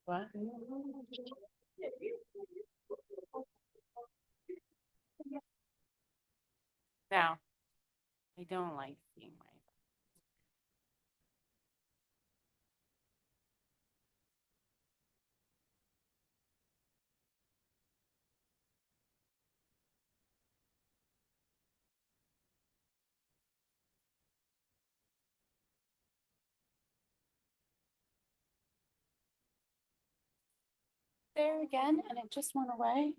What? No, I don't like seeing my. There again, and it just went away.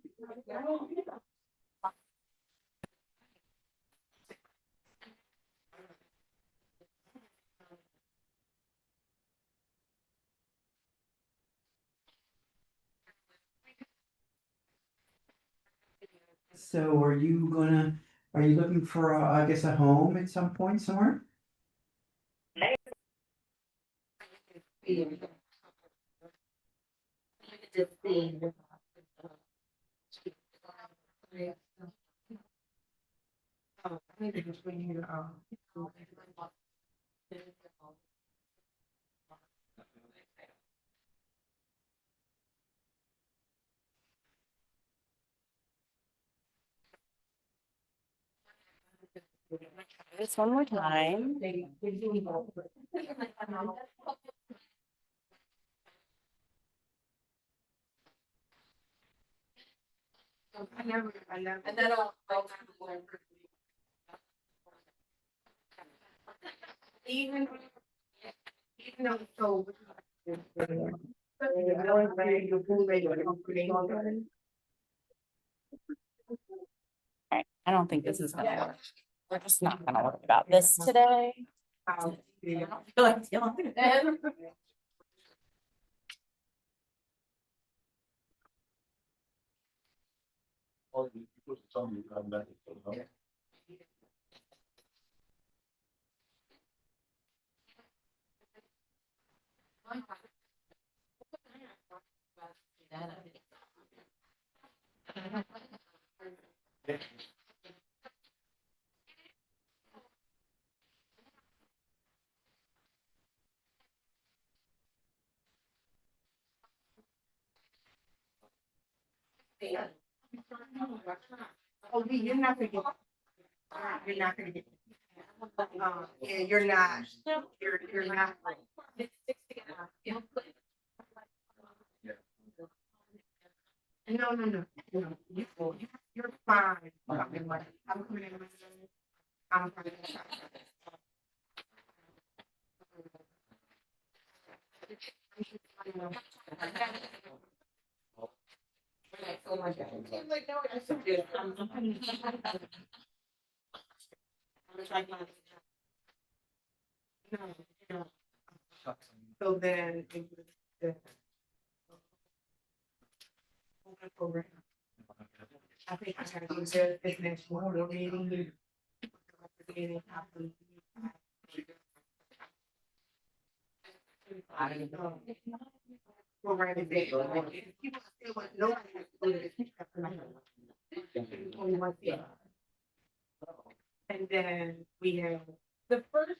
So are you looking for, I guess, a home at some point somewhere? This one more time. And then I'll even though so. All right, I don't think this is gonna work. We're just not gonna worry about this today. I don't feel like dealing with it. Oh, you're not gonna get. You're not gonna get. Yeah, you're not. You're not. No. You're fine. I'm coming in. I'm fine. Oh my God. No. So then it was the open program. I think I gotta go to this next one, meeting. Program is there. People still want, nobody has to do this. Only one thing. And then we have the first.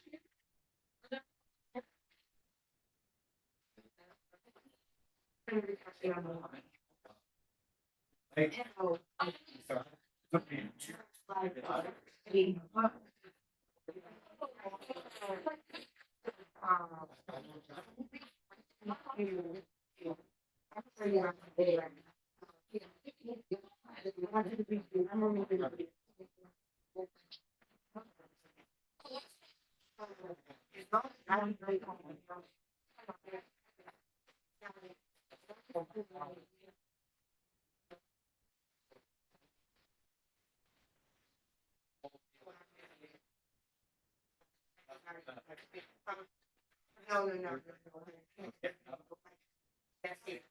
No. That's it.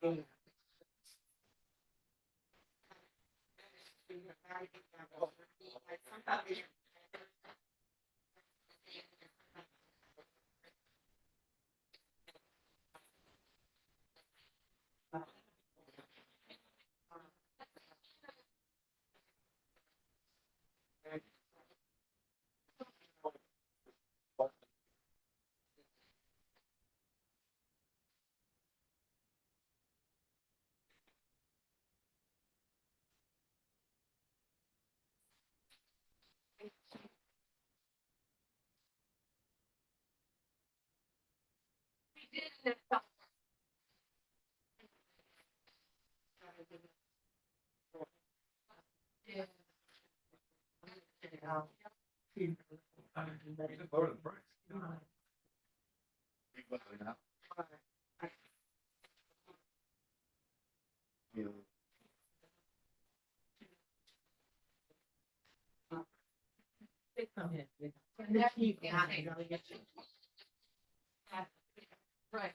Right.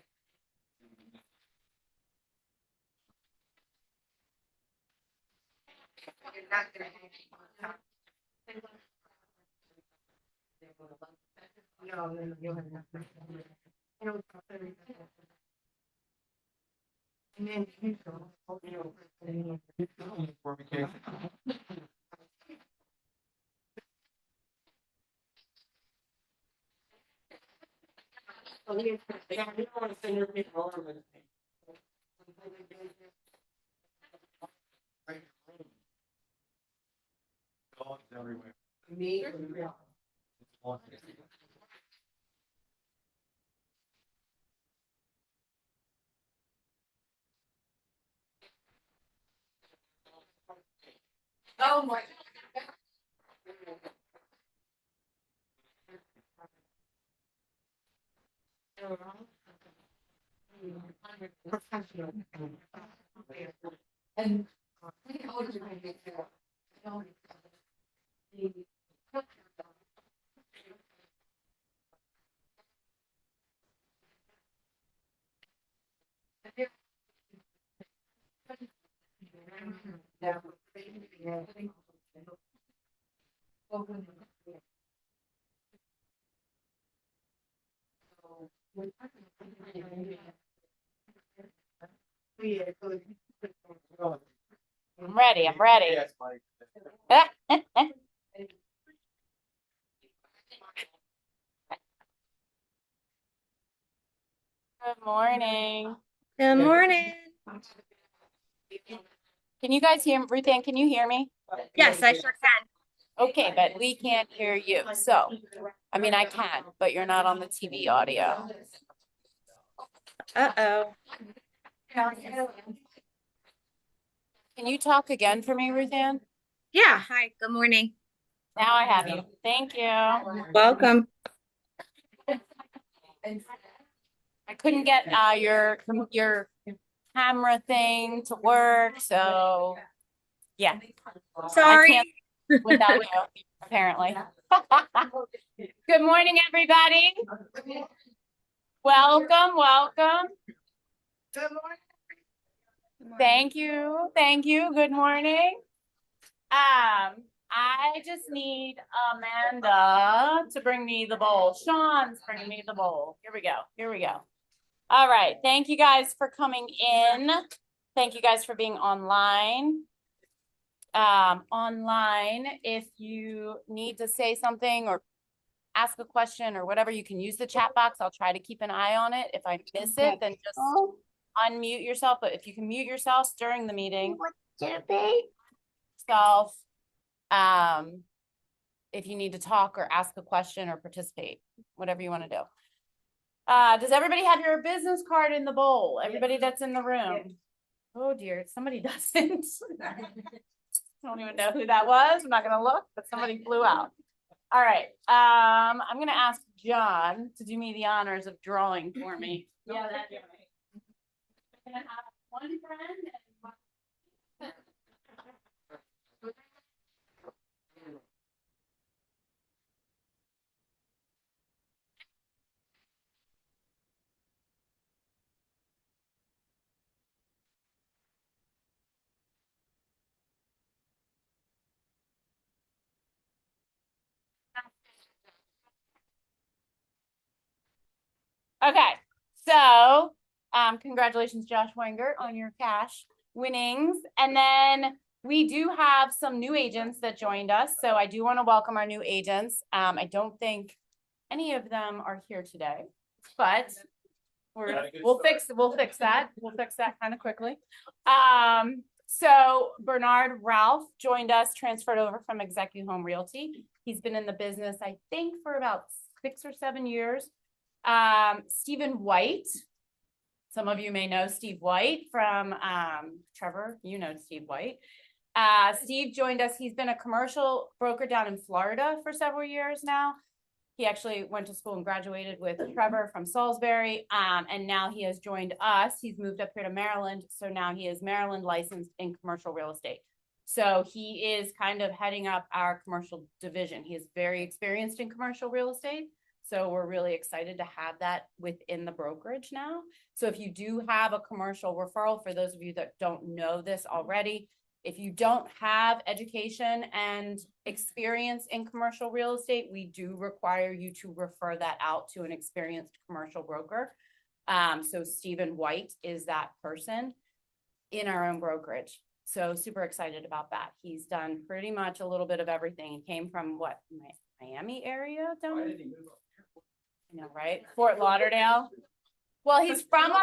You're not gonna no, no, you'll have enough. And then you go. Dogs everywhere. Me. Oh my. And. I'm ready, I'm ready. Yes, Mike. Good morning. Good morning. Can you guys hear, Ruth Ann, can you hear me? Yes, I sure can. Okay, but we can't hear you, so, I mean, I can, but you're not on the TV audio. Uh-oh. Can you talk again for me, Ruth Ann? Yeah, hi, good morning. Now I have you. Thank you. Welcome. I couldn't get your camera thing to work, so yeah. I Sorry. can't without you, apparently. Good morning, everybody. Welcome, welcome. Good morning. Thank you. Thank you. Good morning. I just need Amanda to bring me the bowl. Sean's bringing me the bowl. Here we go. Here we go. All right. Thank you guys for coming in. Thank you guys for being online. Online, if you need to say something or ask a question or whatever, you can use the chat box. I'll try to keep an eye on it. If I miss it, then just unmute yourself. But if you can mute yourself during the meeting, self, if you need to talk or ask a question or participate, whatever you want to do. Does everybody have your business card in the bowl? Everybody that's in the room? Oh dear, somebody doesn't. I don't even know who that was. I'm not gonna look, but somebody flew out. All right. I'm gonna ask John to do me the honors of drawing for me. Yeah, that's right. I'm gonna have one friend and one. Okay, so congratulations, Josh Wenger, on your cash winnings. And then we do have some new agents that joined us. So I do want to welcome our new agents. I don't think any of them are here today, but we'll fix that. We'll fix that kind of quickly. So Bernard Ralph joined us, transferred over from Execu Home Realty. He's been in the business, I think, for about 6 or 7 years. Stephen White. Some of you may know Steve White from Trevor, you know Steve White. Steve joined us. He's been a commercial broker down in Florida for several years now. He actually went to school and graduated with Trevor from Salisbury. And now he has joined us. He's moved up here to Maryland. So now he is Maryland licensed in commercial real estate. So he is kind of heading up our commercial division. He is very experienced in commercial real estate. So we're really excited to have that within the brokerage now. So if you do have a commercial referral, for those of you that don't know this already, if you don't have education and experience in commercial real estate, we do require you to refer that out to an experienced commercial broker. So Stephen White is that person in our own brokerage. So super excited about that. He's done pretty much a little bit of everything. He came from what, Miami area down there? You know, right? Fort Lauderdale. Well, he's from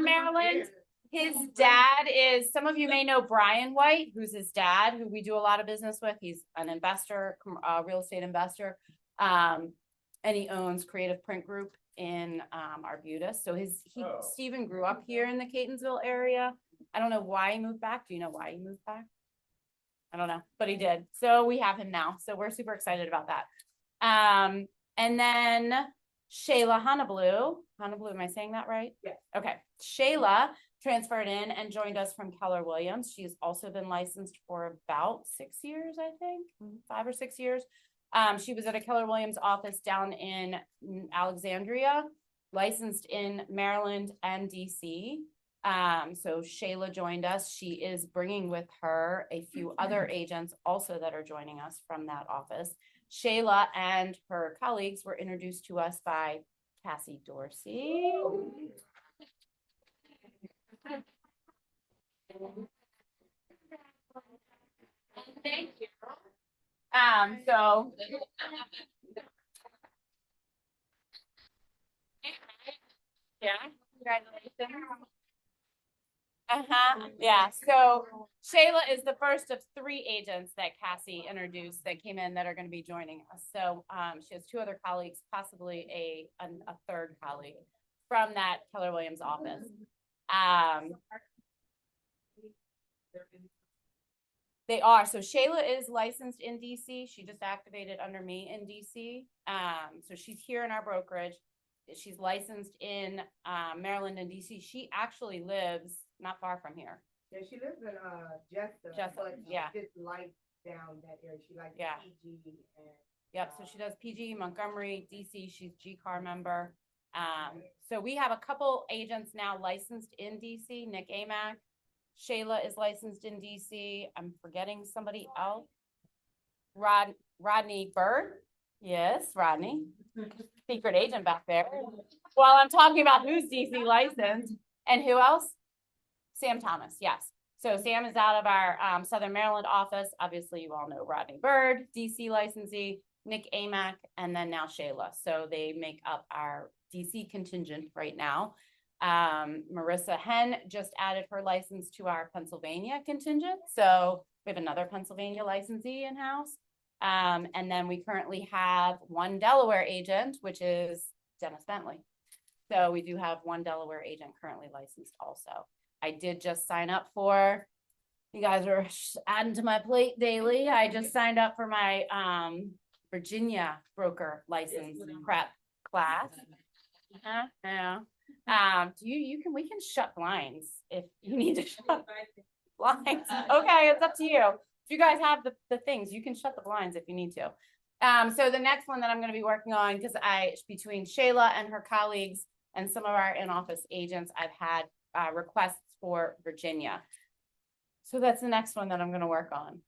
Maryland. His dad is, some of you may know Brian White, who's his dad, who we do a lot of business with. He's an investor, real estate investor. And he owns Creative Print Group in Arbutus. So Stephen grew up here in the Catonsville area. I don't know why he moved back. Do you know why he moved back? I don't know, but he did. So we have him now. So we're super excited about that. And then Shayla Honeyblue. Honeyblue, am I saying that right? Yes. Okay. Shayla transferred in and joined us from Keller Williams. She's also been licensed for about 6 years, I think, 5 or 6 years. She was at a Keller Williams office down in Alexandria, licensed in Maryland and DC. So Shayla joined us. She is bringing with her a few other agents also that are joining us from that office. Shayla and her colleagues were introduced to us by Cassie Dorsey. Thank you. So yeah, congratulations. Yeah, so Shayla is the first of 3 agents that Cassie introduced that came in that are going to be joining us. So she has 2 other colleagues, possibly a 3rd colleague from that Keller Williams office. They are. So Shayla is licensed in DC. She just activated under me in DC. So she's here in our brokerage. She's licensed in Maryland and DC. She actually lives not far from here. Yeah, she lives in Jessup, but yeah. she just likes down that area. She likes Yeah. PG and Yep. So she does PG, Montgomery, DC. She's G-Car member. So we have a couple agents now licensed in DC. Nick Amack. Shayla is licensed in DC. I'm forgetting somebody else. Rodney Bird. Yes, Rodney. Secret agent back there. While I'm talking about who's DC licensed. And who else? Sam Thomas, yes. So Sam is out of our Southern Maryland office. Obviously, you all know Rodney Bird, DC licensee, Nick Amack, and then now Shayla. So they make up our DC contingent right now. Marissa Henn just added her license to our Pennsylvania contingent. So we have another Pennsylvania licensee in-house. And then we currently have 1 Delaware agent, which is Dennis Bentley. So we do have 1 Delaware agent currently licensed also. I did just sign up for, you guys are adding to my plate daily. I just signed up for my Virginia broker license prep class. Yeah. We can shut blinds if you need to shut blinds. Okay, it's up to you. If you guys have the things, you can shut the blinds if you need to. So the next one that I'm going to be working on, because between Shayla and her colleagues and some of our in-office agents, I've had requests for Virginia. So that's the next one that I'm going to work on.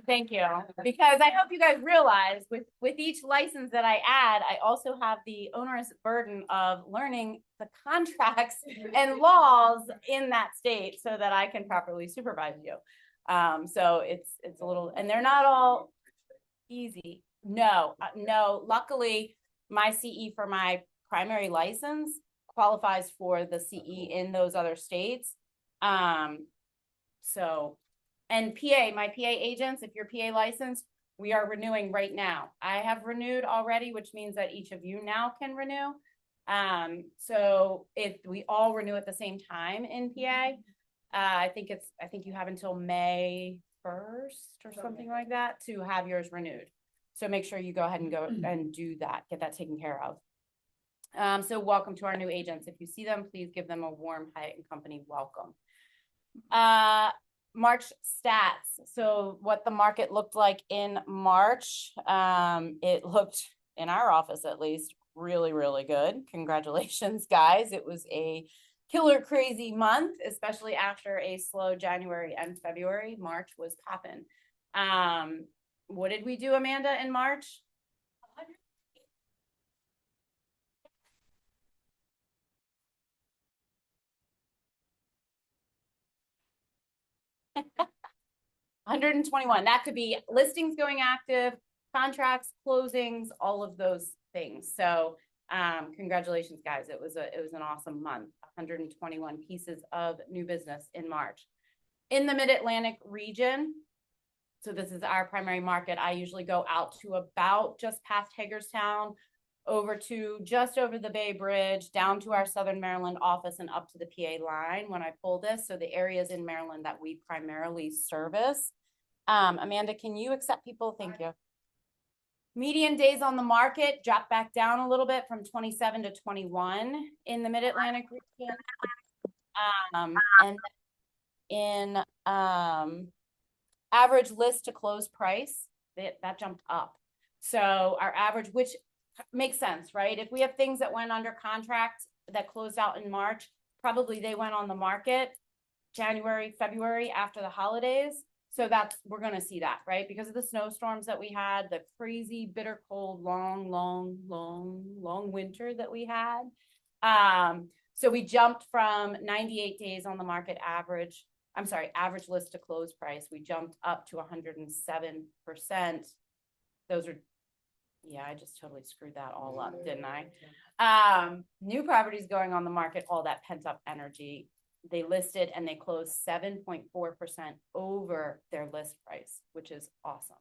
Thank you. Because I hope you guys realize with each license that I add, I also have the onerous burden of learning the contracts and laws in that state so that I can properly supervise you. So it's a little, and they're not all easy. No. Luckily, my CE for my primary license qualifies for the CE in those other states. So, and PA, my PA agents, if you're PA licensed, we are renewing right now. I have renewed already, which means that each of you now can renew. So if we all renew at the same time in PA, I think you have until May 1st or something like that to have yours renewed. So make sure you go ahead and go and do that, get that taken care of. So welcome to our new agents. If you see them, please give them a warm Hyatt and Company welcome. March stats. So what the market looked like in March, it looked, in our office at least, really, really good. Congratulations, guys. It was a killer crazy month, especially after a slow January and February. March was popping. What did we do, Amanda, in March? $121. That could be listings going active, contracts, closings, all of those things. So congratulations, guys. It was an awesome month. 121 pieces of new business in March. In the Mid-Atlantic region, so this is our primary market, I usually go out to about just past Hagerstown, over to just over the Bay Bridge, down to our Southern Maryland office and up to the PA line when I pull this. So the areas in Maryland that we primarily service. Amanda, can you accept people? Thank you. Median days on the market dropped back down a little bit from 27 to 21 in the Mid-Atlantic region. And in average list to close price, that jumped up. So our average, which makes sense, right? If we have things that went under contract that closed out in March, probably they went on the market January, February after the holidays. So we're going to see that, right? Because of the snowstorms that we had, the crazy bitter cold, long winter that we had. So we jumped from 98 days on the market average list to close price. We jumped up to 107%. Those are, yeah, I just totally screwed that all up, didn't I? New properties going on the market, all that pent up energy. They listed and they closed 7.4% over their list price, which is awesome.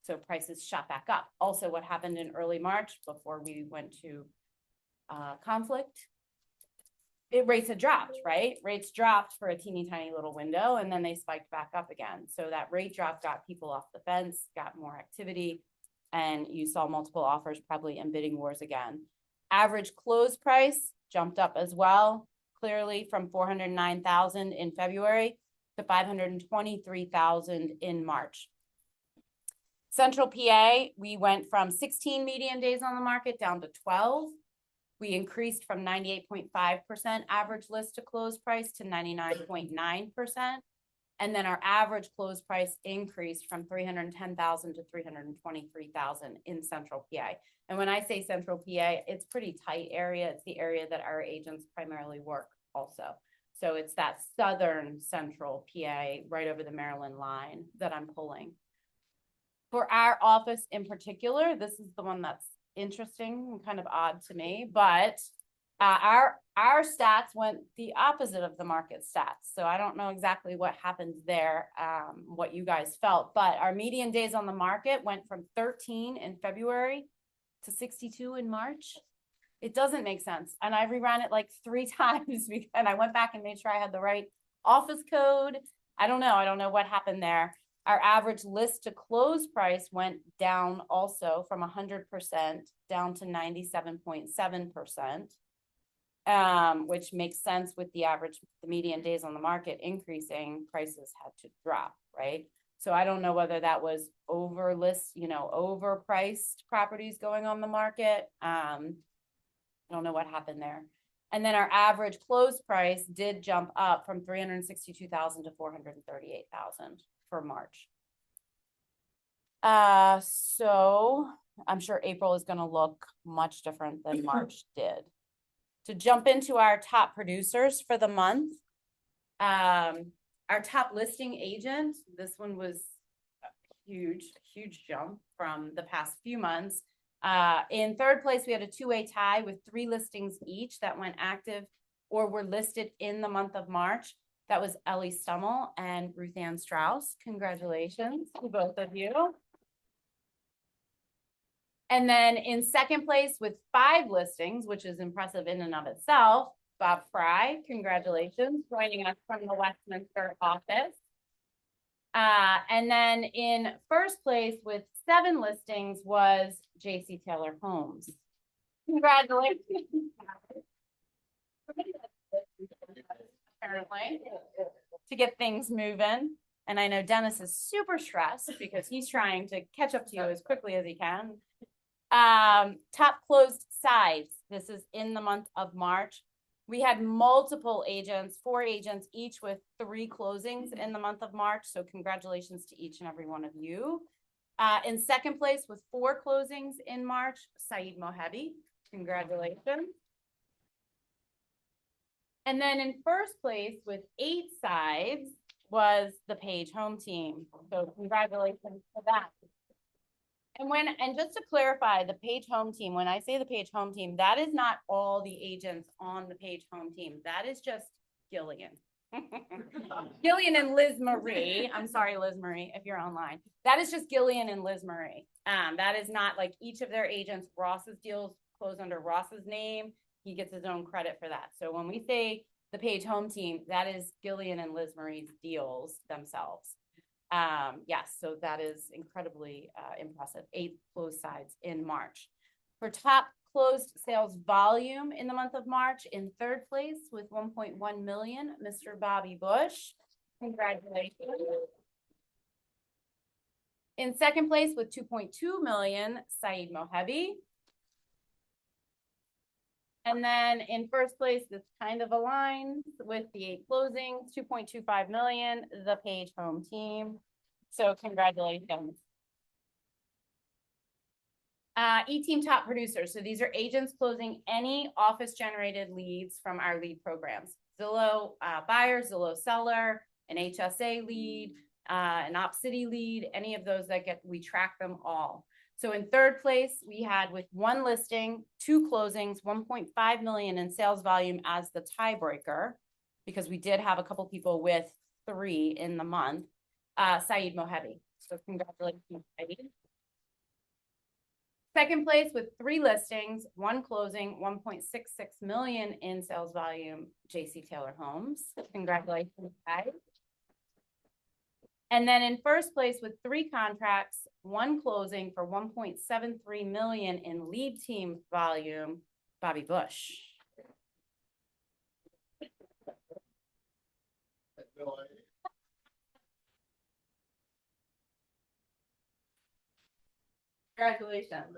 So prices shot back up. Also, what happened in early March before we went to conflict, rates had dropped, right? Rates dropped for a teeny tiny little window and then they spiked back up again. So that rate drop got people off the fence, got more activity, and you saw multiple offers probably in bidding wars again. Average close price jumped up as well, clearly from 409,000 in February to 523,000 in March. Central PA, we went from 16 median days on the market down to 12. We increased from 98.5% average list to close price to 99.9%. And then our average close price increased from 310,000 to 323,000 in Central PA. And when I say Central PA, it's pretty tight area. It's the area that our agents primarily work also. So it's that Southern Central PA right over the Maryland line that I'm pulling. For our office in particular, this is the one that's interesting and kind of odd to me, but our stats went the opposite of the market stats. So I don't know exactly what happened there, what you guys felt, but our median days on the market went from 13 in February to 62 in March. It doesn't make sense. And I reran it like 3 times and I went back and made sure I had the right office code. I don't know what happened there. Our average list to close price went down also from 100% down to 97.7%, which makes sense with the median days on the market increasing, prices had to drop, right? So I don't know whether that was overpriced properties going on the market. I don't know what happened there. And then our average close price did jump up from 362,000 to 438,000 for March. So I'm sure April is going to look much different than March did. To jump into our top producers for the month, our top listing agent, this one was a huge jump from the past few months. In third place, we had a 2-way tie with 3 listings each that went active or were listed in the month of March. That was Ellie Stummel and Ruth Ann Strauss. Congratulations to both of you. And then in second place with 5 listings, which is impressive in and of itself, Bob Fry, congratulations, joining us from the Westminster office. And then in first place with 7 listings was J.C. Taylor Homes. Congratulations. Apparently, to get things moving. And I know Dennis is super stressed because he's trying to catch up to you as quickly as he can. Top closed sides. This is in the month of March. We had multiple agents, 4 agents, each with 3 closings in the month of March. So congratulations to each and every one of you. In second place with 4 closings in March, Saeed Mohebi. Congratulations. And then in first place with 8 sides was the Page Home Team. So congratulations for that. And just to clarify, the Page Home Team, when I say the Page Home Team, that is not all the agents on the Page Home Team. That is just Gillian. Gillian and Liz Marie. I'm sorry, Liz Marie, if you're online. That is just Gillian and Liz Marie. That is not like each of their agents. Ross's deals close under Ross's name. He gets his own credit for that. So when we say the Page Home Team, that is Gillian and Liz Marie's deals themselves. Yes, so that is incredibly impressive. 8 closed sides in March. For top closed sales volume in the month of March, in third place with 1.1 million, Mr. Bobby Bush. Congratulations. In second place with 2.2 million, Saeed Mohebi. And then in first place, this kind of aligns with the 8 closings, 2.25 million, the Page Home Team. So congratulations. E-Team top producers. So these are agents closing any office generated leads from our lead programs. Zillow buyer, Zillow seller, an HSA lead, an OpCity lead, any of those that we track them all. So in third place, we had with 1 listing, 2 closings, 1.5 million in sales volume as the tiebreaker, because we did have a couple people with 3 in the month, Saeed Mohebi. So congratulations, Saeed. Second place with 3 listings, 1 closing, 1.66 million in sales volume, J.C. Taylor Homes. Congratulations, guys. And then in first place with 3 contracts, 1 closing for 1.73 million in lead team volume, Bobby Bush. Congratulations.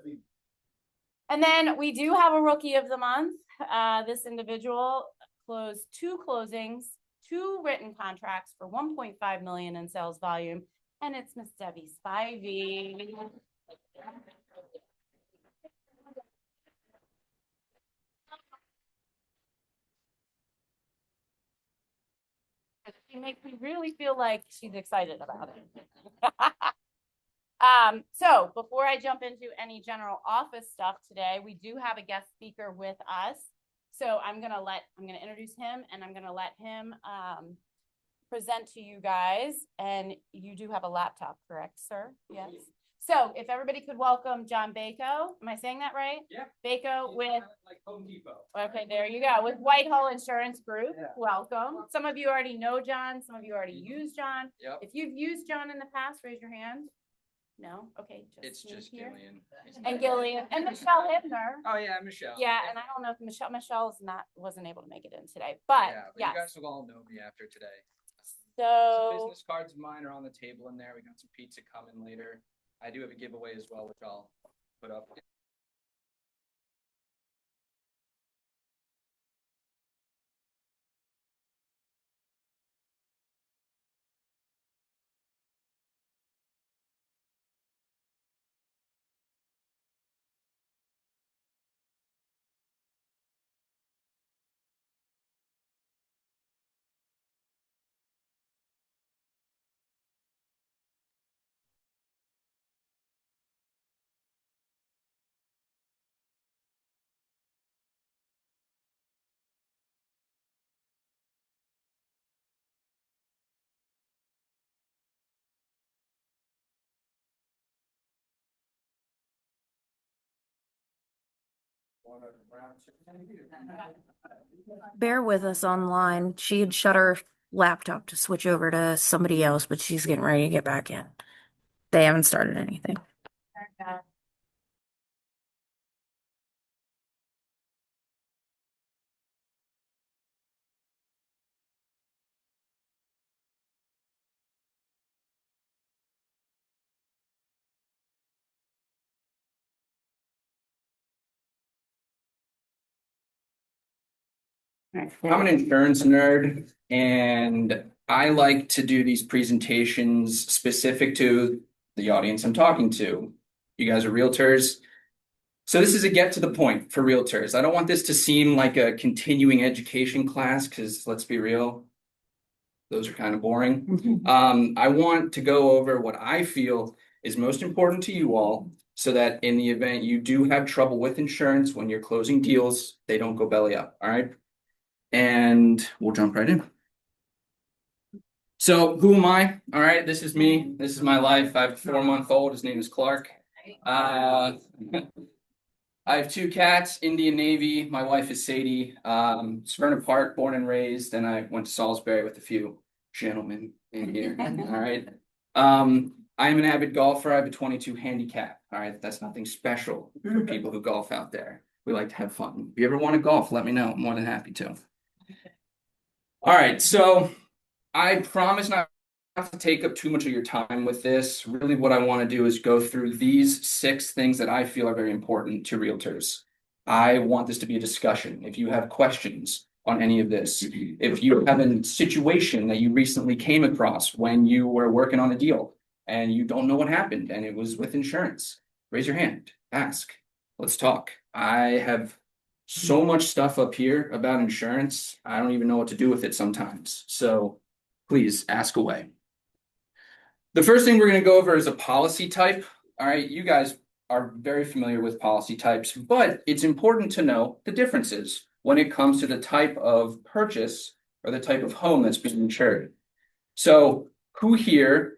And then we do have a rookie of the month. This individual closed 2 closings, 2 written contracts for 1.5 million in sales volume, and it's Miss Debbie Spivey. She makes me really feel like she's excited about it. So before I jump into any general office stuff today, we do have a guest speaker with us. So I'm gonna introduce him, and I'm gonna let him present to you guys. And you do have a laptop, correct, sir? Yes. So if everybody could welcome John Bako. Am I saying that right? Yeah. Bako with, like Home Depot. okay, there you go, with Whitehall Insurance Group. Yeah. Welcome. Some of you already know John. Some of you already use John. Yep. If you've used John in the past, raise your hand. No? Okay. It's me just here. Gillian. And Gillian and Michelle Hibner. Oh yeah, Michelle. Yeah, and I don't know if Michelle's wasn't able to make it in today, but Yeah, but yes. you guys will all know me after today. Some So business cards of mine are on the table in there. We got some pizza coming later. I do have a giveaway as well, which I'll put up. Bear with us online. She had shut her laptop to switch over to somebody else, but she's getting ready to get back in. They haven't started anything. I'm an insurance nerd and I like to do these presentations specific to the audience I'm talking to. You guys are realtors. So this is a get to the point for realtors. I don't want this to seem like a continuing education class because let's be real, those are kind of boring. I want to go over what I feel is most important to you all so that in the event you do have trouble with insurance when you're closing deals, they don't go belly up. All right. And we'll jump right in. So who am I? All right, this is me. This is my life. I have a 4-month-old. His name is Clark. I have 2 cats, Indian Navy. My wife is Sadie. Smyrna Park, born and raised, and I went to Salisbury with a few gentlemen in here. All right. I am an avid golfer. I have a 22 handicap. All right, that's nothing special for people who golf out there. We like to have fun. If you ever want to golf, let me know. I'm more than happy to. All right, so I promise not to take up too much of your time with this. Really what I want to do is go through these 6 things that I feel are very important to realtors. I want this to be a discussion. If you have questions on any of this, if you have a situation that you recently came across when you were working on a deal and you don't know what happened and it was with insurance, raise your hand, ask, let's talk. I have so much stuff up here about insurance. I don't even know what to do with it sometimes. So please ask away. The first thing we're going to go over is a policy type. All right, you guys are very familiar with policy types, but it's important to know the differences when it comes to the type of purchase or the type of home that's being insured. So who here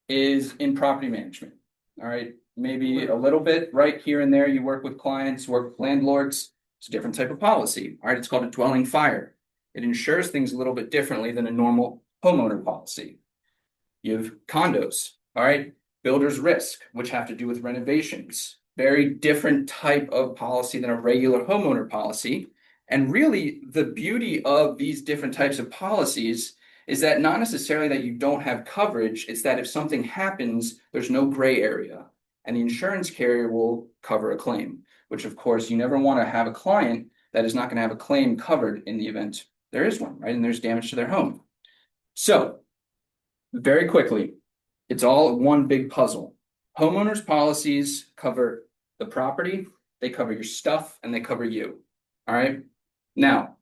is in property management? All right, maybe a little bit right here and there. You work with clients, work with landlords. It's a different type of policy. All right, it's called a dwelling fire. It insures things a little bit differently than a normal homeowner policy. You have condos, all right, builder's risk, which have to do with renovations. Very different type of policy than a regular homeowner policy. And really, the beauty of these different types of policies is that not necessarily that you don't have coverage, it's that if something happens, there's no gray area. And the insurance carrier will cover a claim, which of course you never want to have a client that is not going to have a claim covered in the event there is one, right? And there's damage to their home. So very quickly, it's all one big puzzle. Homeowners policies cover the property, they cover your stuff, and they cover you. All right. Now,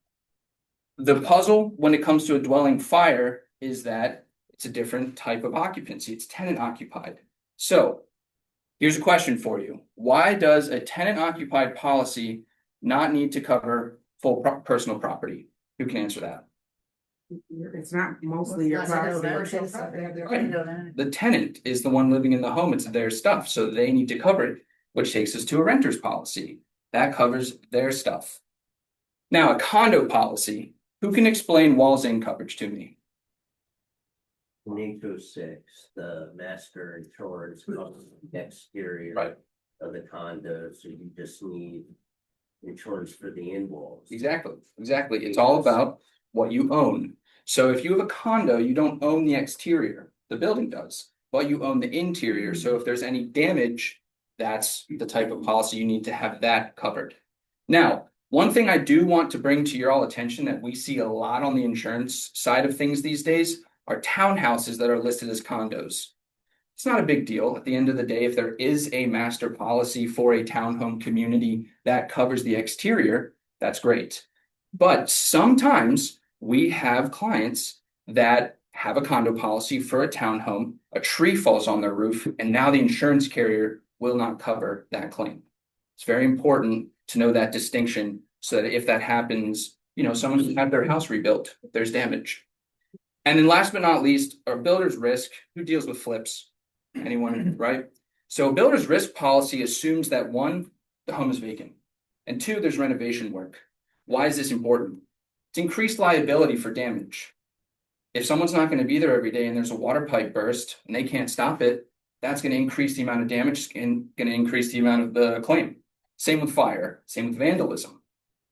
the puzzle when it comes to a dwelling fire is that it's a different type of occupancy. It's tenant occupied. So here's a question for you. Why does a tenant occupied policy not need to cover full personal property? Who can answer that? It's not mostly your property. The tenant is the one living in the home. It's their stuff. So they need to cover it, which takes us to a renter's policy. That covers their stuff. Now, a condo policy, who can explain walls in coverage to me? 806, the master insurance covers the exterior Right. of the condo, so you just need insurance for the in walls. Exactly. It's all about what you own. So if you have a condo, you don't own the exterior. The building does, but you own the interior. So if there's any damage, that's the type of policy you need to have that covered. Now, one thing I do want to bring to your all attention that we see a lot on the insurance side of things these days are townhouses that are listed as condos. It's not a big deal. At the end of the day, if there is a master policy for a townhome community that covers the exterior, that's great. But sometimes we have clients that have a condo policy for a townhome, a tree falls on their roof, and now the insurance carrier will not cover that claim. It's very important to know that distinction so that if that happens, someone can have their house rebuilt if there's damage. And then last but not least, our builder's risk. Who deals with flips? Anyone, right? So builder's risk policy assumes that 1, the home is vacant. And two, there's renovation work. Why is this important? It's increased liability for damage. If someone's not going to be there every day and there's a water pipe burst and they can't stop it, that's going to increase the amount of damage and going to increase the amount of the claim. Same with fire, same with vandalism,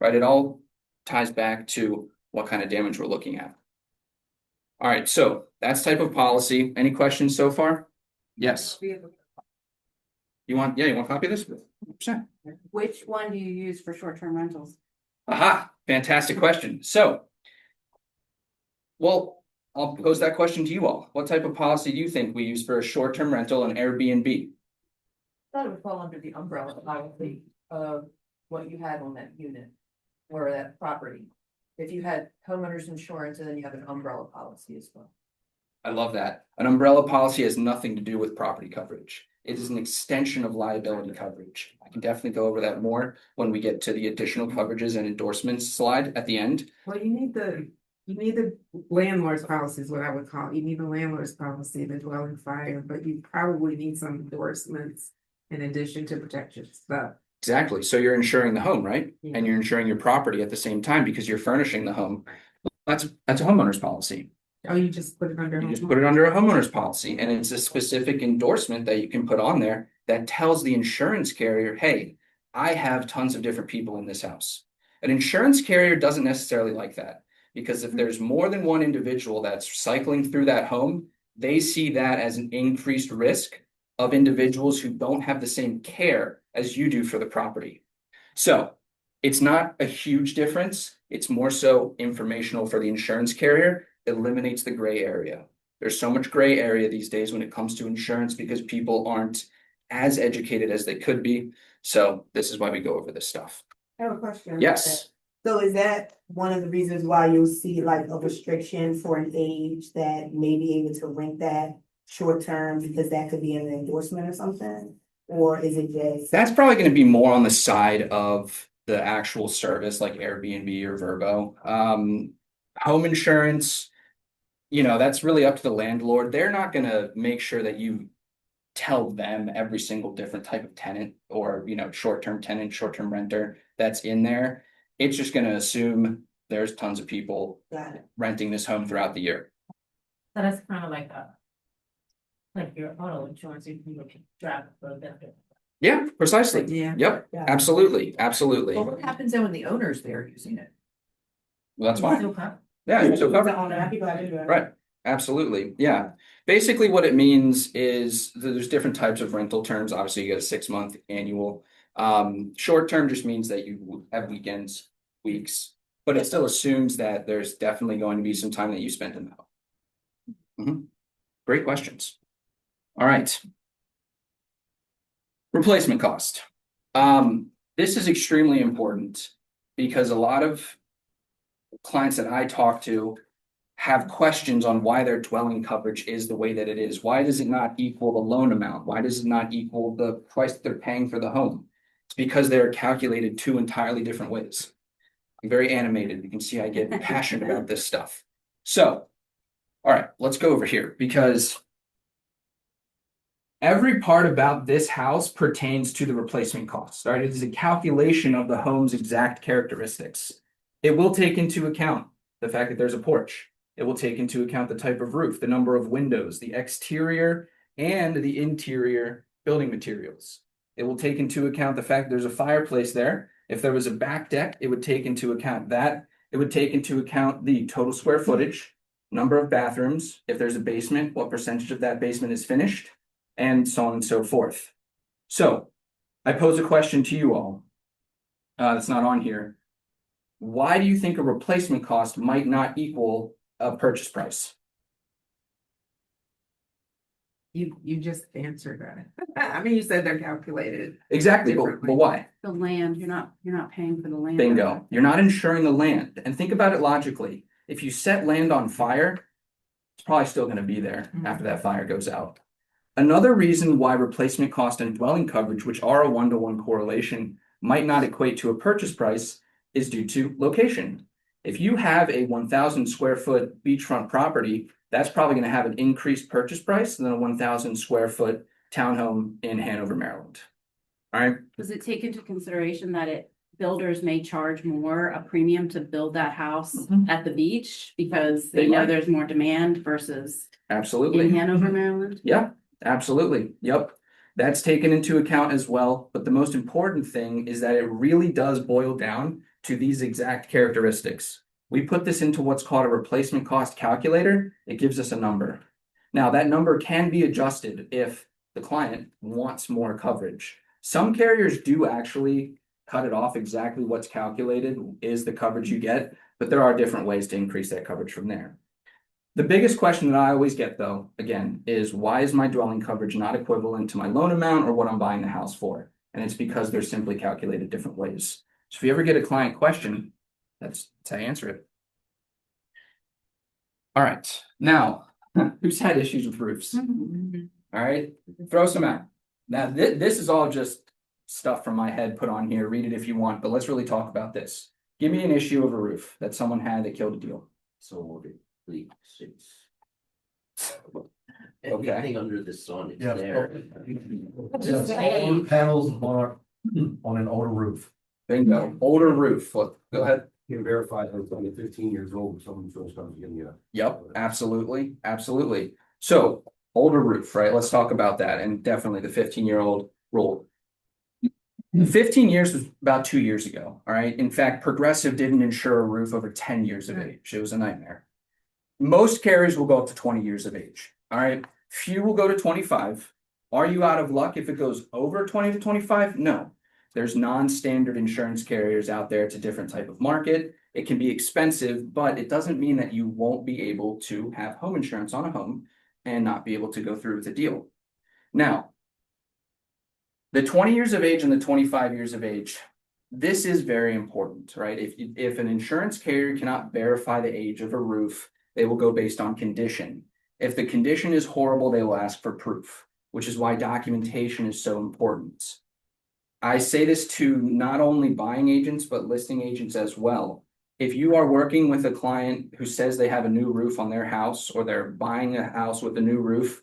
right? It all ties back to what kind of damage we're looking at. All right, so that's type of policy. Any questions so far? Yes. You want a copy of this? 100%. Which one do you use for short-term rentals? Aha, fantastic question. So, well, I'll pose that question to you all. What type of policy do you think we use for a short-term rental and Airbnb? Thought it would fall under the umbrella policy of what you had on that unit or that property. If you had homeowners insurance and then you have an umbrella policy as well. I love that. An umbrella policy has nothing to do with property coverage. It is an extension of liability coverage. I can definitely go over that more when we get to the additional coverages and endorsements slide at the end. Well, you need the landlord's policy is what I would call it. You need the landlord's policy, the dwelling fire, but you probably need some endorsements in addition to protection stuff. Exactly. So you're insuring the home, right? Yeah. And you're insuring your property at the same time because you're furnishing the home. That's a homeowner's policy. Oh, you just put it under. You just put it under a homeowner's policy, and it's a specific endorsement that you can put on there that tells the insurance carrier, hey, I have tons of different people in this house. An insurance carrier doesn't necessarily like that, because if there's more than one individual that's cycling through that home, they see that as an increased risk of individuals who don't have the same care as you do for the property. So it's not a huge difference. It's more so informational for the insurance carrier. Eliminates the gray area. There's so much gray area these days when it comes to insurance because people aren't as educated as they could be. So this is why we go over this stuff. I have a question. about Yes. that. So is that one of the reasons why you'll see like a restriction for an age that may be able to rent that short term because that could be an endorsement or something? Or is it just? That's probably going to be more on the side of the actual service like Airbnb or Vrbo. Home insurance, that's really up to the landlord. They're not going to make sure that you tell them every single different type of tenant or, short-term tenant, short-term renter that's in there. It's just going to assume there's tons of people renting this home throughout the year. So that's kind of like your auto insurance, if you drive for a benefit. Yeah, precisely. Yeah. Yep, Yeah. absolutely, absolutely. Well, Well, what happens then when the owner's there using it? that's fine. Still covered. Yeah, you're still covered. People that do that. Right, absolutely, yeah. Basically, what it means is that there's different types of rental terms. Obviously, you get a 6-month annual. Short term just means that you have weekends, weeks, but it still assumes that there's definitely going to be some time that you spend in the home. Great questions. All right. Replacement cost. This is extremely important because a lot of clients that I talk to have questions on why their dwelling coverage is the way that it is. Why does it not equal the loan amount? Why does it not equal the price that they're paying for the home? It's because they're calculated two entirely different ways. I'm very animated. You can see I get passionate about this stuff. So, all right, let's go over here because every part about this house pertains to the replacement costs. Right? It is a calculation of the home's exact characteristics. It will take into account the fact that there's a porch. It will take into account the type of roof, the number of windows, the exterior and the interior building materials. It will take into account the fact there's a fireplace there. If there was a back deck, it would take into account that. It would take into account the total square footage, number of bathrooms. If there's a basement, what percentage of that basement is finished, and so on and so forth. So I pose a question to you all that's not on here. Why do you think a replacement cost might not equal a purchase price? You just answered that. I mean, you said they're calculated. Exactly, but Differently. why? The land, you're not paying for the land. Bingo. You're not insuring the land. And think about it logically. If you set land on fire, it's probably still going to be there after that fire goes out. Another reason why replacement cost and dwelling coverage, which are a 1-to-1 correlation, might not equate to a purchase price is due to location. If you have a 1,000 square foot beachfront property, that's probably going to have an increased purchase price than a 1,000 square foot townhome in Hanover, Maryland. All right. Does it take into consideration that builders may charge more a premium to build that house Mhm. at the beach because They they know might. there's more demand versus in Absolutely. Hanover, Maryland. Yeah, absolutely. Yep. That's taken into account as well. But the most important thing is that it really does boil down to these exact characteristics. We put this into what's called a replacement cost calculator. It gives us a number. Now, that number can be adjusted if the client wants more coverage. Some carriers do actually cut it off exactly what's calculated is the coverage you get, but there are different ways to increase that coverage from there. The biggest question that I always get though, again, is why is my dwelling coverage not equivalent to my loan amount or what I'm buying the house for? And it's because they're simply calculated different ways. So if you ever get a client question, that's how you answer it. All right, now, who's had issues with roofs? All right, throw some out. Now, this is all just stuff from my head put on here. Read it if you want, but let's really talk about this. Give me an issue of a roof that someone had that killed a deal. So the six. Okay. Everything under the sun is Yeah. there. Just solar panels on an older roof. Bingo, older roof. Look, go ahead. You can verify that it's only 15 years old, someone's insurance company's giving you. Yep, absolutely, absolutely. So older roof, right? Let's talk about that and definitely the 15-year-old rule. 15 years was about 2 years ago. All right. In fact, Progressive didn't insure a roof over 10 years of age. It was a nightmare. Most carriers will go up to 20 years of age. All right. Few will go to 25. Are you out of luck if it goes over 20 to 25? No. There's non-standard insurance carriers out there. It's a different type of market. It can be expensive, but it doesn't mean that you won't be able to have home insurance on a home and not be able to go through with the deal. Now, the 20 years of age and the 25 years of age, this is very important, right? If an insurance carrier cannot verify the age of a roof, they will go based on condition. If the condition is horrible, they will ask for proof, which is why documentation is so important. I say this to not only buying agents, but listing agents as well. If you are working with a client who says they have a new roof on their house or they're buying a house with a new roof,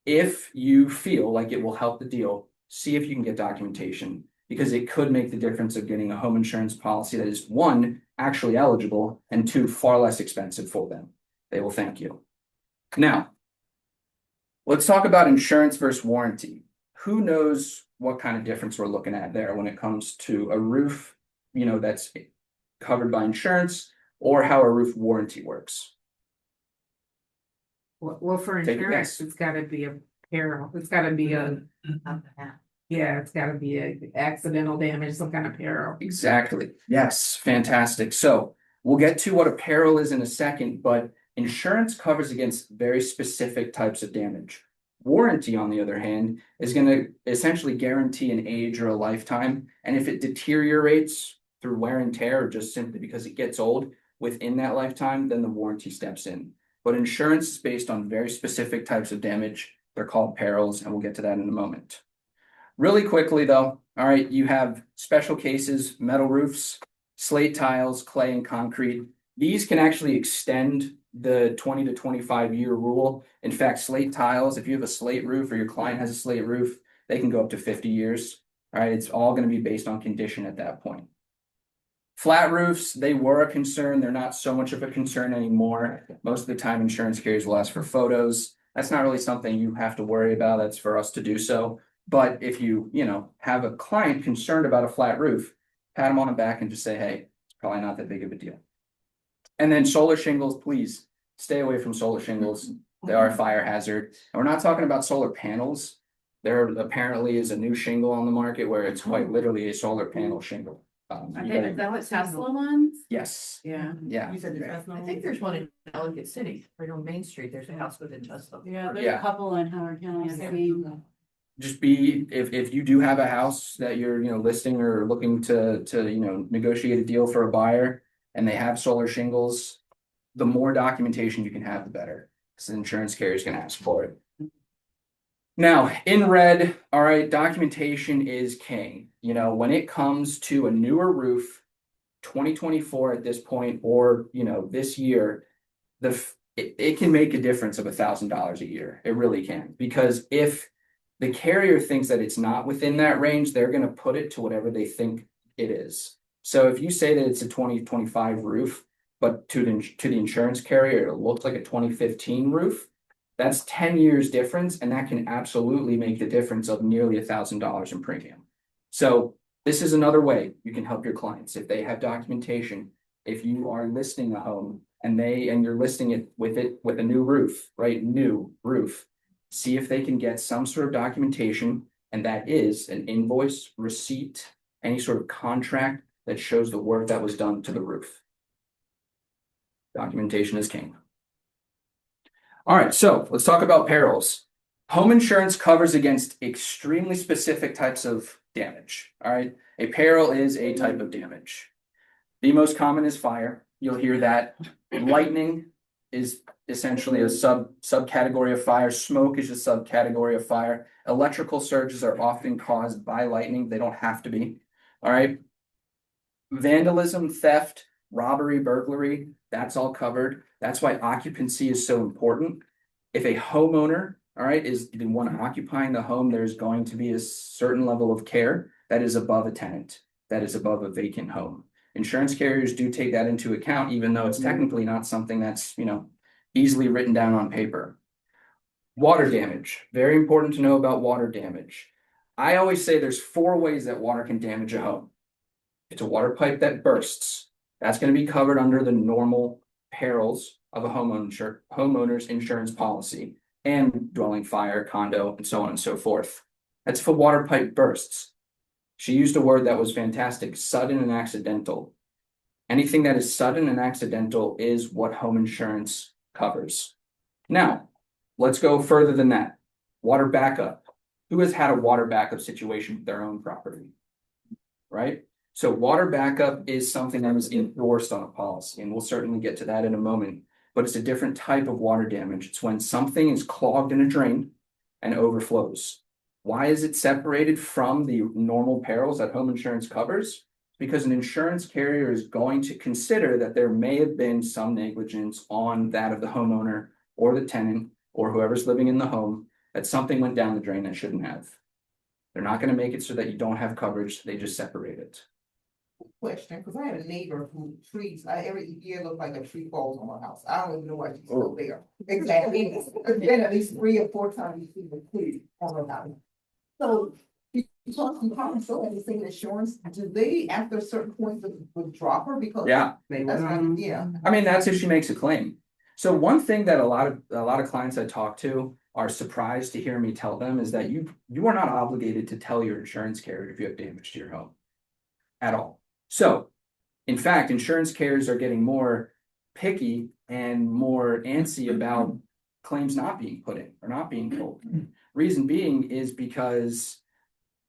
if you feel like it will help the deal, see if you can get documentation because it could make the difference of getting a home insurance policy that is one, actually eligible, and two, far less expensive for them. They will thank you. Now, let's talk about insurance versus warranty. Who knows what kind of difference we're looking at there when it comes to a roof, that's covered by insurance or how a roof warranty works? Well, for Take a insurance, guess. it's gotta be a peril, it's gotta be it's gotta be a accidental damage, some kind of peril. Exactly. Yes, fantastic. So we'll get to what a peril is in a second, but insurance covers against very specific types of damage. Warranty, on the other hand, is going to essentially guarantee an age or a lifetime. And if it deteriorates through wear and tear or just simply because it gets old within that lifetime, then the warranty steps in. But insurance is based on very specific types of damage. They're called perils, and we'll get to that in a moment. Really quickly though, all right, you have special cases, metal roofs, slate tiles, clay and concrete. These can actually extend the 20 to 25 year rule. In fact, slate tiles, if you have a slate roof or your client has a slate roof, they can go up to 50 years. All right, it's all going to be based on condition at that point. Flat roofs, they were a concern. They're not so much of a concern anymore. Most of the time, insurance carriers will ask for photos. That's not really something you have to worry about. That's for us to do so. But if you, have a client concerned about a flat roof, pat them on the back and just say, hey, it's probably not that big of a deal. And then solar shingles, please stay away from solar shingles. They are a fire hazard. And we're not talking about solar panels. There apparently is a new shingle on the market where it's quite literally a solar panel shingle. Is that what Tesla ones? Yes. Yeah. Yeah. I think there's one in Ellicott City, right on Main Street, there's a house with a Tesla. Yeah, there's Yeah. a couple in Howard County. I've seen. Just be if you do have a house that you're listing or looking to negotiate a deal for a buyer and they have solar shingles, the more documentation you can have, the better, because the insurance carriers can ask for it. Now, in red, all right, documentation is king. When it comes to a newer roof, 2024 at this point, or this year, it can make a difference of $1,000 a year. It really can, because if the carrier thinks that it's not within that range, they're going to put it to whatever they think it is. So if you say that it's a 2025 roof, but to the insurance carrier, it looks like a 2015 roof, that's 10 years difference, and that can absolutely make the difference of nearly $1,000 in premium. So this is another way you can help your clients if they have documentation. If you are listing a home and you're listing it with a new roof, right? New roof. See if they can get some sort of documentation, and that is an invoice, receipt, any sort of contract that shows the work that was done to the roof. Documentation is king. All right, so let's talk about perils. Home insurance covers against extremely specific types of damage. All right, a peril is a type of damage. The most common is fire. You'll hear that. Lightning is essentially a subcategory of fire. Smoke is a subcategory of fire. Electrical surges are often caused by lightning. They don't have to be. All right. Vandalism, theft, robbery, burglary, that's all covered. That's why occupancy is so important. If a homeowner, all right, is the one occupying the home, there's going to be a certain level of care that is above a tenant, that is above a vacant home. Insurance carriers do take that into account, even though it's technically not something that's, easily written down on paper. Water damage, very important to know about water damage. I always say there's 4 ways that water can damage a home. It's a water pipe that bursts. That's going to be covered under the normal perils of a homeowner's insurance policy and dwelling fire, condo, and so on and so forth. That's if a water pipe bursts. She used a word that was fantastic, sudden and accidental. Anything that is sudden and accidental is what home insurance covers. Now, let's go further than that. Water backup. Who has had a water backup situation with their own property? Right? So water backup is something that is endorsed on a policy, and we'll certainly get to that in a moment, but it's a different type of water damage. It's when something is clogged in a drain and overflows. Why is it separated from the normal perils that home insurance covers? Because an insurance carrier is going to consider that there may have been some negligence on that of the homeowner or the tenant or whoever's living in the home, that something went down the drain that shouldn't have. They're not going to make it so that you don't have coverage. They just separate it. Question, because I had a neighbor who trees, every year looked like a tree falls on my house. I don't even know why she's still there. Exactly. It's been at least 3 or 4 times she's been tree on her house. So you talk some common so anything insurance, do they after a certain point would drop her because? Yeah. That's not, yeah. I mean, that's if she makes a claim. So one thing that a lot of clients I talk to are surprised to hear me tell them is that you are not obligated to tell your insurance carrier if you have damage to your home at all. So, in fact, insurance carriers are getting more picky and more antsy about claims not being put in or not being told. Reason being is because,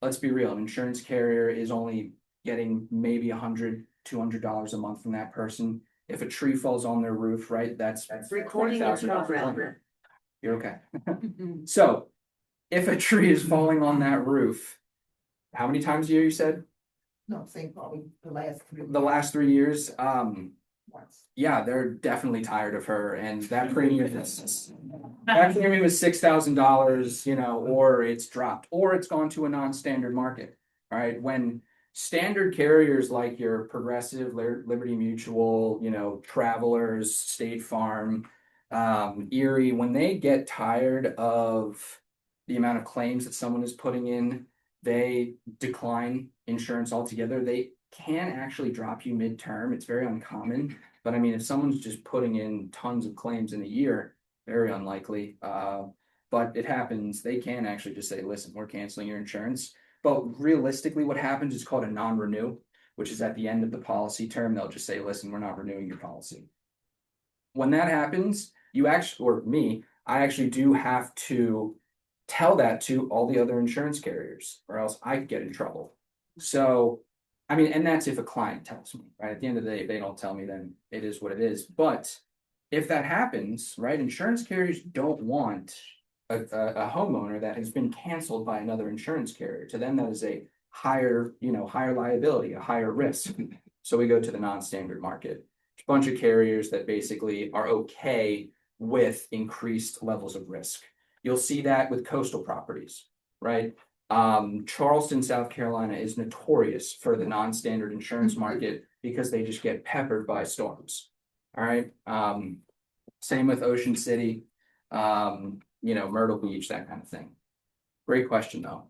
let's be real, an insurance carrier is only getting maybe $100, $200 a month from that person. If a tree falls on their roof, right, that's $20,000. You're okay. So, if a tree is falling on that roof, how many times a year you said? No, saying probably the last 3 years. The last 3 years, Once. yeah, they're definitely tired of her, and that premium is $6,000, or it's dropped, or it's gone to a non-standard market. All right, when standard carriers like your Progressive, Liberty Mutual, Travelers, State Farm, Erie, when they get tired of the amount of claims that someone is putting in, they decline insurance altogether. They can actually drop you midterm. It's very uncommon, but I mean, if someone's just putting in tons of claims in a year, very unlikely. But it happens. They can actually just say, listen, we're canceling your insurance. But realistically, what happens is called a non-renew, which is at the end of the policy term. They'll just say, listen, we're not renewing your policy. When that happens, I actually do have to tell that to all the other insurance carriers, or else I get in trouble. So, I mean, and that's if a client tells me, right? At the end of the day, if they don't tell me, then it is what it is. But if that happens, right, insurance carriers don't want a homeowner that has been canceled by another insurance carrier. To them, that is a higher liability, a higher risk. So we go to the non-standard market. There's a bunch of carriers that basically are okay with increased levels of risk. You'll see that with coastal properties, right? Charleston, South Carolina is notorious for the non-standard insurance market because they just get peppered by storms. All right, same with Ocean City, Myrtle Beach, that kind of thing. Great question, though.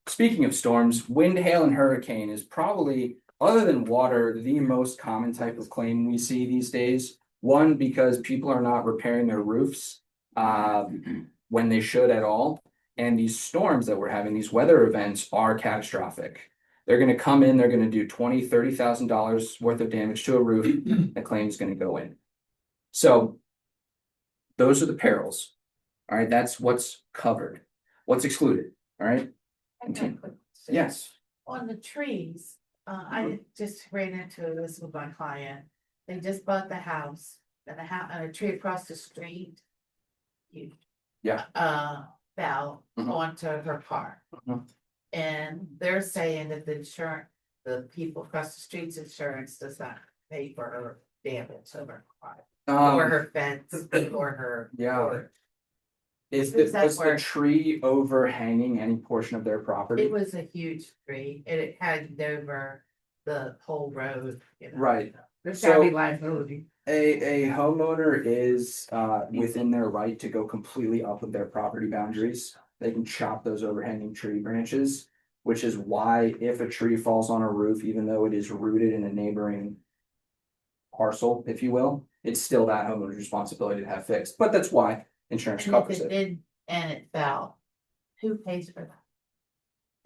Speaking of storms, wind, hail, and hurricane is probably, other than water, the most common type of claim we see these days. One, because people are not repairing their roofs when they should at all. And these storms that we're having, these weather events are catastrophic. They're going to come in, they're going to do $20,000, $30,000 worth of damage to a roof. The claim is going to go in. So those are the perils. All right, that's what's covered. What's excluded? All right. Yes. On the trees, I just ran into this with my client. They just bought the house and a tree across the street. Fell onto her car. And they're saying that the people across the street's insurance does not pay for her damage of her car. Or her fence, or her. Yeah. Was the tree overhanging any portion of their property? It was a huge tree and it had over the whole road. Right. There's gotta be liability. A homeowner is within their right to go completely up with their property boundaries. They can chop those overhanging tree branches, which is why if a tree falls on a roof, even though it is rooted in a neighboring parcel, if you will, it's still that homeowner's responsibility to have fixed. But that's why insurance covers it. And it fell, who pays for that?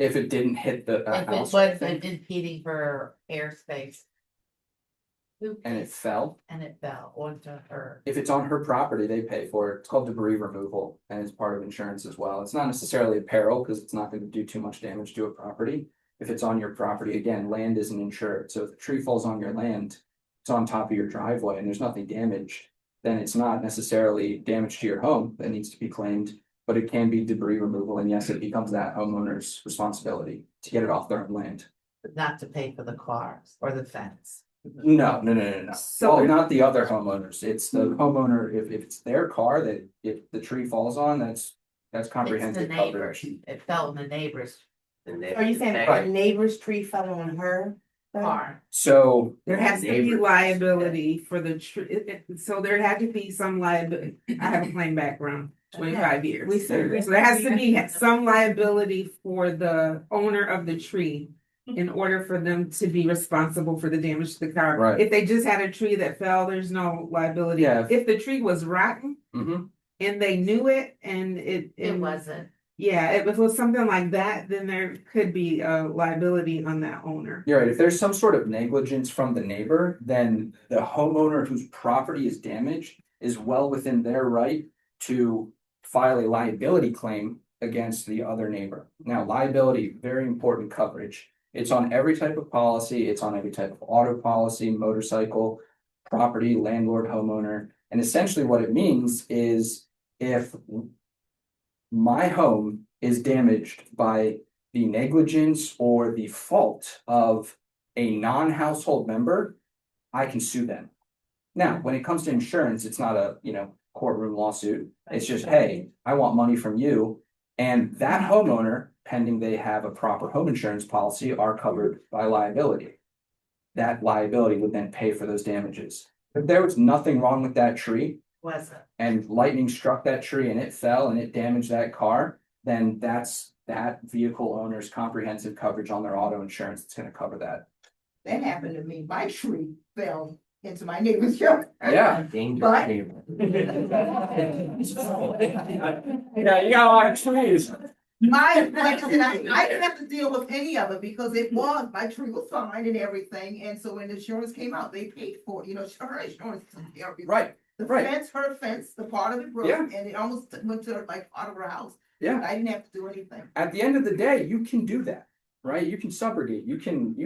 If it didn't hit the If it house was impeding for airspace. and it fell, onto her. if it's on her property, they pay for it. It's called debris removal and it's part of insurance as well. It's not necessarily a peril because it's not going to do too much damage to a property. If it's on your property, again, land isn't insured. So if the tree falls on your land, it's on top of your driveway and there's nothing damaged, then it's not necessarily damage to your home that needs to be claimed, but it can be debris removal. And yes, it becomes that homeowner's responsibility to get it off their own land. But not to pay for the cars or the fence. No. So- Well, not the other homeowners. It's the homeowner, if it's their car that if the tree falls on, that's It's the comprehensive neighbors, coverage. it fell on the neighbor's Are you saying Right. a neighbor's tree fell on her? car. So There has to be Neighbors. liability for the tree, so there had to be some liability. I have a claim background, 25 years. So there has to be some liability for the owner of the tree in order for them to be responsible for the damage to the car. Right. If they just had a tree that fell, there's no liability. Yeah. If the tree was rotten mhm. and they knew it and It wasn't. Yeah, if it was something like that, then there could be a liability on that owner. You're right. If there's some sort of negligence from the neighbor, then the homeowner whose property is damaged is well within their right to file a liability claim against the other neighbor. Now, liability, very important coverage. It's on every type of policy. It's on every type of auto policy, motorcycle, property, landlord, homeowner. And essentially what it means is if my home is damaged by the negligence or the fault of a non-household member, I can sue them. Now, when it comes to insurance, it's not a, courtroom lawsuit. It's just, hey, I want money from you. And that homeowner, pending they have a proper home insurance policy, are covered by liability. That liability would then pay for those damages. If there was nothing wrong with that tree, Wasn't. and lightning struck that tree and it fell and it damaged that car, then that's that vehicle owner's comprehensive coverage on their auto insurance. It's going to cover that. That happened to me. My tree fell into my neighbor's yard. Yeah. Dangerous But- neighbor. Yeah, you got a lot of trees. Like I said, I didn't have to deal with any of it because my tree was fine and everything. And so when the insurance came out, they paid for it, her insurance. Right. The Right. fence, her fence, the part of it broke Yeah. and it almost went to like part of her house. Yeah. I didn't have to do anything. At the end of the day, you can do that, right? You can subrogate. You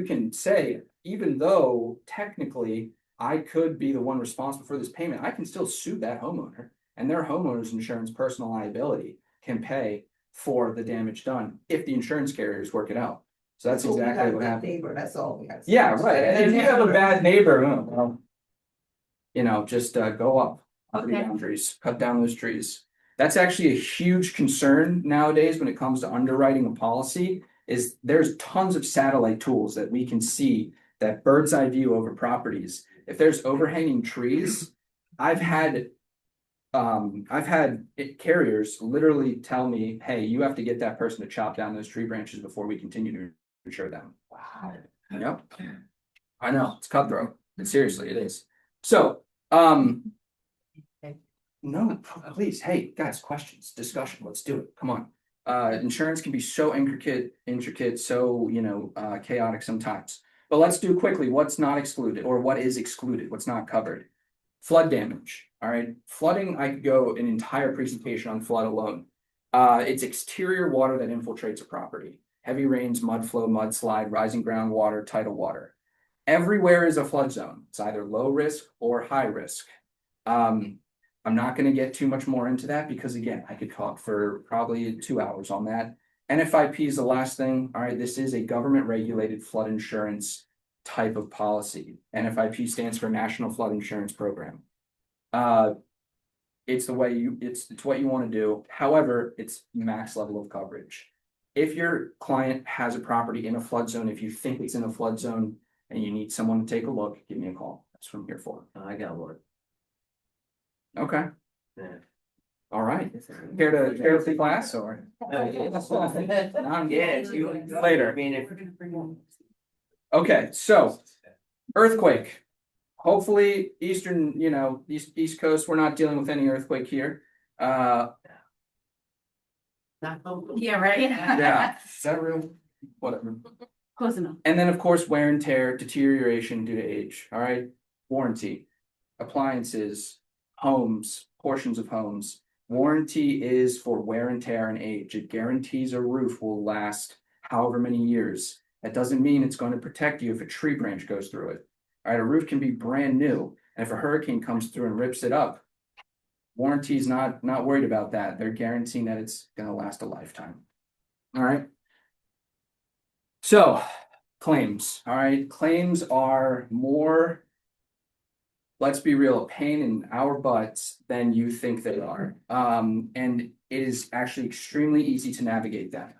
can say, even though technically I could be the one responsible for this payment, I can still sue that homeowner, and their homeowner's insurance personal liability can pay for the damage done if the insurance carriers work it out. So that's So we got exactly a what good happened. neighbor, that's all we got. to Yeah, say. right. And if you have a bad neighbor, well, just go up the Okay. boundaries, cut down those trees. That's actually a huge concern nowadays when it comes to underwriting a policy, is there's tons of satellite tools that we can see that bird's eye view over properties. If there's overhanging trees, I've had carriers literally tell me, hey, you have to get that person to chop down those tree branches before we continue to insure them. Wow. Yep. I know, it's cutthroat, but seriously, it is. So, no, please, hey, guys, questions, discussion, let's do it, come on. Insurance can be so intricate, so, chaotic sometimes. But let's do quickly, what's not excluded, or what is excluded, what's not covered? Flood damage, all right? Flooding, I could go an entire presentation on flood alone. It's exterior water that infiltrates a property. Heavy rains, mud flow, mudslide, rising groundwater, tidal water. Everywhere is a flood zone. It's either low risk or high risk. I'm not going to get too much more into that because, again, I could talk for probably 2 hours on that. NFIP is the last thing. All right, this is a government regulated flood insurance type of policy. NFIP stands for National Flood Insurance Program. It's what you want to do. However, it's max level of coverage. If your client has a property in a flood zone, if you think it's in a flood zone and you need someone to take a look, give me a call. That's what I'm here for. I got one. Okay. Yeah. All right. Care to take class or? Later. I mean, if. Okay, so earthquake. Hopefully eastern, East Coast, we're not dealing with any earthquake here. Yeah, right? Yeah, is that real? Whatever. Close enough. And then, of course, wear and tear, deterioration due to age. All right. Warranty, appliances, homes, portions of homes. Warranty is for wear and tear and age. It guarantees a roof will last however many years. That doesn't mean it's going to protect you if a tree branch goes through it. All right. A roof can be brand new. And if a hurricane comes through and rips it up, warranty's not worried about that. They're guaranteeing that it's going to last a lifetime. All right. So claims. All right. Claims are more, let's be real, a pain in our butts than you think they are. And it is actually extremely easy to navigate that.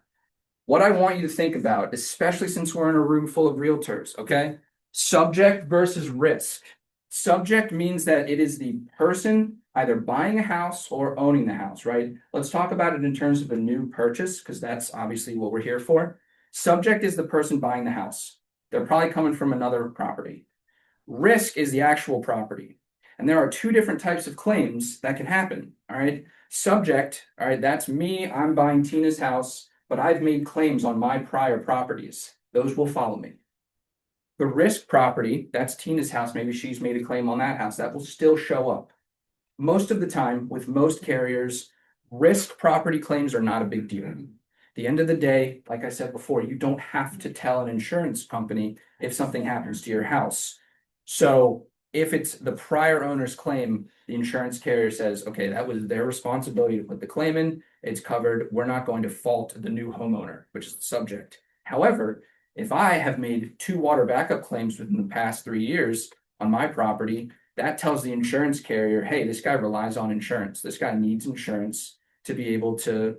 What I want you to think about, especially since we're in a room full of realtors, okay? Subject versus risk. Subject means that it is the person either buying a house or owning the house, right? Let's talk about it in terms of a new purchase, because that's obviously what we're here for. Subject is the person buying the house. They're probably coming from another property. Risk is the actual property. And there are two different types of claims that can happen, all right? Subject, all right, that's me, I'm buying Tina's house, but I've made claims on my prior properties. Those will follow me. The risk property, that's Tina's house, maybe she's made a claim on that house, that will still show up. Most of the time, with most carriers, risk property claims are not a big deal. At the end of the day, like I said before, you don't have to tell an insurance company if something happens to your house. So if it's the prior owner's claim, the insurance carrier says, okay, that was their responsibility to put the claim in, it's covered, we're not going to fault the new homeowner, which is the subject. However, if I have made 2 water backup claims within the past 3 years on my property, that tells the insurance carrier, hey, this guy relies on insurance. This guy needs insurance to be able to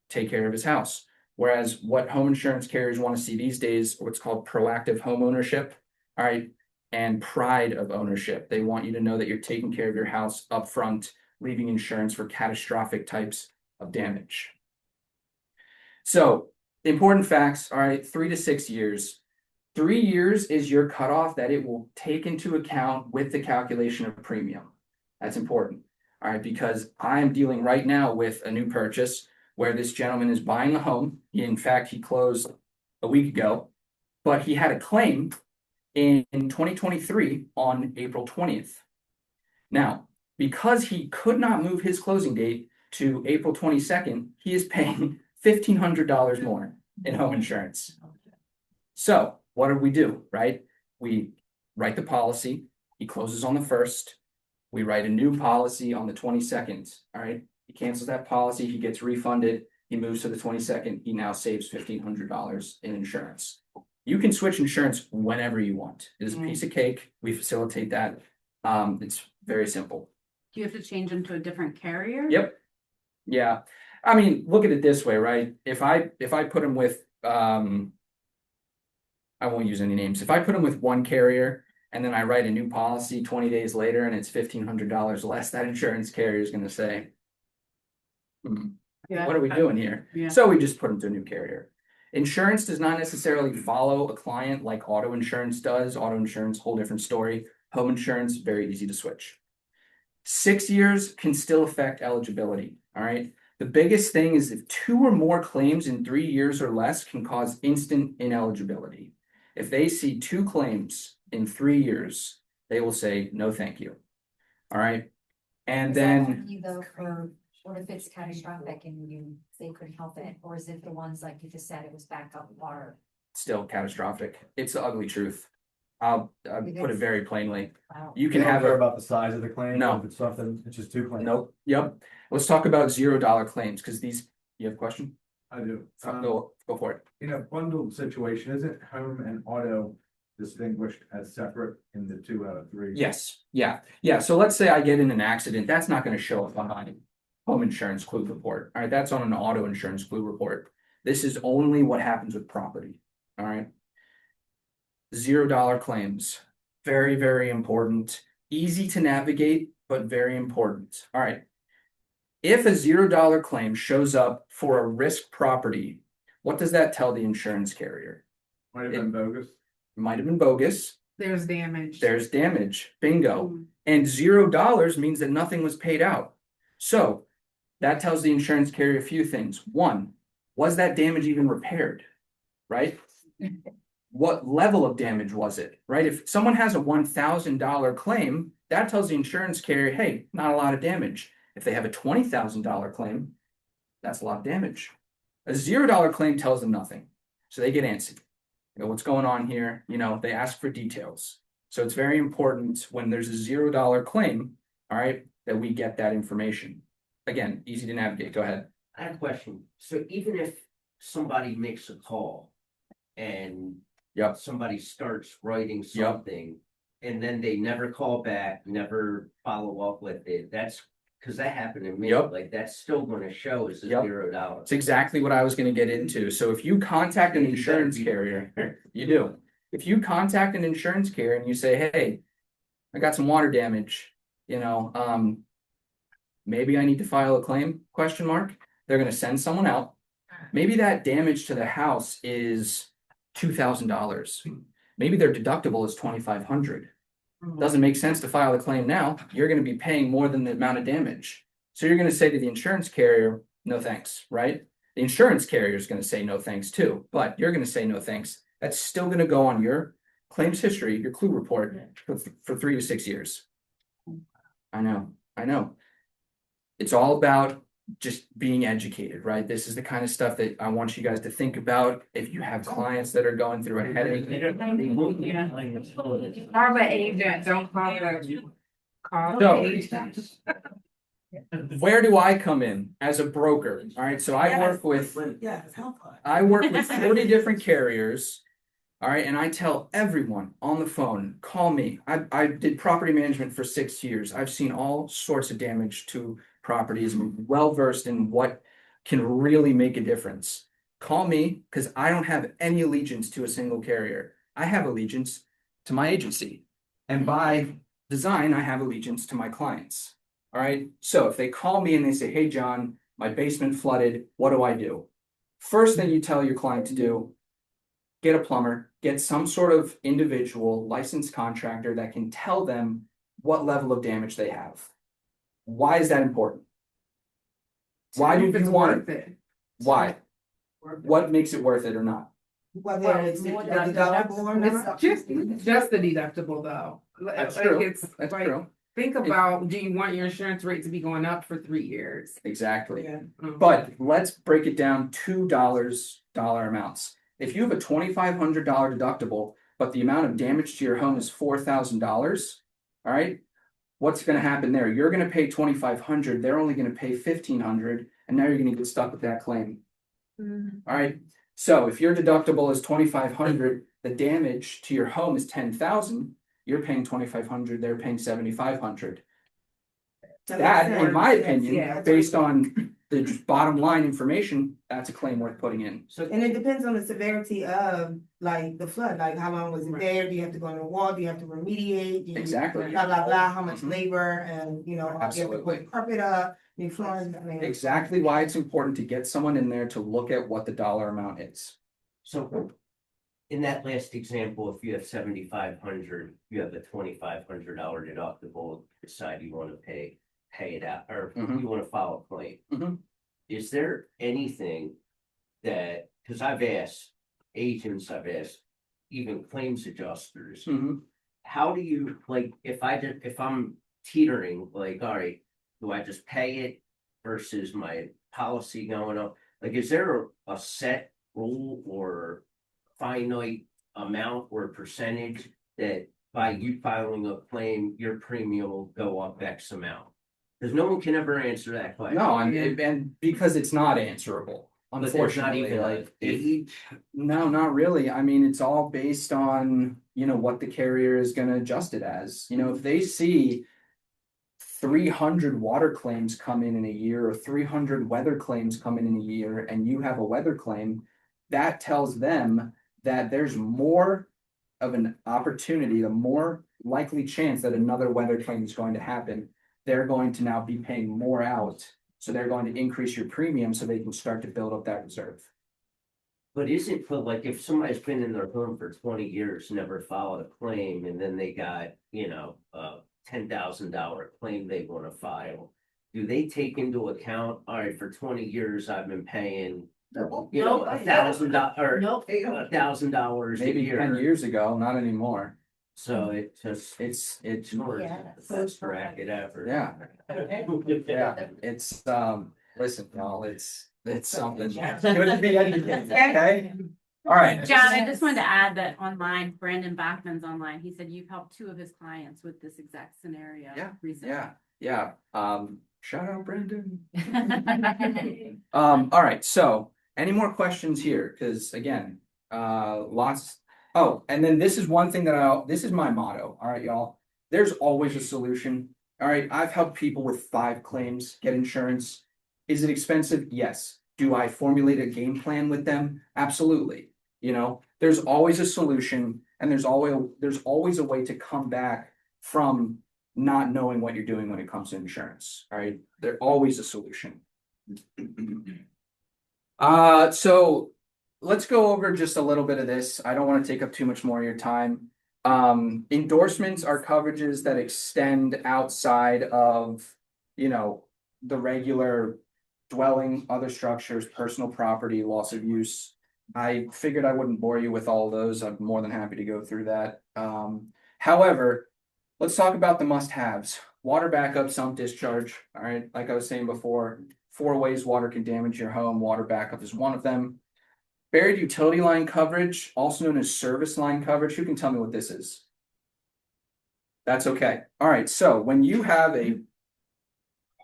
take care of his house. Whereas what home insurance carriers want to see these days, what's called proactive home ownership, all right, and pride of ownership. They want you to know that you're taking care of your house up front, leaving insurance for catastrophic types of damage. So important facts, all right, 3 to 6 years. 3 years is your cutoff that it will take into account with the calculation of premium. That's important, all right, because I'm dealing right now with a new purchase where this gentleman is buying a home. In fact, he closed a week ago, but he had a claim in 2023 on April 20th. Now, because he could not move his closing date to April 22nd, he is paying $1,500 more in home insurance. So what do? Right? We write the policy. He closes on the 1st. We write a new policy on the 22nd. All right. He cancels that policy. He gets refunded. He moves to the 22nd. He now saves $1,500 in insurance. You can switch insurance whenever you want. It is a piece of cake. We facilitate that. It's very simple. Do you have to change them to a different carrier? Yep. Yeah, I mean, look at it this way, right? If I put them with, I won't use any names. If I put them with one carrier and then I write a new policy 20 days later and it's $1,500 less, that insurance carrier is going to say, what are we doing here? Yeah. So we just put them to a new carrier. Insurance does not necessarily follow a client like auto insurance does. Auto insurance, whole different story. Home insurance, very easy to switch. 6 years can still affect eligibility. All right. The biggest thing is if 2 or more claims in 3 years or less can cause instant ineligibility. If they see 2 claims in 3 years, they will say, no, thank you. All right. And then You go for, what if it's catastrophic and they couldn't help it, or is it the ones like you just said, it was backup water? still catastrophic. It's the ugly truth. I'll put it very plainly. Wow. You can You don't have care a, about the size of the claim. No. If it's something, it's just 2 claims. nope, yep. Let's talk about $0 claims, because these, you have a question? I do. Go for it. In a bundled situation, isn't home and auto distinguished as separate in the 2 out of 3? Yes, yeah. So let's say I get in an accident, that's not gonna show up on my home insurance clue report. All right, that's on an auto insurance clue report. This is only what happens with property. All right. $0 claims, very, very important. Easy to navigate, but very important. All right. If a $0 claim shows up for a risk property, what does that tell the insurance carrier? Might have been bogus. Might have been bogus. There's damage. There's damage. Bingo. And $0 means that nothing was paid out. So that tells the insurance carrier a few things. One, was that damage even repaired? Right? What level of damage was it? Right? If someone has a $1,000 claim, that tells the insurance carrier, hey, not a lot of damage. If they have a $20,000 claim, that's a lot of damage. A $0 claim tells them nothing. So they get antsy. You know, what's going on here? You know, they ask for details. So it's very important when there's a $0 claim, all right, that we get that information. Again, easy to navigate. Go ahead. I have a question. So even if somebody makes a call and Yep. somebody starts writing something and then they never call back, never follow up with it, that's because that happened to me. Yep. Like that's still gonna show as a Yep. $0. It's exactly what I was going to get into. So if you contact an insurance carrier, you do. If you contact an insurance carrier and you say, hey, I got some water damage, you know, maybe I need to file a claim, ? They're going to send someone out. Maybe that damage to the house is $2,000. Maybe their deductible is $2,500. Doesn't make sense to file a claim now. You're going to be paying more than the amount of damage. So you're going to say to the insurance carrier, no thanks, right? The insurance carrier is going to say no thanks too, but you're going to say no thanks. That's still going to go on your claims history, your clue report for 3 to 6 years. I know. It's all about just being educated, right? This is the kind of stuff that I want you guys to think about. If you have clients that are going through a headache. Call the agent, don't call the. Call the So- agent. Where do I come in as a broker? All right, so I work with 40 different carriers. All right, and I tell everyone on the phone, call me. I did property management for 6 years. I've seen all sorts of damage to properties. I'm well versed in what can really make a difference. Call me because I don't have any allegiance to a single carrier. I have allegiance to my agency. And by design, I have allegiance to my clients. All right. So if they call me and they say, hey, John, my basement flooded, what do I do? First thing you tell your client to do, get a plumber, get some sort of individual licensed contractor that can tell them what level of damage they have. Why is that important? Why do If it's you want worth it. Why? What makes it worth it or not? Whether it's the deductible or not. Just the deductible though. That's Like, true. it's That's like, true. think about, do you want your insurance rate to be going up for 3 years? Exactly. Mhm. But let's break it down to dollar amounts. If you have a $2,500 deductible, but the amount of damage to your home is $4,000, all right, what's going to happen there? You're going to pay $2,500. They're only going to pay $1,500, and now you're going to get stuck with that claim. All right. So if your deductible is $2,500, the damage to your home is $10,000. You're paying $2,500. They're paying $7,500. That, in my opinion, Yeah. based on the bottom line information, that's a claim worth putting in. So And it depends on the severity of like the flood, like how long was it there? Do you have to go in the wall? Do you have to remediate? Do you- Exactly. Blah, blah, blah, how much Mhm. labor and, you know, you have to Absolutely. put carpet up, new flooring. I mean, Exactly why it's important to get someone in there to look at what the dollar amount is. So in that last example, if you have 7,500, you have a $2,500 deductible, decide you want to pay it out, or Mhm. you want to file a claim. Mhm. Is there anything that, because I've asked agents, I've asked even claims adjusters, Mhm. how do you, like, if I'm teetering, like, all right, do I just pay it versus my policy going up? Like, is there a set rule or finite amount or percentage that by you filing a claim, your premium will go up X amount? Because no one can ever answer that question. No, and because it's not answerable, But there's not unfortunately, even like, a age. no, not really. I mean, it's all based on, what the carrier is gonna adjust it as. If they see 300 water claims come in a year, or 300 weather claims come in a year, and you have a weather claim, that tells them that there's more of an opportunity, the more likely chance that another weather claim is going to happen. They're going to now be paying more out, so they're going to increase your premium so they can start to build up that reserve. But like if somebody's been in their home for 20 years, never filed a claim, and then they got, a $10,000 claim they want to file, do they take into account, all right, for 20 years, I've been paying, $1,000 or Nope. $1,000 a Maybe 10 year. years ago, not anymore. So it just, It's the best bracket ever. yeah, it's listen, y'all, it's something. It's good to be educated, okay? All right. John, I just wanted to add that online, Brandon Bachman's online. He said you've helped 2 of his clients with this exact scenario. Yeah, recently. Yeah. Shout out Brandon. All right, so any more questions here? Because again, lots. Oh, and then this is one thing this is my motto. All right, y'all. There's always a solution. All right, I've helped people with 5 claims get insurance. Is it expensive? Yes. Do I formulate a game plan with them? Absolutely. There's always a solution, and there's always a way to come back from not knowing what you're doing when it comes to insurance. All right, there's always a solution. So let's go over just a little bit of this. I don't want to take up too much more of your time. Endorsements are coverages that extend outside of, the regular dwelling, other structures, personal property, loss of use. I figured I wouldn't bore you with all those. I'm more than happy to go through that. However, let's talk about the must-haves. Water backup, sump discharge. All right, like I was saying before, 4 ways water can damage your home. Water backup is one of them. Buried utility line coverage, also known as service line coverage. Who can tell me what this is? That's okay. All right, so when you have a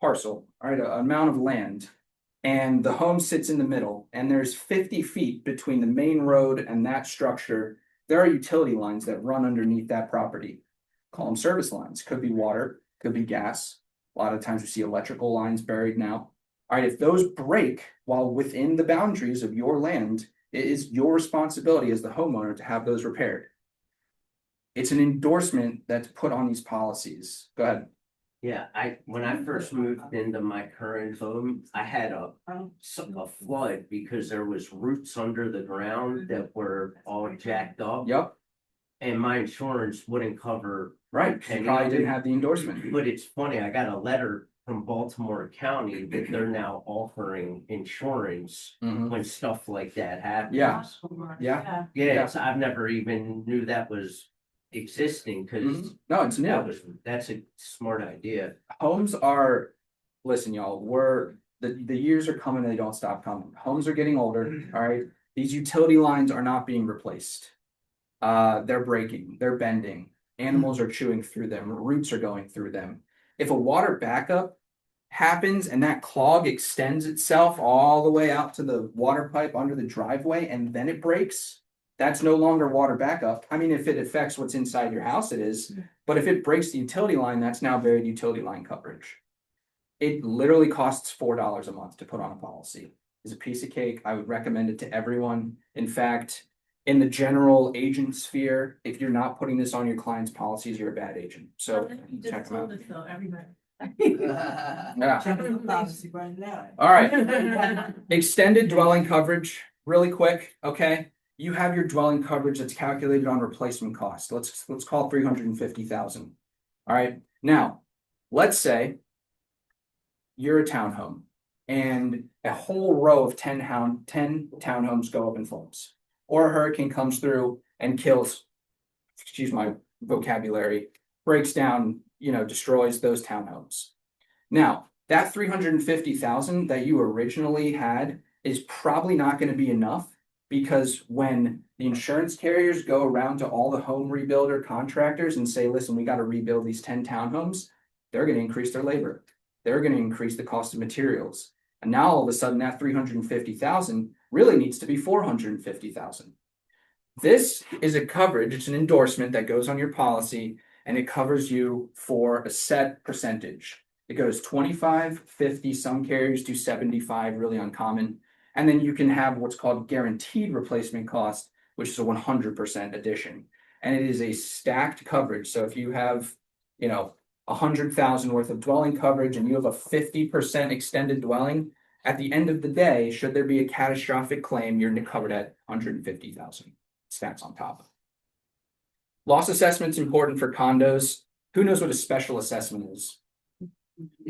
parcel, all right, an amount of land, and the home sits in the middle, and there's 50 feet between the main road and that structure, there are utility lines that run underneath that property. Call them service lines. Could be water, could be gas. A lot of times we see electrical lines buried now. All right, if those break while within the boundaries of your land, it is your responsibility as the homeowner to have those repaired. It's an endorsement that's put on these policies. Go ahead. Yeah, when I first moved into my current home, I had a flood because there was roots under the ground that were all jacked up. Yep. And my insurance wouldn't cover. Right, you probably didn't have the endorsement. But it's funny, I got a letter from Baltimore County that they're now offering insurance when stuff like that happens. Yeah. Yeah, so I've never even knew that was existing because no, it's new. That's a smart idea. Homes are, listen, y'all, the years are coming and they don't stop coming. Homes are getting older. All right. These utility lines are not being replaced. They're breaking, they're bending, animals are chewing through them, roots are going through them. If a water backup happens and that clog extends itself all the way out to the water pipe under the driveway and then it breaks, that's no longer water backup. I mean, if it affects what's inside your house, it is. But if it breaks the utility line, that's now buried utility line coverage. It literally costs $4 a month to put on a policy. It's a piece of cake. I would recommend it to everyone. In fact, in the general agent sphere, if you're not putting this on your client's policies, you're a bad agent. So check them out. Yeah. All right. Extended dwelling coverage, really quick, okay? You have your dwelling coverage that's calculated on replacement cost. Let's call it 350,000. All right. Now, let's say you're a townhome and a whole row of 10 townhomes go up in flames, or a hurricane comes through and kills, excuse my vocabulary, breaks down, destroys those townhomes. Now, that 350,000 that you originally had is probably not going to be enough, because when the insurance carriers go around to all the home rebuilder contractors and say, listen, we got to rebuild these 10 townhomes, they're going to increase their labor. They're going to increase the cost of materials. And now all of a sudden that 350,000 really needs to be 450,000. This is a coverage, it's an endorsement that goes on your policy, and it covers you for a set percentage. It goes 25, 50, some carriers do 75, really uncommon. And then you can have what's called guaranteed replacement cost, which is a 100% addition. And it is a stacked coverage. So if you have, 100,000 worth of dwelling coverage and you have a 50% extended dwelling, at the end of the day, should there be a catastrophic claim, you're covered at 150,000. Stacks on top. Loss assessment's important for condos. Who knows what a special assessment is?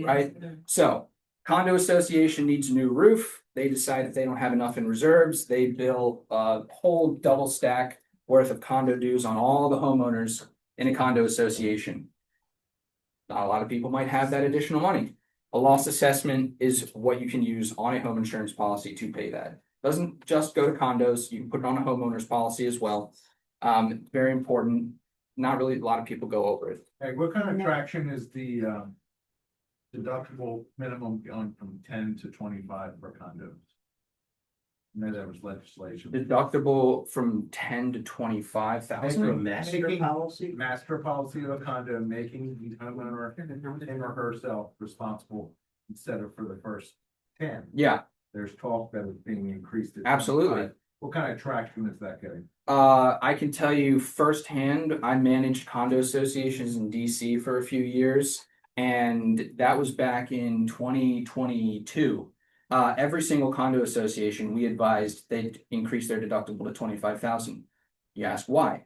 Right? So condo association needs a new roof. They decide if they don't have enough in reserves, they bill a whole double stack worth of condo dues on all the homeowners in a condo association. Not a lot of people might have that additional money. A loss assessment is what you can use on a home insurance policy to pay that. Doesn't just go to condos. You can put it on a homeowner's policy as well. Very important. Not really a lot of people go over it. Hey, what kind of traction is the deductible minimum going from 10 to 25 for condos? I know that was legislation. Deductible from 10 to 25,000. Master policy of a condo, making the homeowner, him or herself, responsible instead of for the first 10. Yeah. There's talk that it's being increased. To Absolutely. 25. What kind of traction is that getting? I can tell you firsthand, I managed condo associations in DC for a few years, and that was back in 2022. Every single condo association, we advised they'd increase their deductible to 25,000. You ask why?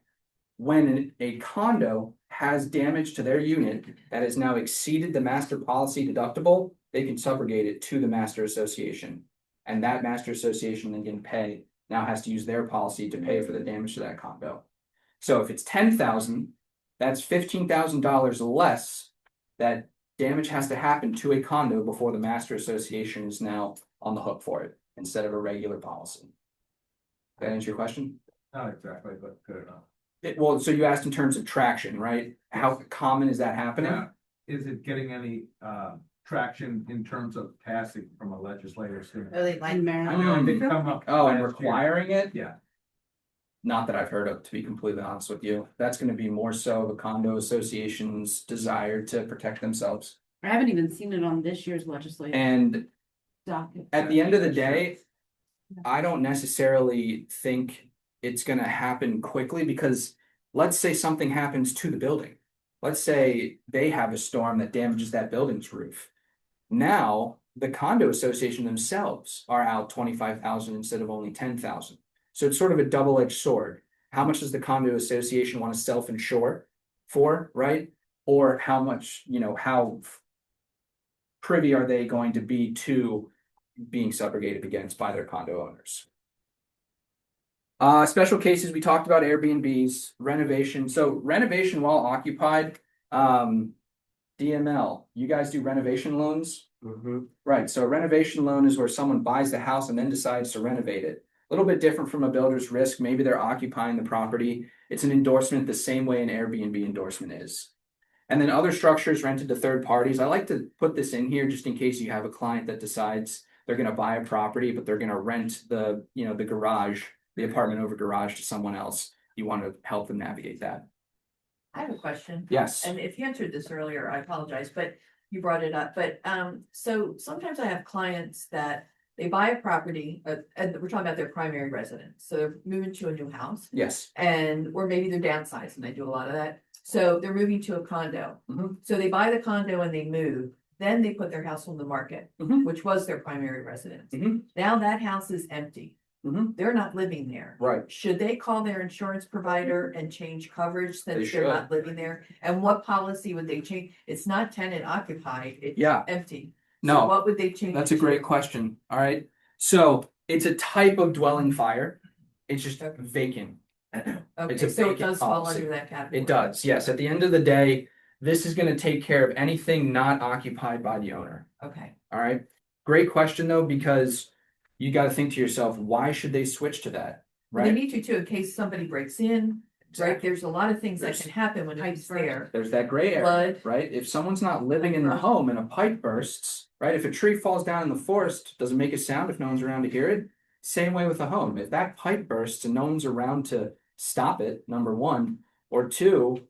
When a condo has damage to their unit that has now exceeded the master policy deductible, they can subrogate it to the master association. And that master association then can pay, now has to use their policy to pay for the damage to that condo. So if it's 10,000, that's $15,000 less that damage has to happen to a condo before the master association is now on the hook for it instead of a regular policy. That answer your question? Not exactly, but good enough. Well, so you asked in terms of traction, right? How common is that happening? Yeah. Is it getting any traction in terms of passing from a legislative standpoint? Really like I know it didn't come up. Oh, and last year. requiring it? Yeah. Not that I've heard of, to be completely honest with you. That's going to be more so the condo association's desire to protect themselves. I haven't even seen it on this year's legislative And docket. at the end of the day, I don't necessarily think it's going to happen quickly, because let's say something happens to the building. Let's say they have a storm that damages that building's roof. Now, the condo association themselves are out 25,000 instead of only 10,000. So it's sort of a double-edged sword. How much does the condo association want to self-insure for, right? Or how much, how privy are they going to be to being subrogated against by their condo owners? Special cases, we talked about Airbnbs, renovation. So renovation while occupied, DML, you guys do renovation loans? Right, so a renovation loan is where someone buys the house and then decides to renovate it. A little bit different from a builder's risk. Maybe they're occupying the property. It's an endorsement the same way an Airbnb endorsement is. And then other structures rented to third parties. I like to put this in here just in case you have a client that decides they're going to buy a property, but they're going to rent the garage, the apartment over garage to someone else. You want to help them navigate that. I have a question. Yes. And if you answered this earlier, I apologize, but you brought it up, but, so sometimes I have clients that they buy a property, and we're talking about their primary residence, so they're moving to a new house. Yes. Or maybe they're downsizing, I do a lot of that, so they're moving to a condo. Mhm. So they buy the condo and they move, then they put their house on the market, Mhm. which was their primary residence. Mhm. Now that house is empty. Mhm. They're not living there. Right. Should they call their insurance provider and change coverage since they're should. not living there? And what policy would they change? It's not tenant occupied, it's Yeah. empty. No. So what would they change? That's a it great to? question. All right. So it's a type of dwelling fire. It's just vacant. It's Okay, a so it vacant does fall policy. under that category. It does. Yes. At the end of the day, this is going to take care of anything not occupied by the owner. Okay, All right. Great question though, because you got to think to yourself, why should they switch to that? well, they Right. need to too, in case somebody breaks in, right? Exactly. There's a lot of things that There's can happen when it's there. There's that gray area, Flood. right? If someone's not living in the home and a pipe bursts, right? If a tree falls down in the forest, does it make a sound if no one's around to hear it? Same way with a home. If that pipe bursts and no one's around to stop it, number one, or two,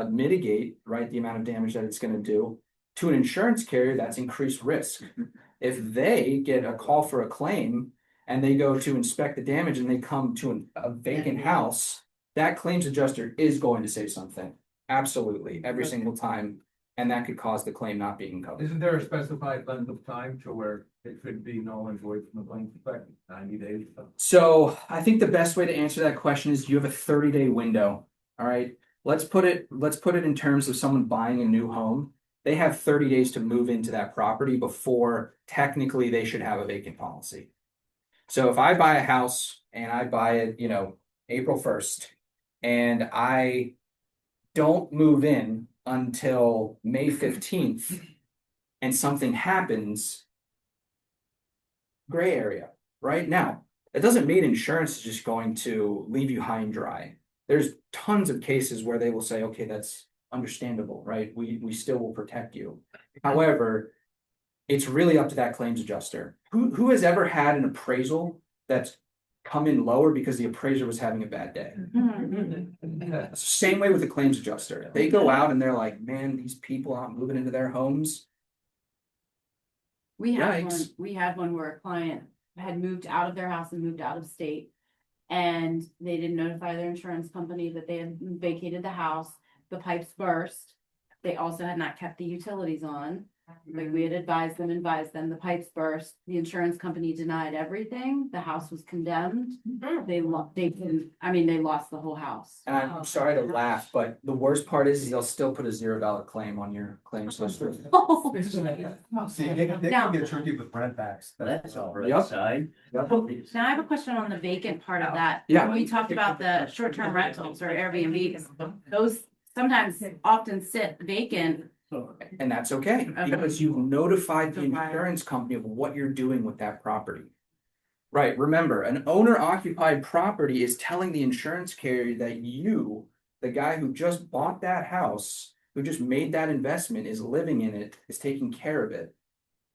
mitigate, right, the amount of damage that it's going to do to an insurance carrier, that's increased risk. If they get a call for a claim and they go to inspect the damage and they come to a vacant house, that claims adjuster is going to say something. Absolutely, every single time. And that could cause the claim not being covered. Isn't there a specified length of time to where it could be null and void from the claim perspective, 90 days? So I think the best way to answer that question is you have a 30-day window. All right. Let's put it in terms of someone buying a new home. They have 30 days to move into that property before technically they should have a vacant policy. So if I buy a house and I buy it, April 1st, and I don't move in until May 15th, and something happens, gray area, right? Now, it doesn't mean insurance is just going to leave you high and dry. There's tons of cases where they will say, okay, that's understandable, right? We still will protect you. However, it's really up to that claims adjuster. Who has ever had an appraisal that's come in lower because the appraiser was having a bad day? Same way with the claims adjuster. They go out and they're like, man, these people aren't moving into their homes. We had one, Yikes. we had one where a client had moved out of their house and moved out of state. And they didn't notify their insurance company that they had vacated the house. The pipes burst. They also had not kept the utilities on. Like we had advised them, the pipes burst. The insurance company denied everything. The house was condemned. They lost the whole house. And I'm sorry to laugh, but the worst part is they'll still put a $0 claim on your claims list. See, they Now- can get tricky with rent backs. That's all Yep. right side. Now I have a question on the vacant part of that. Yeah. When we talked about the short-term rentals or Airbnbs, those sometimes often sit vacant. And that's okay, Okay. because you've notified the insurance company of what you're doing with that property. Right, remember, an owner occupied property is telling the insurance carrier that you, the guy who just bought that house, who just made that investment, is living in it, is taking care of it.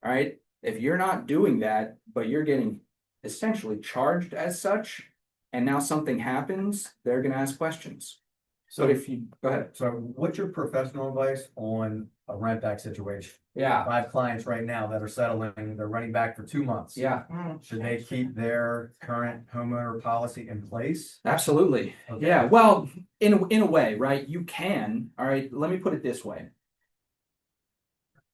All right, if you're not doing that, but you're getting essentially charged as such, and now something happens, they're gonna ask questions. So But if you, go ahead. So what's your professional advice on a rent back situation? Yeah, I have clients right now that are settling, they're running back for 2 months. yeah, Should they keep their current homeowner policy in place? absolutely. Okay. Yeah, well, in a way, right? You can, all right, let me put it this way.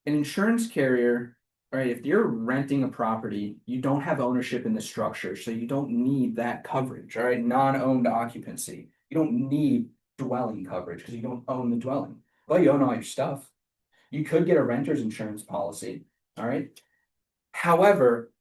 An insurance carrier, all right, if you're renting a property, you don't have ownership in the structure, so you don't need that coverage, all right? Non-owned occupancy. You don't need dwelling coverage because you don't own the dwelling. Well, you own all your stuff. You could get a renter's insurance policy, all right? However,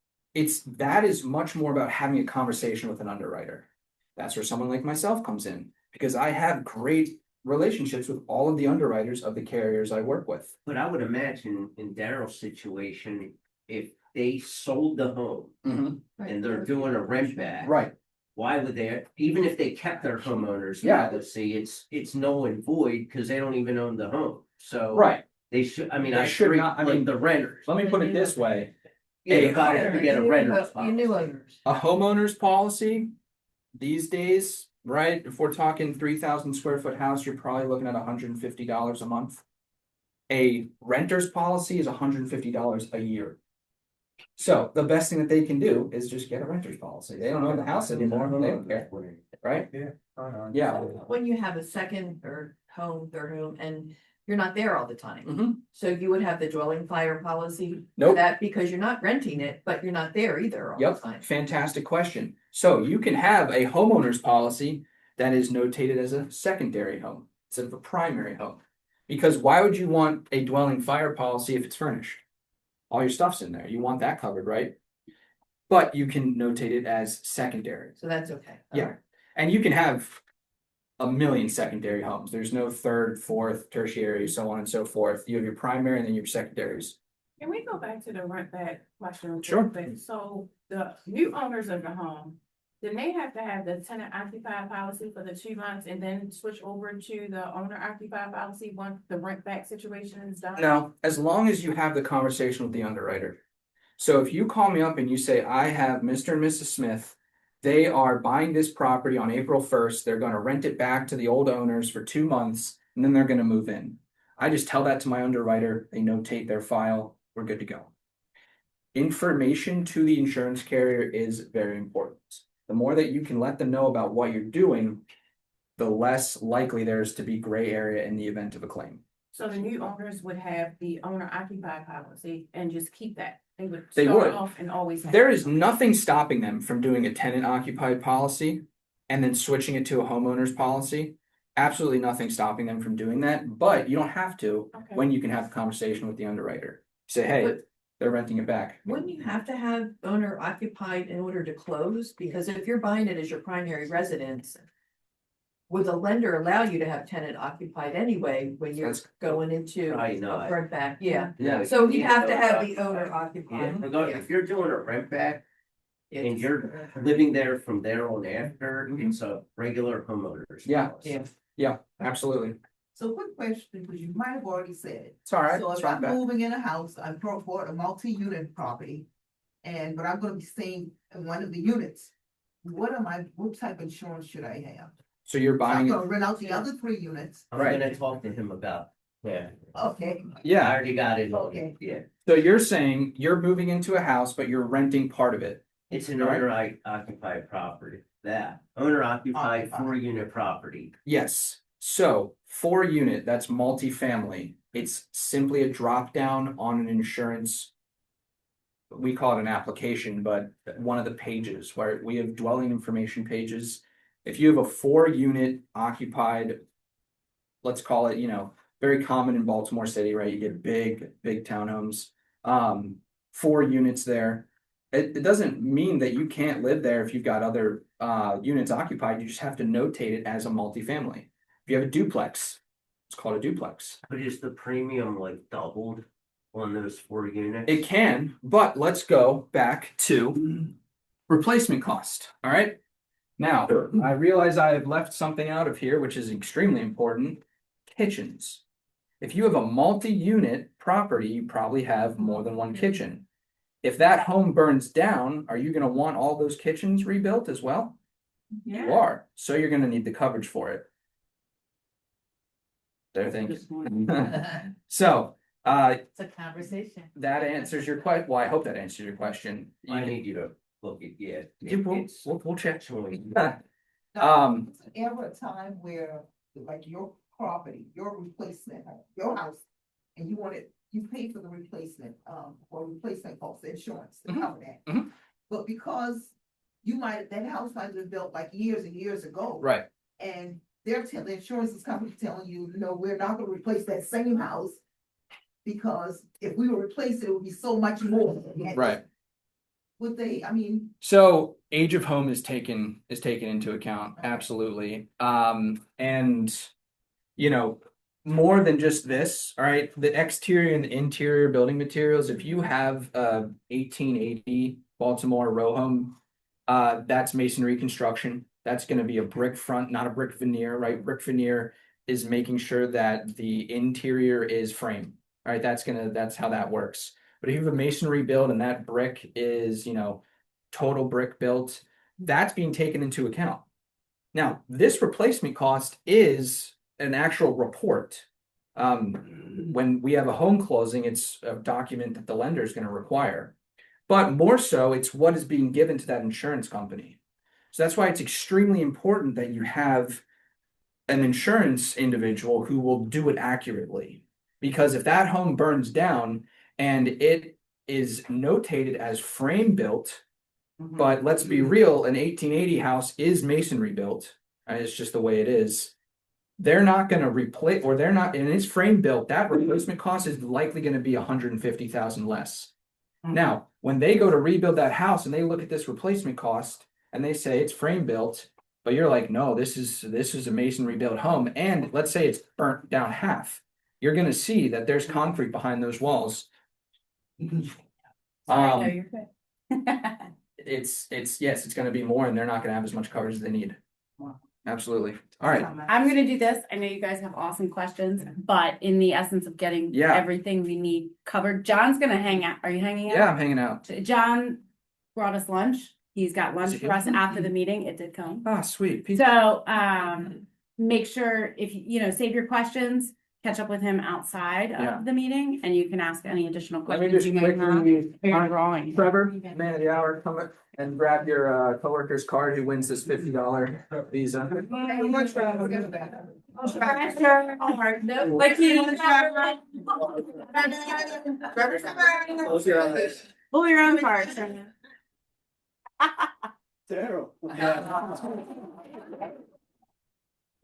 that is much more about having a conversation with an underwriter. That's where someone like myself comes in, because I have great relationships with all of the underwriters of the carriers I work with. But I would imagine in Daryl's situation, if they sold the home and they're doing a rent back. Right. Why would they, even if they kept their homeowners Yeah. policy, it's null and void because they don't even own the home. So. Right. They should, I mean, They I should treat not- I like mean, the renters. Let me put it this way. Yeah, you gotta get a renter's You knew policy. owners. A homeowner's policy these days, right? If we're talking 3,000 square foot house, you're probably looking at $150 a month. A renter's policy is $150 a year. So the best thing that they can do is just get a renter's policy. They don't own the house anymore, they don't care, right? Yeah. When you have a second or home, third home, and you're not there all the time. Mhm. So you would have the dwelling fire policy? for Nope. That because you're not renting it, but you're not there either all the Yep, time. fantastic question. So you can have a homeowner's policy that is notated as a secondary home instead of a primary home. Because why would you want a dwelling fire policy if it's furnished? All your stuff's in there. You want that covered, right? But you can notate it as secondary. So that's okay. Yeah. And you can have a million secondary homes. There's no third, fourth, tertiary, so on and so forth. You have your primary and then your secondaries. Can we go back to the rent back question? Sure. real quick? So the new owners of the home, then they have to have the tenant occupied policy for the 2 months and then switch over to the owner occupied policy once the rent back situation is done? No, as long as you have the conversation with the underwriter. So if you call me up and you say, I have Mr. and Mrs. Smith, they are buying this property on April 1st, they're gonna rent it back to the old owners for 2 months, and then they're gonna move in. I just tell that to my underwriter, they notate their file, we're good to go. Information to the insurance carrier is very important. The more that you can let them know about what you're doing, the less likely there is to be gray area in the event of a claim. So the new owners would have the owner occupied policy and just keep that. They would They start would. off and always have. There is nothing stopping them from doing a tenant occupied policy and then switching it to a homeowner's policy. Absolutely nothing stopping them from doing that, but you don't have to Okay. when you can have a conversation with the underwriter. Say, hey, But- they're renting it back. Wouldn't you have to have owner occupied in order to close? Because if you're buying it as your primary residence, would the lender allow you to have tenant occupied anyway when you're That's- going into Probably a not. rent back? Yeah. No, So you you have to can't have go the owner Yeah, occupied. if you're doing a rent back and It's- you're living there from there on after, it's a regular homeowner's. Yeah. policy. Yeah. Yeah, absolutely. So quick question, because you might have already said it. It's all right. So It's if right I'm back. moving in a house, I'm bought a multi-unit property. But I'm gonna be staying in one of the units. What type of insurance should I have? So you're I'm buying gonna it, rent out the other 3 units. I'm Right. gonna talk to him about, yeah, Okay, I yeah. already got it. Okay. Yeah, So you're saying you're moving into a house, but you're renting part of it. it's an Right. owner occupied property, that owner occupied Occupied. 4-unit property. Yes, so 4 unit, that's multifamily. It's simply a drop down on an insurance. We call it an application, but one of the pages where we have dwelling information pages. If you have a 4-unit occupied, let's call it, very common in Baltimore City, right? You get big townhomes. 4 units there. It doesn't mean that you can't live there if you've got other units occupied. You just have to notate it as a multifamily. If you have a duplex, it's called a duplex. But is the premium like doubled on those 4 units? It can, but let's go back to replacement cost. All right. Now, I realize I have left something out of here, which is extremely important. Kitchens. If you have a multi-unit property, you probably have more than one kitchen. If that home burns down, are you gonna want all those kitchens rebuilt as well? You are, so you're gonna need the coverage for it. They're thinking. So, It's a conversation. that answers your question. Well, I hope that answers your question. I need you to look at, yeah. We'll check. now, Um, was there ever a time where, like your property, your replacement, your house, and you paid for the replacement, or replacement cost, insurance to Mhm. cover that. Mhm. But because that house might have been built like years and years ago. right. And the insurance company telling you, no, we're not gonna replace that same house. Because if we were replace it would be so much more. Right. Would they, So age of home is taken into account, absolutely. And more than just this, all right, the exterior and the interior building materials, if you have a 1880 Baltimore row home, that's masonry construction. That's gonna be a brick front, not a brick veneer, right? Brick veneer is making sure that the interior is frame. All right, that's how that works. But if you have a masonry build and that brick is, total brick built, that's being taken into account. Now, this replacement cost is an actual report. When we have a home closing, it's a document that the lender is going to require. But more so, it's what is being given to that insurance company. So that's why it's extremely important that you have an insurance individual who will do it accurately. Because if that home burns down and it is notated as frame built, but let's be real, an 1880 house is masonry built. It's just the way it is. They're not going to replace, or they're not, and it's frame built, that replacement cost is likely going to be 150,000 less. Now, when they go to rebuild that house and they look at this replacement cost and they say it's frame built, but you're like, no, this is a masonry built home, and let's say it's burnt down half, you're going to see that there's concrete behind those walls. No, you're good. It's yes, it's going to be more, and they're not going to have as much coverage as they need. Absolutely. All right. I'm gonna do this. I know you guys have awesome questions, but in the essence of getting Yeah. everything we need covered, John's gonna hang out. Are you hanging out? Yeah, I'm hanging out. John brought us lunch. He's got lunch it for us good? after the meeting. It did come. Ah, sweet. So, make sure if save your questions, catch up with him outside Yeah. of the meeting, and you can ask any additional Let me questions. just you might have. quickly, You're drawing. Trevor, man of the hour, come up and grab your coworker's card who wins this $50 visa. Like you. Close your eyes. Pull your own card. Daryl.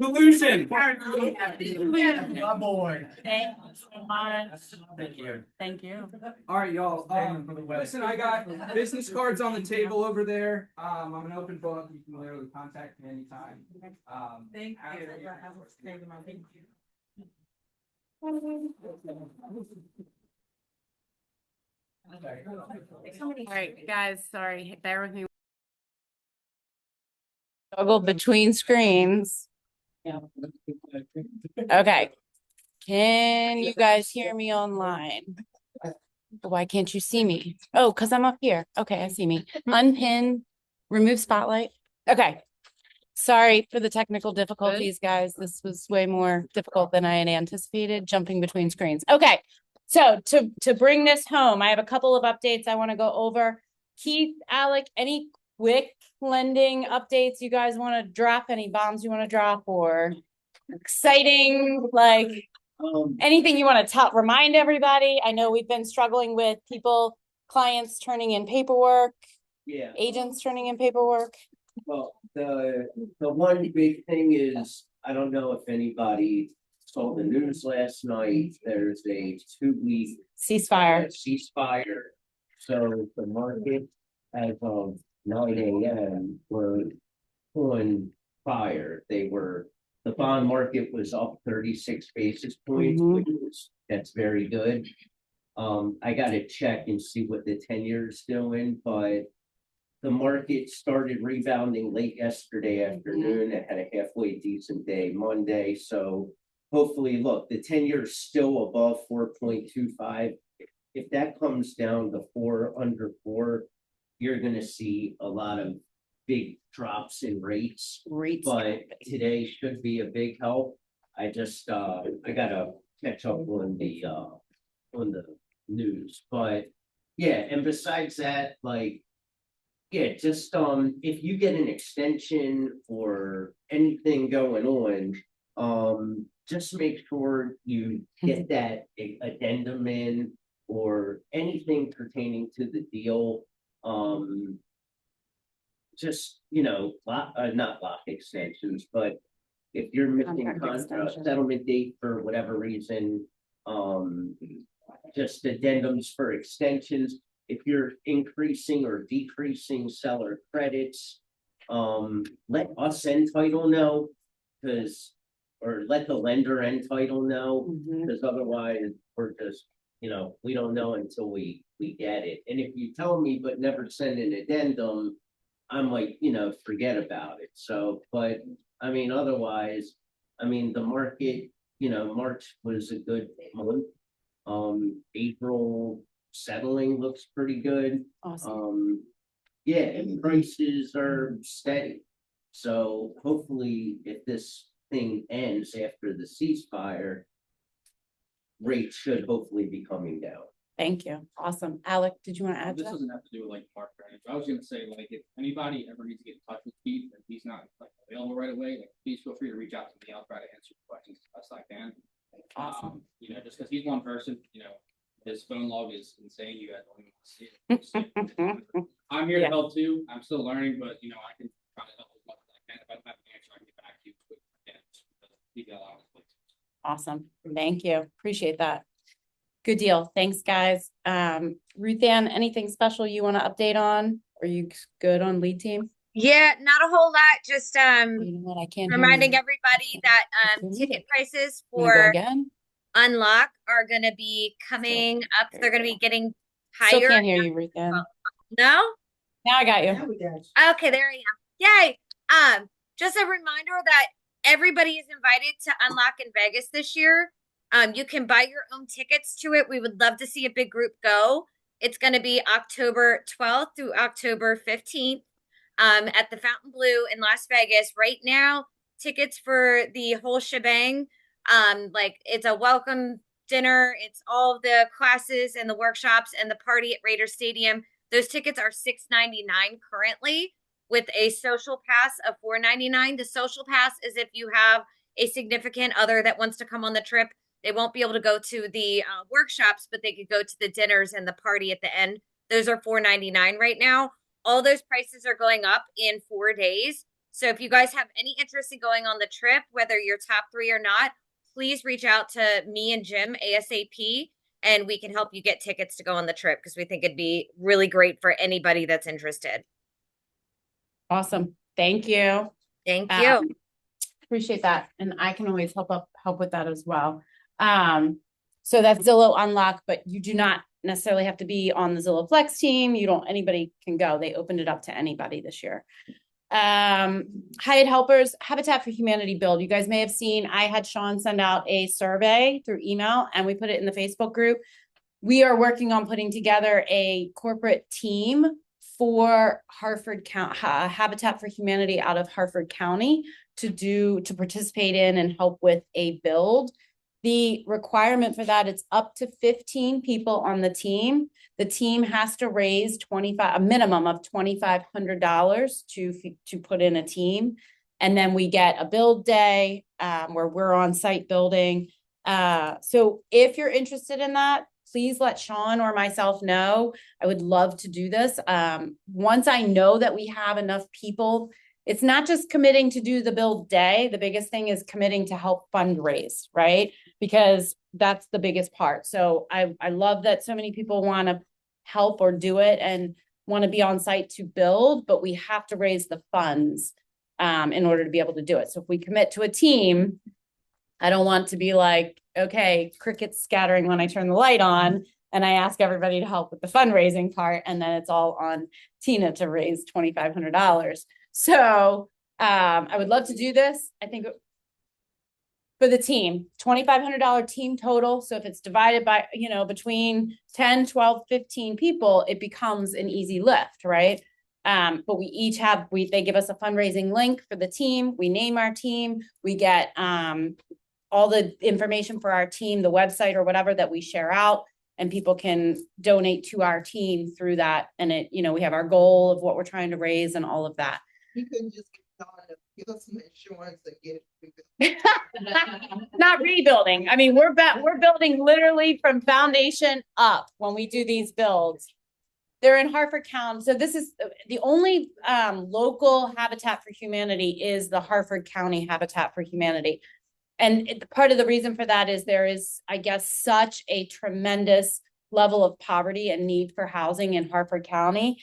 Collusion. My boy. Thank you so much. Thank you. Thank you. All right, y'all. Listen, I got business cards on the table over there. I'm an open book. You can literally contact me anytime. Thank All right, guys, sorry, bear with me. Toggle between screens. Okay. Can you guys hear me online? Why can't you see me? Oh, because I'm up here. Okay, I see me. Unpin, remove spotlight. Okay. Sorry for the technical difficulties, guys. This was way more difficult than I had anticipated, jumping between screens. Okay. So to bring this home, I have a couple of updates I want to go over. Keith, Alec, any quick lending updates you guys want to drop? Any bombs you want to drop, or exciting, like anything you want to remind everybody? I know we've been struggling with clients turning in paperwork, agents turning in paperwork. Well, the one big thing is, I don't know if anybody saw the news last night, there's a 2-week ceasefire. So the market as of 9 a.m. were on fire. The bond market was up 36 basis points, that's very good. I gotta check and see what the 10-year is doing, but the market started rebounding late yesterday afternoon. It had a halfway decent day Monday. So hopefully, look, the 10-year is still above 4.25. If that comes down to under 4, you're going to see a lot of big drops in rates. But today should be a big help. I just I gotta catch up on the news. But yeah, and besides that, just if you get an extension or anything going on, just make sure you get that addendum in, or anything pertaining to the deal. Just, not lock extensions, but if you're missing settlement date for whatever reason, just addendums for extensions. If you're increasing or decreasing seller credits, let us end title know, or let the lender end title know, because otherwise we're just, we don't know until we get it. And if you tell me but never send an addendum, I'm like, forget about it. So, but I mean, otherwise, the market, March was a good month. April settling looks pretty good. Awesome. Yeah, and prices are steady. So hopefully if this thing ends after the ceasefire, rates should hopefully be coming down. Thank you. Awesome. Alec, did you want to add to This that? doesn't have to do with like park drainage. I was gonna say, like, if anybody ever needs to get in touch with Keith and he's not like available right away, like, please feel free to reach out to me. I'll try to answer your questions as best I can. You know, just because he's one person, you know, his phone log is insane. You guys don't even see it. I'm here to Yeah. help too. I'm still learning, but you know, I can try to help as much as I can. If I don't have an answer, I can get back to you as quick as I can. Just because he's got a lot on his plate. Awesome. Thank you. Appreciate that. Good deal. Thanks, guys. Ruth Ann, anything special you want to update on? Are you good on lead team? Yeah, not a whole lot, just You know what? I can't hear reminding you. everybody that Can you ticket prices Wanna go for again? Unlock are gonna be coming up. They're gonna be getting Still higher. can't hear you, Ruth Ann. No? Now I got you. Now we got you. Okay, there I am. Yay. Just a reminder that everybody is invited to Unlock in Vegas this year. You can buy your own tickets to it. We would love to see a big group go. It's going to be October 12th through October 15th at the Fountain Blue in Las Vegas. Right now, tickets for the whole shebang, like it's a welcome dinner. It's all the classes and the workshops and the party at Raider Stadium. Those tickets are $6.99 currently with a social pass of $4.99. The social pass is if you have a significant other that wants to come on the trip. They won't be able to go to the workshops, but they could go to the dinners and the party at the end. Those are $4.99 right now. All those prices are going up in 4 days. So if you guys have any interest in going on the trip, whether you're top 3 or not, please reach out to me and Jim ASAP, and we can help you get tickets to go on the trip because we think it'd be really great for anybody that's interested. Awesome. Thank you. Thank you. Appreciate that. And I can always help with that as well. So that's Zillow Unlock, but you do not necessarily have to be on the Zillow Flex team. Anybody can go. They opened it up to anybody this year. Hyatt Helpers, Habitat for Humanity build. You guys may have seen, I had Sean send out a survey through email and we put it in the Facebook group. We are working on putting together a corporate team for Harford County, Habitat for Humanity out of Harford County to participate in and help with a build. The requirement for that, it's up to 15 people on the team. The team has to raise a minimum of $2,500 to put in a team. And then we get a build day where we're on site building. So if you're interested in that, please let Sean or myself know. I would love to do this. Once I know that we have enough people, it's not just committing to do the build day. The biggest thing is committing to help fundraise, right? Because that's the biggest part. So I love that so many people want to help or do it and want to be on site to build, but we have to raise the funds in order to be able to do it. So if we commit to a team, I don't want to be like, okay, crickets scattering when I turn the light on and I ask everybody to help with the fundraising part. And then it's all on Tina to raise $2,500. So I would love to do this. I think for the team, $2,500 team total. So if it's divided by, between 10, 12, 15 people, it becomes an easy lift, right? But they give us a fundraising link for the team. We name our team. We get all the information for our team, the website or whatever that we share out, and people can donate to our team through that. And we have our goal of what we're trying to raise and all of that. You couldn't just give us some insurance and get it. Not rebuilding. I mean, we're building literally from foundation up when we do these builds. They're in Harford County. So this is the only local Habitat for Humanity is the Harford County Habitat for Humanity. And part of the reason for that is there is, I guess, such a tremendous level of poverty and need for housing in Harford County.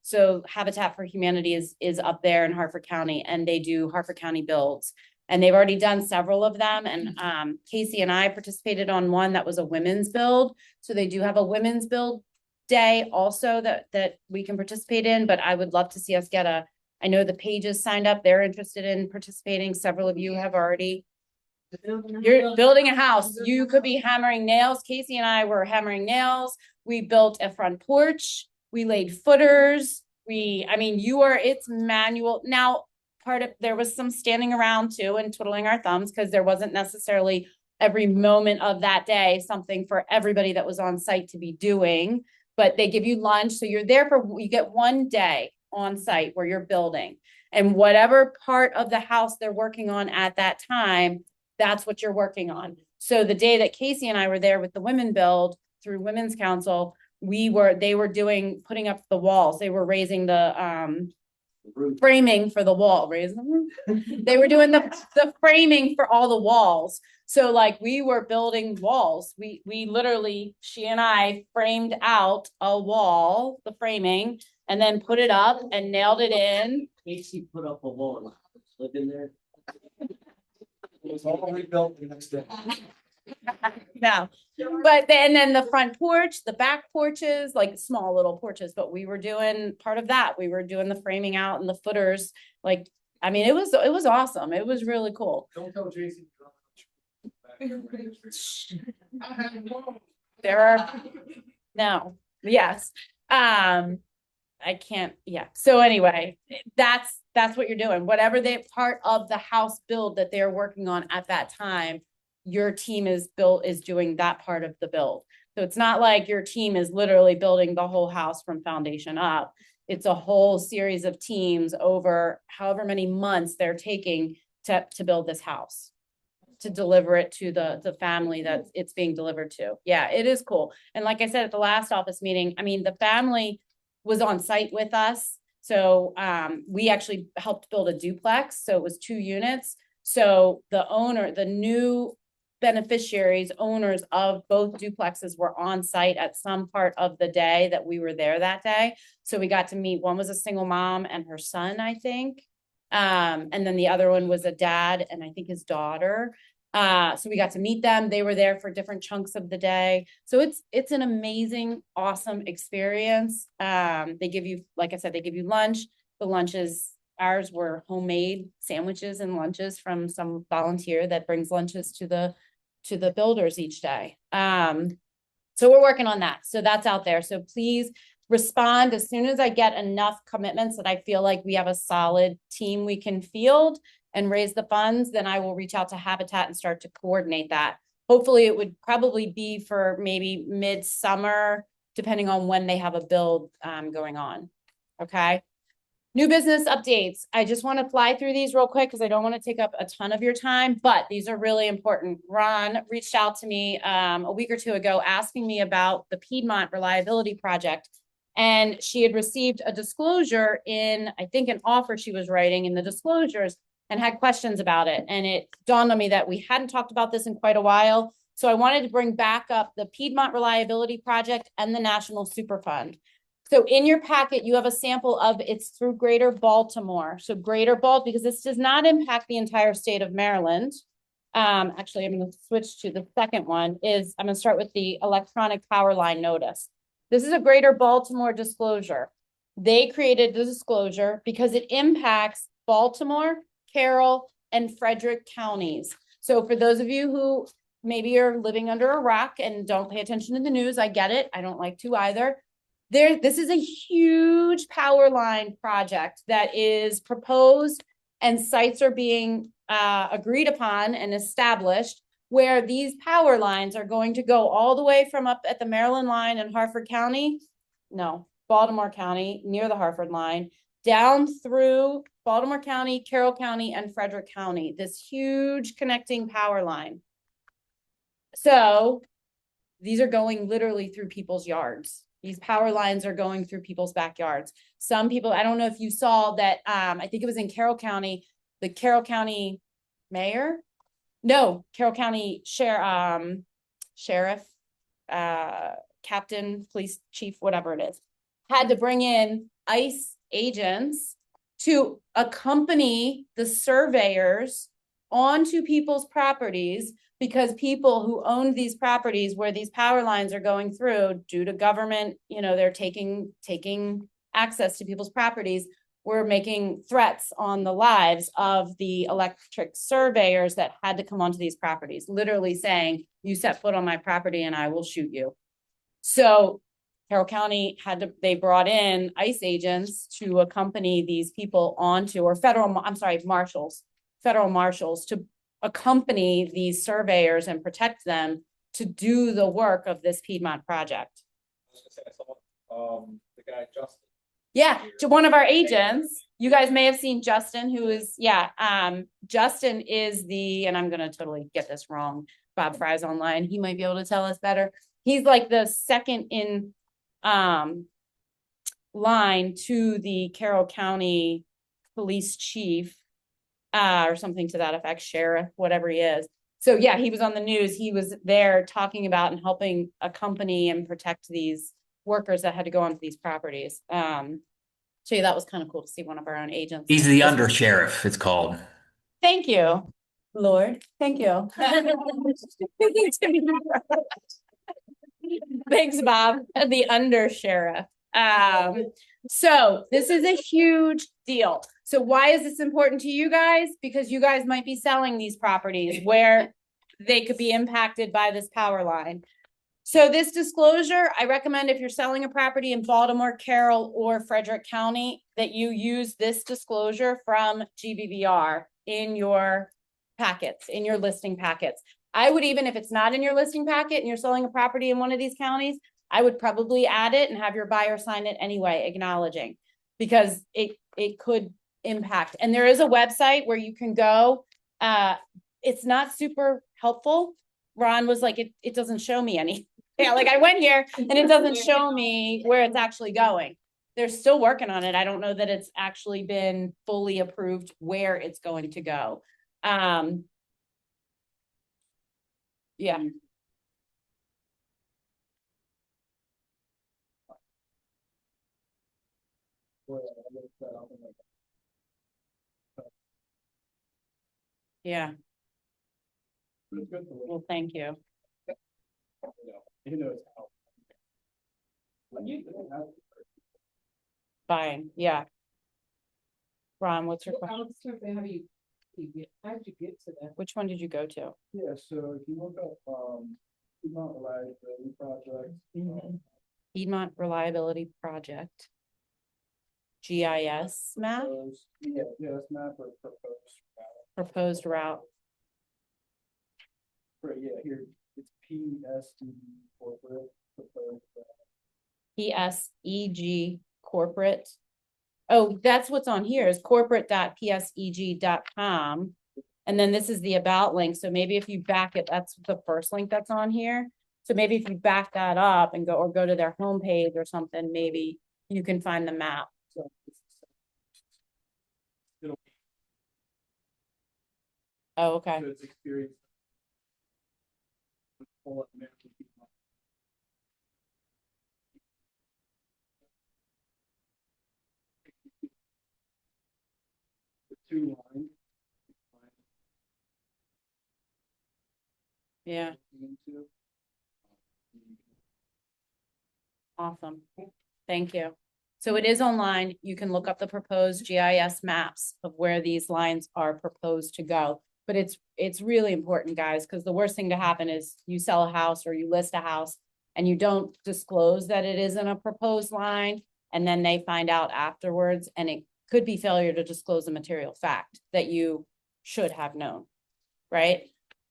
So Habitat for Humanity is up there in Harford County, and they do Harford County builds. And they've already done several of them. And Casey and I participated on one that was a women's build. So they do have a women's build day also that we can participate in. But I would love to see us get I know the Pages signed up. They're interested in participating. Several of you have already. You're building a house. You could be hammering nails. Casey and I were hammering nails. We built a front porch. We laid footers. It's manual. Now, there was some standing around too and twiddling our thumbs because there wasn't necessarily every moment of that day, something for everybody that was on site to be doing. But they give you lunch, so you're there you get 1 day on site where you're building. And whatever part of the house they're working on at that time, that's what you're working on. So the day that Casey and I were there with the Women Build through Women's Council, they were putting up the walls. They were raising the framing for the wall, raising the roof. They were doing the framing for all the walls. So like we were building walls. We literally, she and I framed out a wall, the framing, and then put it up and nailed it in. Casey put up a wall and lived in there. It was all rebuilt the next day. No, but then the front porch, the back porches, like small little porches, but we were doing part of that. We were doing the framing out and the footers. Like, I mean, it was awesome. It was really cool. Don't tell Jason. There are no, yes. I can't, yeah. So anyway, that's what you're doing. Whatever they part of the house build that they're working on at that time, your team is doing that part of the build. So it's not like your team is literally building the whole house from foundation up. It's a whole series of teams over however many months they're taking to build this house, to deliver it to the family that it's being delivered to. Yeah, it is cool. And like I said, at the last office meeting, I mean, the family was on site with us. So we actually helped build a duplex. So it was 2 units. So the new beneficiaries, owners of both duplexes were on site at some part of the day that we were there that day. So we got to meet, one was a single mom and her son, I think. And then the other one was a dad and I think his daughter. So we got to meet them. They were there for different chunks of the day. So it's an amazing, awesome experience. They give you, like I said, they give you lunch. The lunches, ours were homemade sandwiches and lunches from some volunteer that brings lunches to the builders each day. So we're working on that. So that's out there. So please respond as soon as I get enough commitments that I feel like we have a solid team we can field and raise the funds, then I will reach out to Habitat and start to coordinate that. Hopefully it would probably be for maybe mid-summer, depending on when they have a build going on. Okay. New business updates. I just want to fly through these real quick because I don't want to take up a ton of your time, but these are really important. Ron reached out to me a week or 2 ago asking me about the Piedmont Reliability Project. And she had received a disclosure in, I think, an offer she was writing in the disclosures and had questions about it. And it dawned on me that we hadn't talked about this in quite a while. So I wanted to bring back up the Piedmont Reliability Project and the National Superfund. So in your packet, you have a sample of it's through Greater Baltimore. So Greater Baltimore, because this does not impact the entire state of Maryland. Actually, I'm going to switch to the second one is I'm going to start with the electronic power line notice. This is a Greater Baltimore disclosure. They created the disclosure because it impacts Baltimore, Carroll, and Frederick counties. So for those of you who maybe are living under a rock and don't pay attention to the news, I get it. I don't like to either. This is a huge power line project that is proposed and sites are being agreed upon and established where these power lines are going to go all the way from up at the Maryland line in Harford County, no, Baltimore County, near the Harford line, down through Baltimore County, Carroll County, and Frederick County, this huge connecting power line. So these are going literally through people's yards. These power lines are going through people's backyards. Some people, I don't know if you saw that, I think it was in Carroll County, the Carroll County mayor, no, Carroll County sheriff, captain, police chief, whatever it is, had to bring in ICE agents to accompany the surveyors onto people's properties because people who owned these properties where these power lines are going through due to government, they're taking access to people's properties, were making threats on the lives of the electric surveyors that had to come onto these properties, literally saying, you set foot on my property and I will shoot you. So Carroll County they brought in ICE agents to accompany these people onto, or federal marshals to accompany these surveyors and protect them to do the work of this Piedmont project. The guy Justin. Yeah, to one of our agents, you guys may have seen Justin, who is, Justin is and I'm gonna totally get this wrong, Bob Fry's online, he might be able to tell us better. He's like the second in, line to the Carroll County Police Chief, or something to that effect, sheriff, whatever he is. So yeah, he was on the news. He was there talking about and helping accompany and protect these workers that had to go onto these properties. So yeah, that was kind of cool to see one of our own agents. He's the under sheriff, it's called. Thank you, Lord. Thank you. Thanks, Bob, the under sheriff. So this is a huge deal. So why is this important to you guys? Because you guys might be selling these properties where they could be impacted by this power line. So this disclosure, I recommend if you're selling a property in Baltimore, Carroll, or Frederick County, that you use this disclosure from GBVR in your packets, in your listing packets. I would even, if it's not in your listing packet and you're selling a property in one of these counties, I would probably add it and have your buyer sign it anyway, acknowledging, because it could impact. And there is a website where you can go. It's not super helpful. Ron was like, it doesn't show me any. Yeah, like I went here and it doesn't show me where it's actually going. They're still working on it. I don't know that it's actually been fully approved where it's going to go. Yeah. Yeah. Well, thank you. Fine, yeah. Ron, what's your question? How did you get to that? Which one did you go to? Yeah, so if you look up, Piedmont Reliability Project. Piedmont Reliability Project. GIS map? Yeah, GIS map or Proposed route. Right, yeah, here, it's PSD corporate proposed route. PSEG corporate. Oh, that's what's on here is corporate.pseg.com. And then this is the about link. So maybe if you back it, that's the first link that's on here. So maybe if you back that up and go to their homepage or something, maybe you can find the map. Oh, okay. So it's experience. The 2 lines. Yeah. Awesome. Thank you. So it is online. You can look up the proposed GIS maps of where these lines are proposed to go. But it's really important, guys, because the worst thing to happen is you sell a house or you list a house and you don't disclose that it isn't a proposed line, and then they find out afterwards, and it could be failure to disclose a material fact that you should have known, right?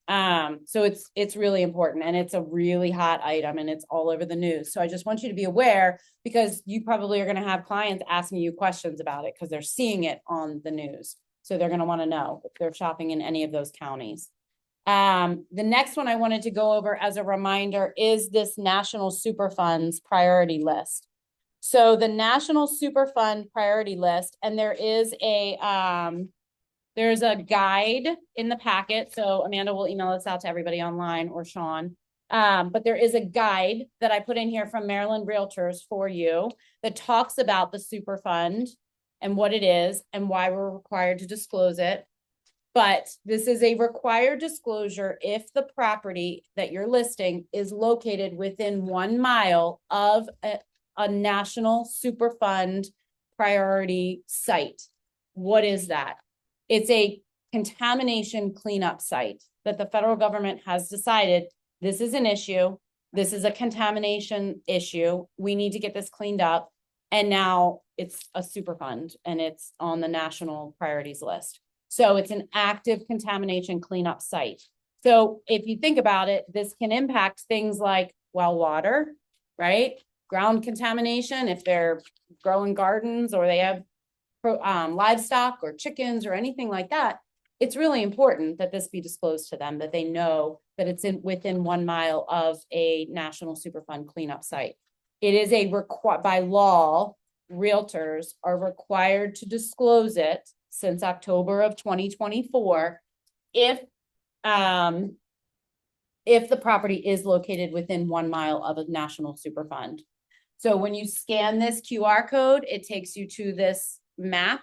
So it's really important, and it's a really hot item, and it's all over the news. So I just want you to be aware, because you probably are going to have clients asking you questions about it because they're seeing it on the news. So they're going to want to know if they're shopping in any of those counties. The next one I wanted to go over as a reminder is this National Superfunds priority list. So the National Superfund priority list, and there's a guide in the packet. So Amanda will email this out to everybody online, or Sean. But there is a guide that I put in here from Maryland Realtors for you that talks about the Superfund and what it is and why we're required to disclose it. But this is a required disclosure if the property that you're listing is located within 1 mile of a National Superfund priority site. What is that? It's a contamination cleanup site that the federal government has decided this is an issue. This is a contamination issue. We need to get this cleaned up. And now it's a Superfund and it's on the national priorities list. So it's an active contamination cleanup site. So if you think about it, this can impact things like well water, right? Ground contamination, if they're growing gardens or they have livestock or chickens or anything like that. It's really important that this be disclosed to them, that they know that it's within 1 mile of a National Superfund cleanup site. It is by law, realtors are required to disclose it since October of 2024 if the property is located within 1 mile of a National Superfund. So when you scan this QR code, it takes you to this map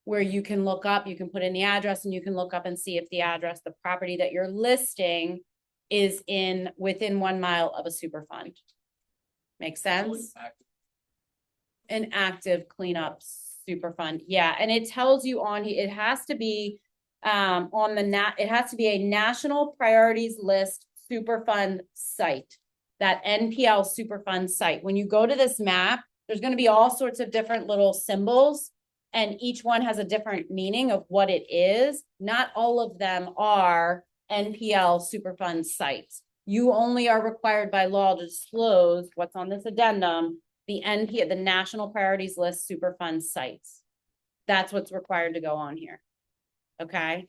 where you can look up, you can put in the address and you can look up and see if the address, the property that you're listing is within 1 mile of a Superfund. Make sense? An active cleanup Superfund. Yeah. And it tells you it has to be it has to be a National Priorities List Superfund site, that NPL Superfund site. When you go to this map, there's going to be all sorts of different little symbols, and each one has a different meaning of what it is. Not all of them are NPL Superfund sites. You only are required by law to disclose what's on this addendum, the National Priorities List Superfund sites. That's what's required to go on here. Okay.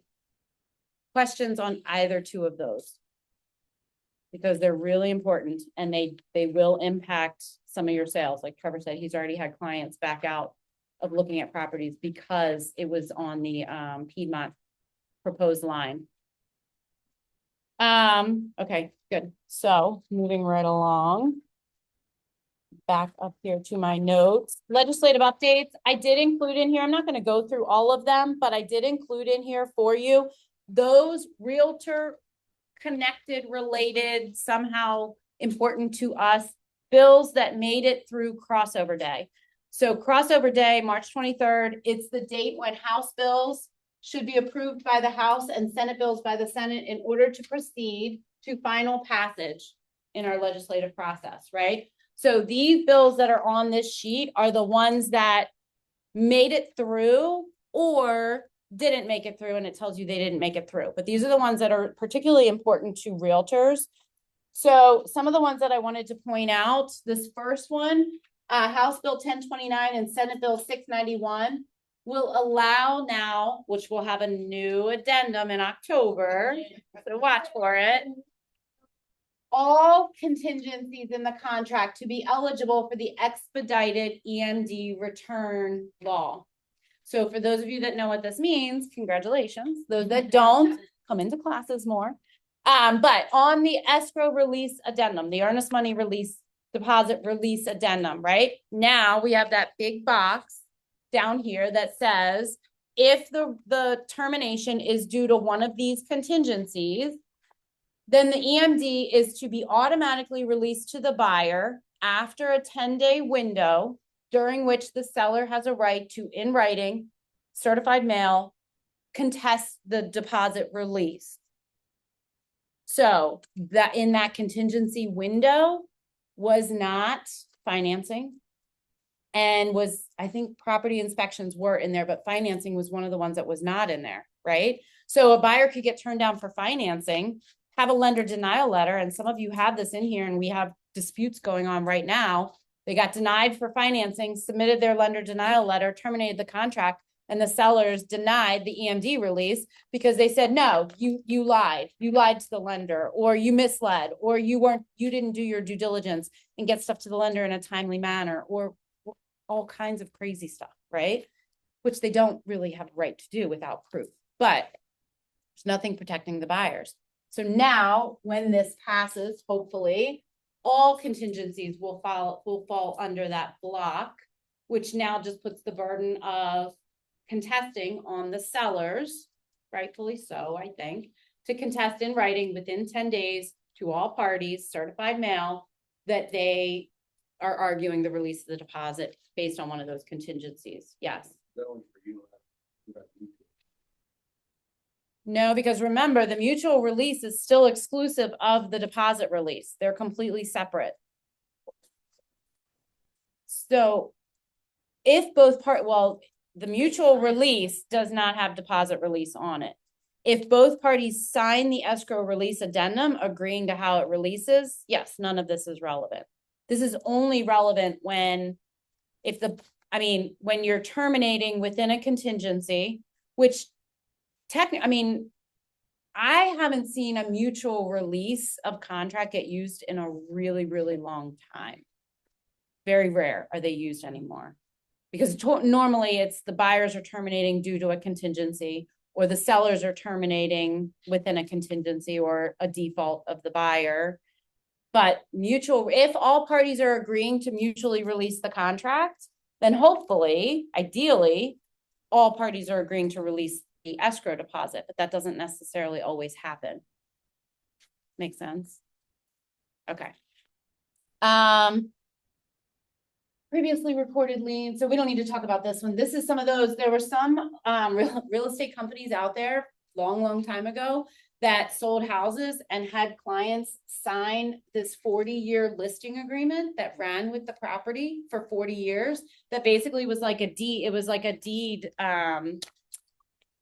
Questions on either two of those? Because they're really important and they will impact some of your sales. Like Trevor said, he's already had clients back out of looking at properties because it was on the Piedmont proposed line. Okay, good. So moving right along. Back up here to my notes. Legislative updates. I did include in here, I'm not going to go through all of them, but I did include in here for you those realtor connected, related, somehow important to us bills that made it through crossover day. So crossover day, March 23rd, it's the date when House bills should be approved by the House and Senate bills by the Senate in order to proceed to final passage in our legislative process, right? So these bills that are on this sheet are the ones that made it through or didn't make it through, and it tells you they didn't make it through. But these are the ones that are particularly important to realtors. So some of the ones that I wanted to point out, this first one, House Bill 1029 and Senate Bill 691 will allow now, which will have a new addendum in October, so watch for it, all contingencies in the contract to be eligible for the expedited EMD return law. So for those of you that know what this means, congratulations. Those that don't, come into classes more. But on the escrow release addendum, the earnest money release deposit release addendum, right? Now we have that big box down here that says, if the termination is due to one of these contingencies, then the EMD is to be automatically released to the buyer after a 10-day window during which the seller has a right to, in writing, certified mail, contest the deposit release. So that in that contingency window was not financing and was, I think property inspections were in there, but financing was one of the ones that was not in there, right? So a buyer could get turned down for financing, have a lender denial letter, and some of you have this in here and we have disputes going on right now. They got denied for financing, submitted their lender denial letter, terminated the contract, and the sellers denied the EMD release because they said, no, you lied to the lender, or you misled, or you didn't do your due diligence and get stuff to the lender in a timely manner, or all kinds of crazy stuff, right? Which they don't really have a right to do without proof, but there's nothing protecting the buyers. So now when this passes, hopefully, all contingencies will fall under that block, which now just puts the burden of contesting on the sellers, rightfully so, I think, to contest in writing within 10 days to all parties, certified mail, that they are arguing the release of the deposit based on one of those contingencies. Yes. No, because remember, the mutual release is still exclusive of the deposit release. They're completely separate. So if both the mutual release does not have deposit release on it. If both parties sign the escrow release addendum agreeing to how it releases, yes, none of this is relevant. This is only relevant when when you're terminating within a contingency, which technically, I haven't seen a mutual release of contract get used in a really, really long time. Very rare are they used anymore. Because normally it's the buyers are terminating due to a contingency, or the sellers are terminating within a contingency or a default of the buyer. But if all parties are agreeing to mutually release the contract, then hopefully, ideally, all parties are agreeing to release the escrow deposit, but that doesn't necessarily always happen. Make sense? Okay. Previously reported liens, so we don't need to talk about this one. This is some of those. There were some real estate companies out there long time ago that sold houses and had clients sign this 40-year listing agreement that ran with the property for 40 years. That basically was like a deed. It was like a deed, a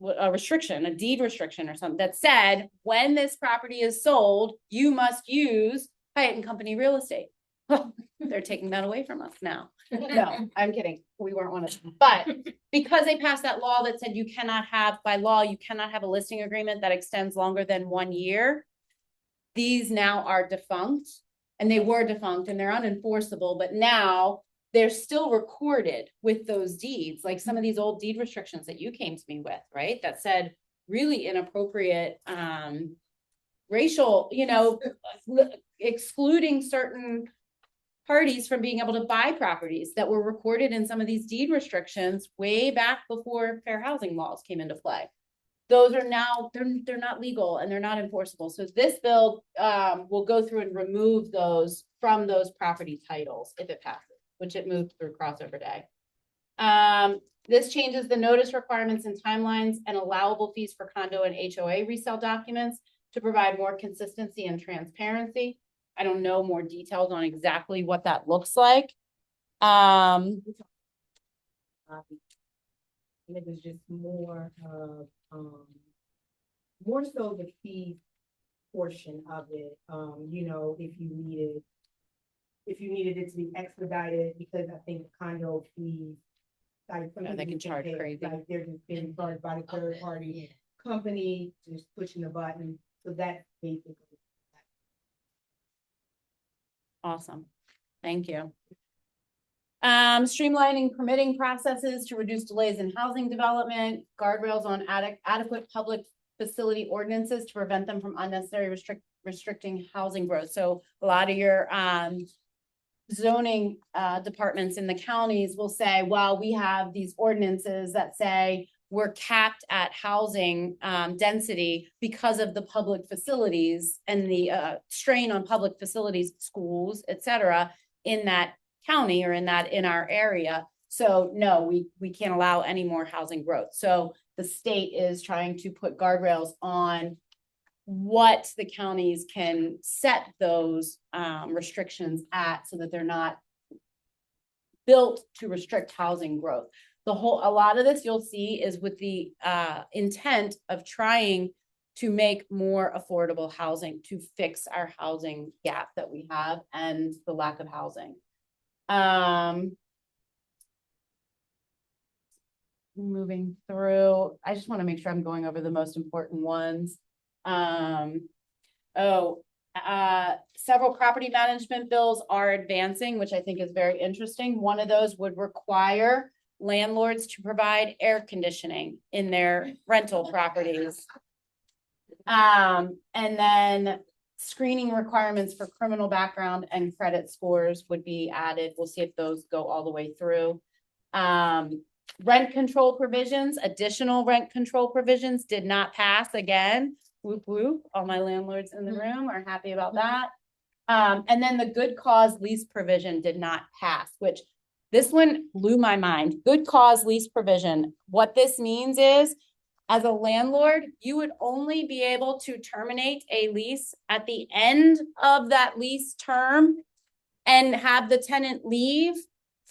deed restriction or something that said, when this property is sold, you must use Hyatt and Company real estate. They're taking that away from us now. No, I'm kidding. We weren't one of them. But because they passed that law that said you cannot have a listing agreement that extends longer than 1 year, these now are defunct, and they were defunct and they're unenforceable, but now they're still recorded with those deeds, like some of these old deed restrictions that you came to me with, right? That said really inappropriate racial, excluding certain parties from being able to buy properties that were recorded in some of these deed restrictions way back before fair housing laws came into play. Those are now, they're not legal and they're not enforceable. So this bill will go through and remove those from those property titles if it passes, which it moved through crossover day. This changes the notice requirements and timelines and allowable fees for condo and HOA resale documents to provide more consistency and transparency. I don't know more details on exactly what that looks like. And it was just more so the fee portion of it. If you needed it to be expedited, because I think condo fees, like they can charge crazy. Like they're just being charged by the third party company, just pushing the button. So that's basically. Awesome. Thank you. Streamlining permitting processes to reduce delays in housing development, guardrails on adequate public facility ordinances to prevent them from unnecessary restricting housing growth. So a lot of your zoning departments in the counties will say, well, we have these ordinances that say we're capped at housing density because of the public facilities and the strain on public facilities, schools, et cetera, in that county or in our area. So no, we can't allow any more housing growth. So the state is trying to put guardrails on what the counties can set those restrictions at so that they're not built to restrict housing growth. A lot of this you'll see is with the intent of trying to make more affordable housing, to fix our housing gap that we have and the lack of housing. Moving through, I just want to make sure I'm going over the most important ones. Several property management bills are advancing, which I think is very interesting. One of those would require landlords to provide air conditioning in their rental properties. And then screening requirements for criminal background and credit scores would be added. We'll see if those go all the way through. Rent control provisions, additional rent control provisions did not pass again. Whoop, whoop. All my landlords in the room are happy about that. And then the good cause lease provision did not pass, which this one blew my mind. Good cause lease provision. What this means is, as a landlord, you would only be able to terminate a lease at the end of that lease term and have the tenant leave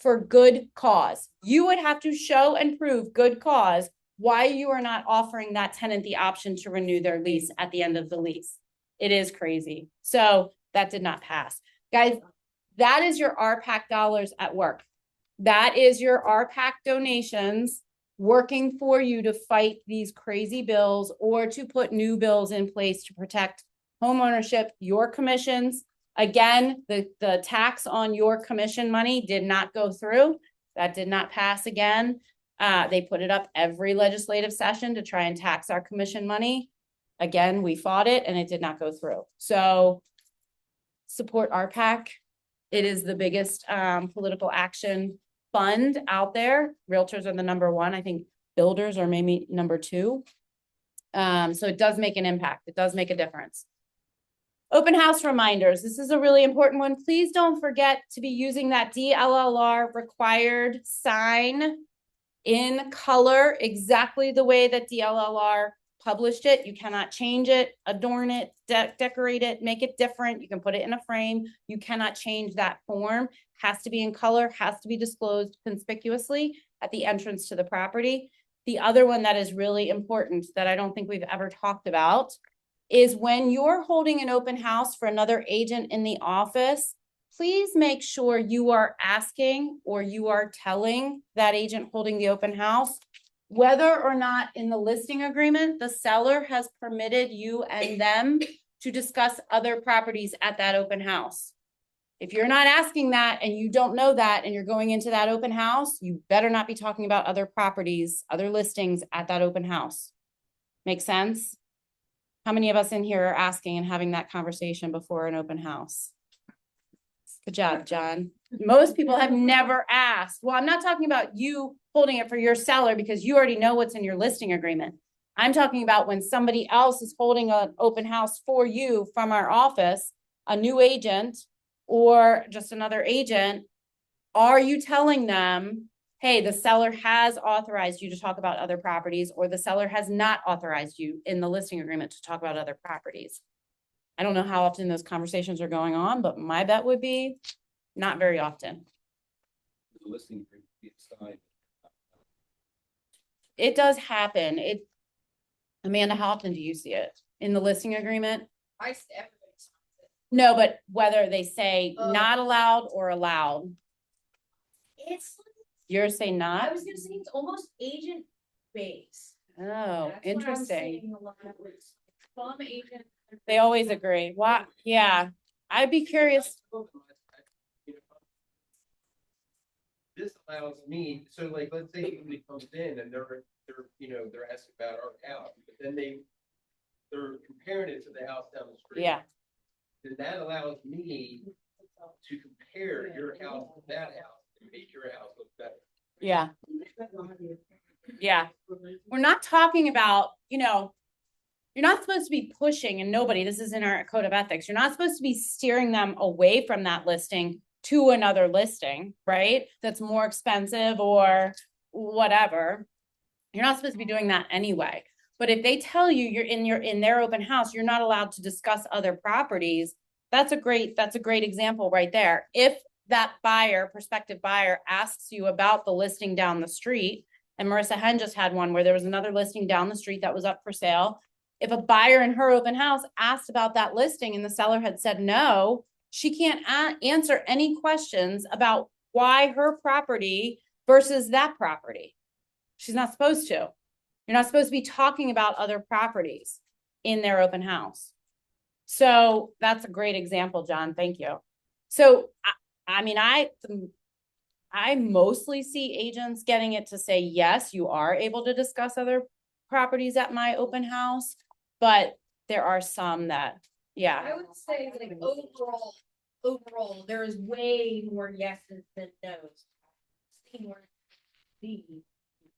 for good cause. You would have to show and prove good cause why you are not offering that tenant the option to renew their lease at the end of the lease. It is crazy. So that did not pass. Guys, that is your RPAC dollars at work. That is your RPAC donations working for you to fight these crazy bills or to put new bills in place to protect homeownership, your commissions. Again, the tax on your commission money did not go through. That did not pass again. They put it up every legislative session to try and tax our commission money. Again, we fought it and it did not go through. So support RPAC. It is the biggest political action fund out there. Realtors are the #1. I think builders are maybe #2. So it does make an impact. It does make a difference. Open house reminders. This is a really important one. Please don't forget to be using that DLLR required sign in color, exactly the way that DLLR published it. You cannot change it, adorn it, decorate it, make it different. You can put it in a frame. You cannot change that form. Has to be in color, has to be disclosed conspicuously at the entrance to the property. The other one that is really important that I don't think we've ever talked about is when you're holding an open house for another agent in the office, please make sure you are asking or you are telling that agent holding the open house whether or not in the listing agreement, the seller has permitted you and them to discuss other properties at that open house. If you're not asking that and you don't know that and you're going into that open house, you better not be talking about other properties, other listings at that open house. Make sense? How many of us in here are asking and having that conversation before an open house? Good job, John. Most people have never asked. Well, I'm not talking about you holding it for your seller because you already know what's in your listing agreement. I'm talking about when somebody else is holding an open house for you from our office, a new agent or just another agent. Are you telling them, hey, the seller has authorized you to talk about other properties, or the seller has not authorized you in the listing agreement to talk about other properties? I don't know how often those conversations are going on, but my bet would be not very often. The listing agreement be signed. It does happen. Amanda, how often do you see it in the listing agreement? I see everybody. No, but whether they say not allowed or allowed. It's, Yours say I not? was gonna say it's almost agent based. Oh, That's what I'm interesting. seeing a lot of with some agent. They always agree. What? Yeah, I'd be curious. This allows me, so like, let's say somebody comes in and they're asking about our house, but then they're comparing it to the house down the street. Yeah. Then that allows me to compare your house to that house and make your house look better. Yeah. Yeah. We're not talking about, you're not supposed to be pushing, and this is in our code of ethics. You're not supposed to be steering them away from that listing to another listing, right? That's more expensive or whatever. You're not supposed to be doing that anyway. But if they tell you you're in their open house, you're not allowed to discuss other properties. That's a great example right there. If that prospective buyer asks you about the listing down the street, and Marissa Hen just had one where there was another listing down the street that was up for sale. If a buyer in her open house asked about that listing and the seller had said no, she can't answer any questions about why her property versus that property. She's not supposed to. You're not supposed to be talking about other properties in their open house. So that's a great example, John. Thank you. So, I mostly see agents getting it to say, yes, you are able to discuss other properties at my open house, but there are some that, yeah. I would say like overall, there is way more yeses than nos. See more the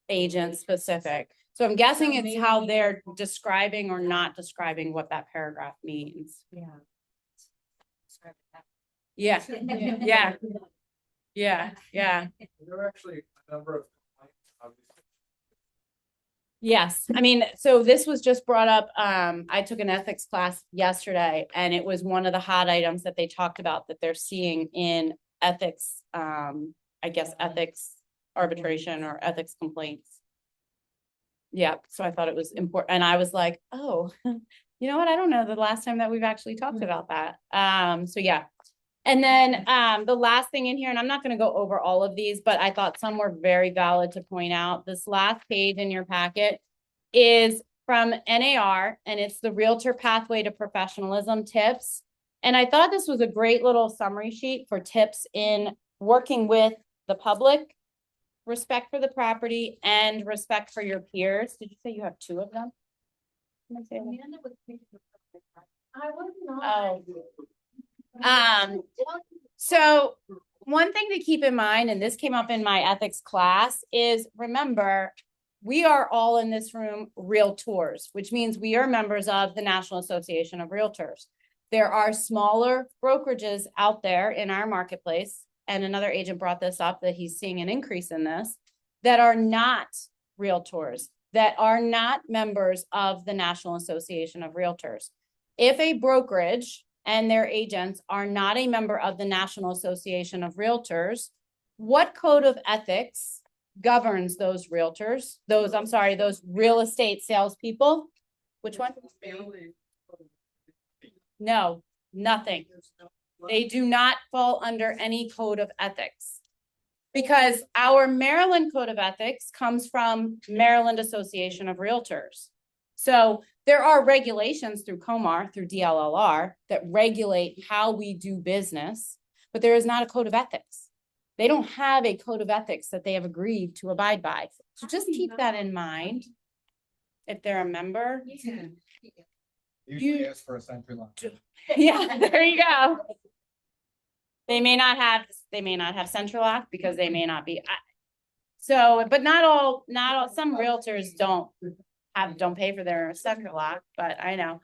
Agent specific. So I'm guessing So it's how maybe- they're describing or not describing what that paragraph means. Yeah. Yeah, yeah, yeah, yeah. There are actually a number of complaints, obviously. Yes, so this was just brought up, I took an ethics class yesterday, and it was one of the hot items that they talked about that they're seeing in ethics I guess, ethics arbitration or ethics complaints. Yeah, so I thought it was important, and I was like, oh, you know what, I don't know the last time that we've actually talked about that. So yeah. And then, the last thing in here, and I'm not gonna go over all of these, but I thought some were very valid to point out. This last page in your packet is from NAR, and it's the Realtor Pathway to Professionalism tips. And I thought this was a great little summary sheet for tips in working with the public, respect for the property, and respect for your peers. Did you say you have two of them? Can I say that? I was not. So one thing to keep in mind, and this came up in my ethics class, is remember, we are all in this room realtors, which means we are members of the National Association of Realtors. There are smaller brokerages out there in our marketplace, and another agent brought this up, that he's seeing an increase in this, that are not realtors, that are not members of the National Association of Realtors. If a brokerage and their agents are not a member of the National Association of Realtors, what code of ethics governs those realtors, those real estate salespeople? Which one? No, nothing. They do not fall under any code of ethics. Because our Maryland Code of Ethics comes from Maryland Association of Realtors. So there are regulations through COMAR, through DLLR, that regulate how we do business, but there is not a code of ethics. They don't have a code of ethics that they have agreed to abide by. So just keep that in mind. If they're a member. Usually ask for a century line. Yeah, there you go. They may not have central lock because they may not be. So, but not all, some realtors don't pay for their central lock, but I know.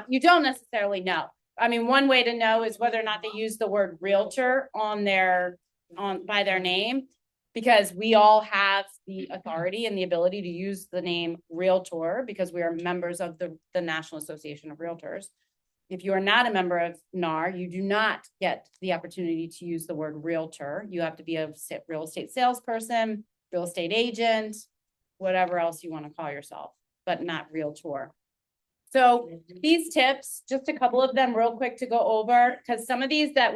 You don't necessarily know. I mean, one way to know is whether or not they use the word realtor by their name, because we all have the authority and the ability to use the name realtor because we are members of the National Association of Realtors. If you are not a member of NAR, you do not get the opportunity to use the word realtor. You have to be a real estate salesperson, real estate agent, whatever else you want to call yourself, but not realtor. So these tips, just a couple of them real quick to go over, because some of these that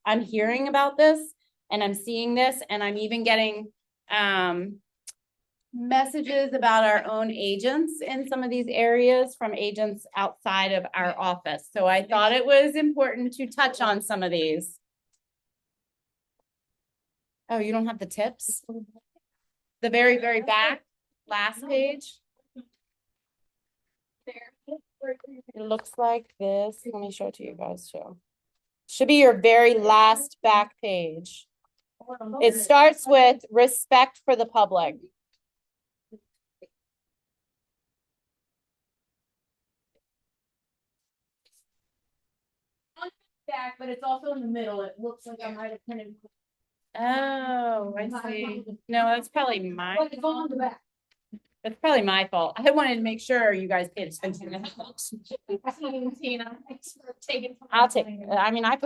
I'm hearing about this and I'm seeing this, and I'm even getting messages about our own agents in some of these areas from agents outside of our office. So I thought it was important to touch on some of these. Oh, you don't have the tips? The very, very back, last page. It looks like this. Let me show it to you guys too. Should be your very last back page. It starts with respect for the public. Back, but it's also in the middle. It looks like I might have printed. Oh, I see. No, that's probably my fault. That's probably my fault. I wanted to make sure you guys paid attention. I'll take it. I mean, I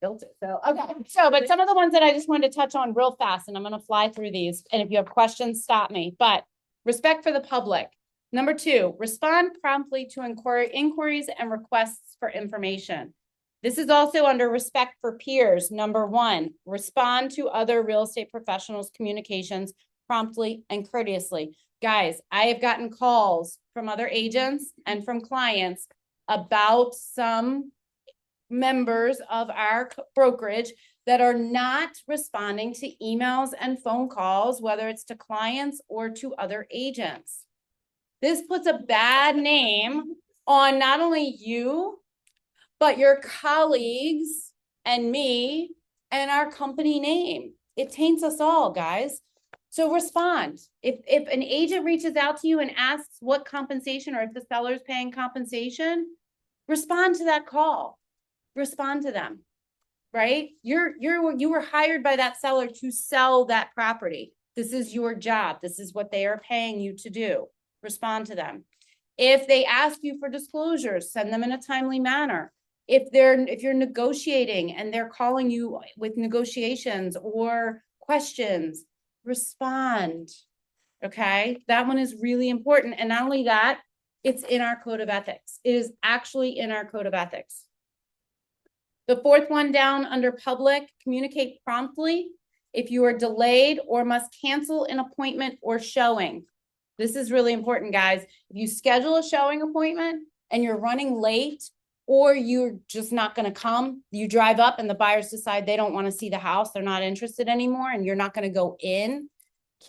built it. So, okay. So, but some of the ones that I just wanted to touch on real fast, and I'm going to fly through these. And if you have questions, stop me. But respect for the public. Number 2, respond promptly to inquiries and requests for information. This is also under respect for peers. Number 1, respond to other real estate professionals' communications promptly and courteously. Guys, I have gotten calls from other agents and from clients about some members of our brokerage that are not responding to emails and phone calls, whether it's to clients or to other agents. This puts a bad name on not only you, but your colleagues and me and our company name. It taints us all, guys. So respond. If an agent reaches out to you and asks what compensation, or if the seller's paying compensation, respond to that call. Respond to them, right? You were hired by that seller to sell that property. This is your job. This is what they are paying you to do. Respond to them. If they ask you for disclosures, send them in a timely manner. If you're negotiating and they're calling you with negotiations or questions, respond. Okay, that one is really important. And not only that, it's in our code of ethics. It is actually in our code of ethics. The fourth one down under public, communicate promptly if you are delayed or must cancel an appointment or showing. This is really important, guys. If you schedule a showing appointment and you're running late, or you're just not going to come, you drive up and the buyers decide they don't want to see the house, they're not interested anymore, and you're not going to go in,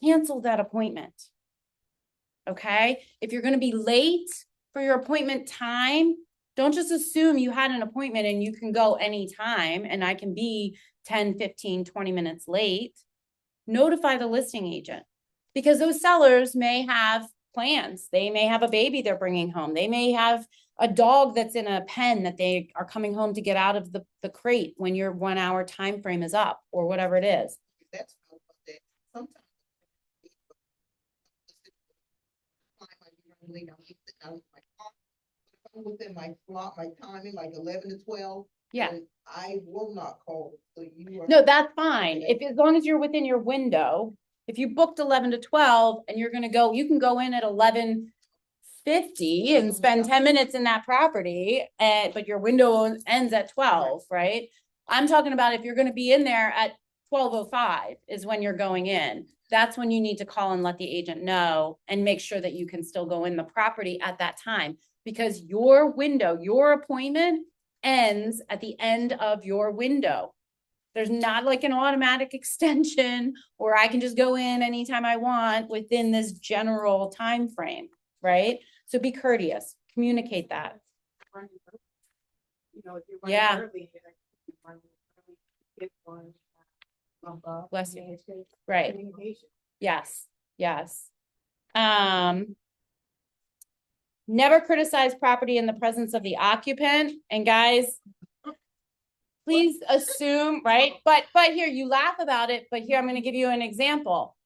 cancel that appointment. Okay? If you're going to be late for your appointment time, don't just assume you had an appointment and you can go anytime and I can be 10, 15, 20 minutes late. Notify the listing agent, because those sellers may have plans. They may have a baby they're bringing home. They may have a dog that's in a pen that they are coming home to get out of the crate when your 1 hour time frame is up, or whatever it is. That's sometimes. Within my slot, my timing, like 11 to 12. Yeah. then I will not call. So you are. No, that's fine. If, as long as you're within your window, if you booked 11 to 12 and you're gonna go, you can go in at 11:50 and spend 10 minutes in that property, but your window ends at 12, right? I'm talking about if you're gonna be in there at 12:05 is when you're going in. That's when you need to call and let the agent know and make sure that you can still go in the property at that time, because your window, your appointment ends at the end of your window. There's not like an automatic extension or I can just go in anytime I want within this general time frame, right? So be courteous, communicate that. You know, if you're Yeah. running early, you run early, get one, bump up, Bless you. communication. Right. Communication. Yes, yes. Never criticize property in the presence of the occupant. And guys, please assume, right? But here, you laugh about it, but here I'm going to give you an example.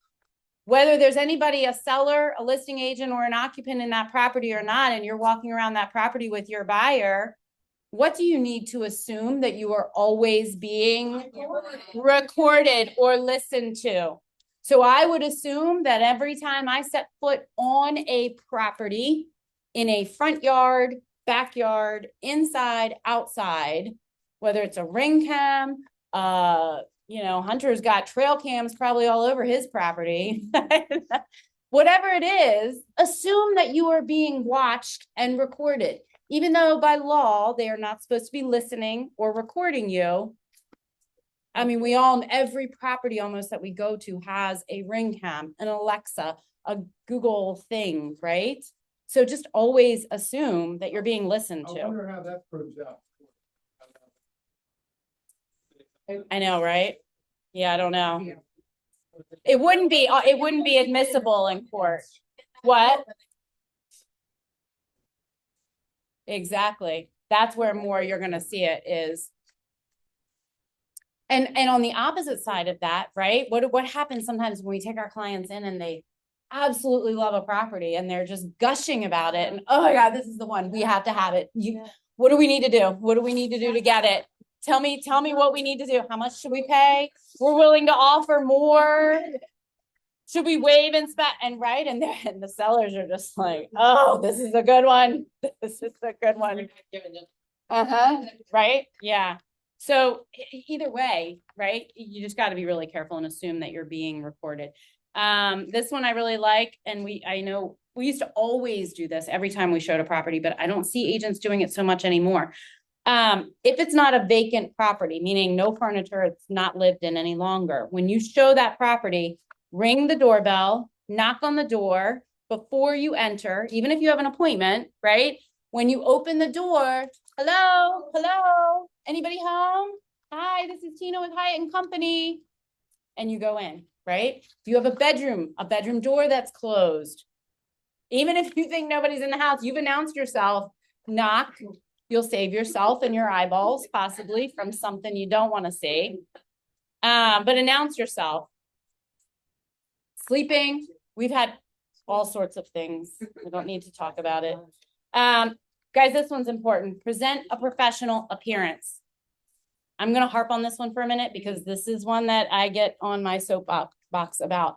Whether there's anybody, a seller, a listing agent, or an occupant in that property or not, and you're walking around that property with your buyer, what do you need to assume? That you are always being recorded or listened to? So I would assume that every time I set foot on a property, in a front yard, backyard, inside, outside, whether it's a ring cam, Hunter's got trail cams probably all over his property. Whatever it is, assume that you are being watched and recorded. Even though by law, they are not supposed to be listening or recording you. I mean, every property almost that we go to has a ring cam, an Alexa, a Google thing, right? So just always assume that you're being listened I to. wonder how that proves out. I know, right? Yeah, I don't know. It wouldn't be admissible in court. What? Exactly. That's where more you're gonna see it is. And on the opposite side of that, right? What happens sometimes when we take our clients in and they absolutely love a property and they're just gushing about it, and oh my God, this is the one, we have to have it. What do we need to do? What do we need to do to get it? Tell me what we need to do. How much should we pay? We're willing to offer more. Should we waive inspect? And right, and the sellers are just like, oh, this is a good one. This is a good one. Right? Yeah. So either way, right? You just got to be really careful and assume that you're being recorded. This one I really like, and I know we used to always do this every time we showed a property, but I don't see agents doing it so much anymore. If it's not a vacant property, meaning no furniture, it's not lived in any longer, when you show that property, ring the doorbell, knock on the door before you enter, even if you have an appointment, right? When you open the door, hello, anybody home? Hi, this is Tina with Hyatt and Company. And you go in, right? If you have a bedroom door that's closed, even if you think nobody's in the house, you've announced yourself, knock. You'll save yourself and your eyeballs possibly from something you don't want to see. But announce yourself. Sleeping, we've had all sorts of things. We don't need to talk about it. Guys, this one's important. Present a professional appearance. I'm gonna harp on this one for a minute because this is one that I get on my soapbox about.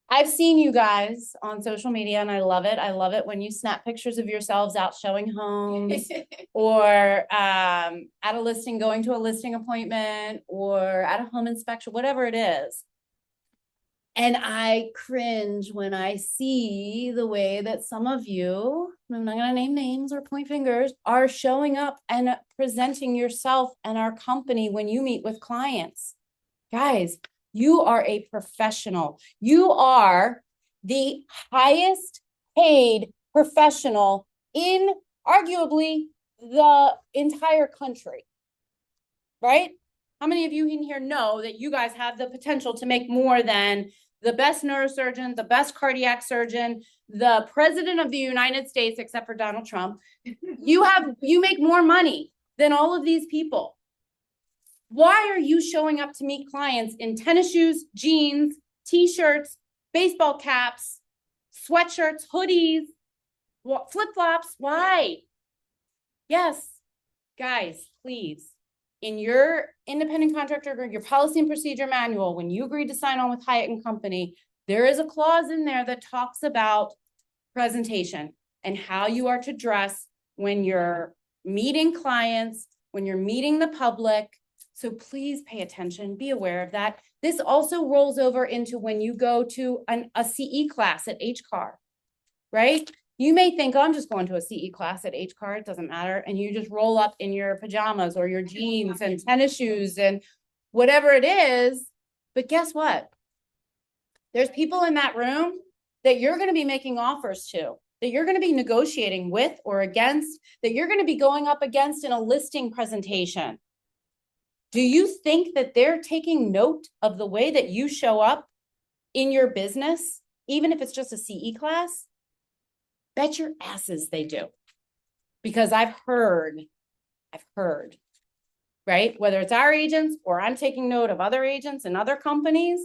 I've seen you guys on social media and I love it. I love it when you snap pictures of yourselves out showing homes or at a listing, going to a listing appointment or at a home inspection, whatever it is. And I cringe when I see the way that some of you, I'm not going to name names or point fingers, are showing up and presenting yourself and our company when you meet with clients. Guys, you are a professional. You are the highest paid professional in arguably the entire country, right? How many of you in here know that you guys have the potential to make more than the best neurosurgeon, the best cardiac surgeon, the president of the United States, except for Donald Trump? You make more money than all of these people. Why are you showing up to meet clients in tennis shoes, jeans, t-shirts, baseball caps, sweatshirts, hoodies, flip-flops? Why? Yes, guys, please. In your independent contractor agreement, your policy and procedure manual, when you agreed to sign on with Hyatt and Company, there is a clause in there that talks about presentation and how you are to dress when you're meeting clients, when you're meeting the public. So please pay attention, be aware of that. This also rolls over into when you go to a CE class at HCAR, right? You may think, oh, I'm just going to a CE class at HCAR, it doesn't matter. And you just roll up in your pajamas or your jeans and tennis shoes and whatever it is. But guess what? There's people in that room that you're going to be making offers to, that you're going to be negotiating with or against, that you're going to be going up against in a listing presentation. Do you think that they're taking note of the way that you show up in your business, even if it's just a CE class? Bet your asses they do. Because I've heard, right? Whether it's our agents or I'm taking note of other agents and other companies,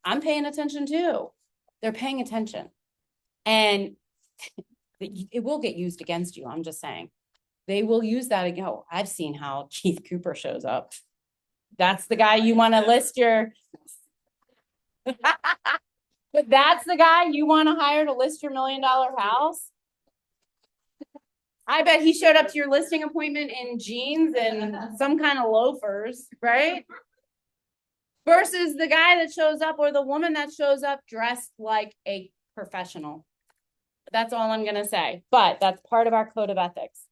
I'm paying attention too. They're paying attention. And it will get used against you. I'm just saying. They will use that and go, I've seen how Keith Cooper shows up. That's the guy you want to list your, but that's the guy you want to hire to list your $1 million house. I bet he showed up to your listing appointment in jeans and some kind of loafers, right? Versus the guy that shows up or the woman that shows up dressed like a professional. That's all I'm going to say, but that's part of our code of ethics.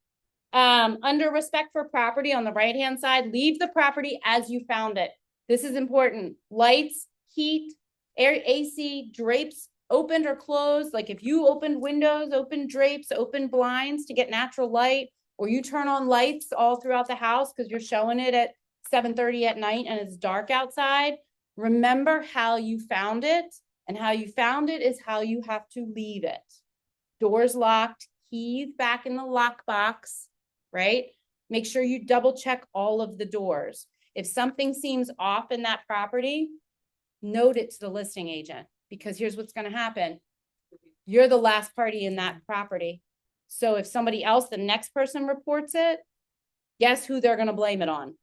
Under respect for property on the right-hand side, leave the property as you found it. This is important. Lights, heat, air, AC, drapes, opened or closed. Like if you opened windows, open drapes, open blinds to get natural light, or you turn on lights all throughout the house because you're showing it at 7:30 at night and it's dark outside. Remember how you found it, and how you found it is how you have to leave it. Doors locked, keys back in the lockbox. Right? Make sure you double check all of the doors. If something seems off in that property, note it to the listing agent, because here's what's going to happen. You're the last party in that property. So if somebody else, the next person reports it, guess who they're going to blame it on?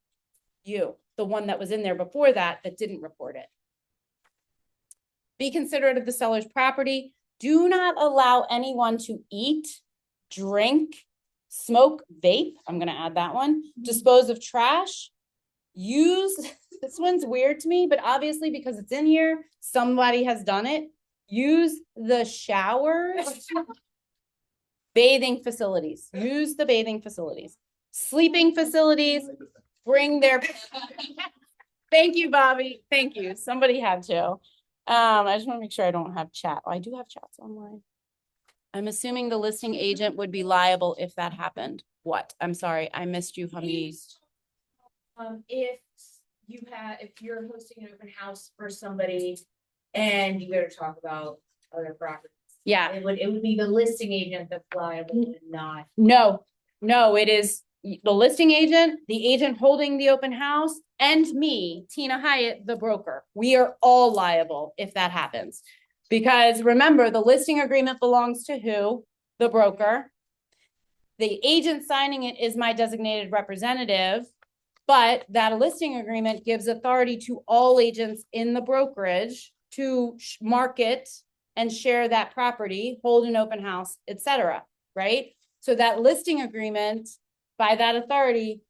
You, the one that was in there before that didn't report it. Be considerate of the seller's property. Do not allow anyone to eat, drink, smoke, vape, I'm going to add that one, dispose of trash, use, this one's weird to me, but obviously because it's in here, somebody has done it, use the showers, bathing facilities, use the bathing facilities, sleeping facilities, bring their, thank you, Bobby, thank you, somebody had to. I just want to make sure I don't have chat. Oh, I do have chats online. I'm assuming the listing agent would be liable if that happened. What? I'm sorry, I missed you, Hamid. If you're hosting an open house for somebody and you go to talk about other properties. Yeah. It would be the listing agent that's liable and not. No, it is the listing agent, the agent holding the open house, and me, Tina Hyatt, the broker. We are all liable if that happens. Because remember, the listing agreement belongs to who? The broker. The agent signing it is my designated representative, but that listing agreement gives authority to all agents in the brokerage to market and share that property, hold an open house, etc. Right? So that listing agreement by that authority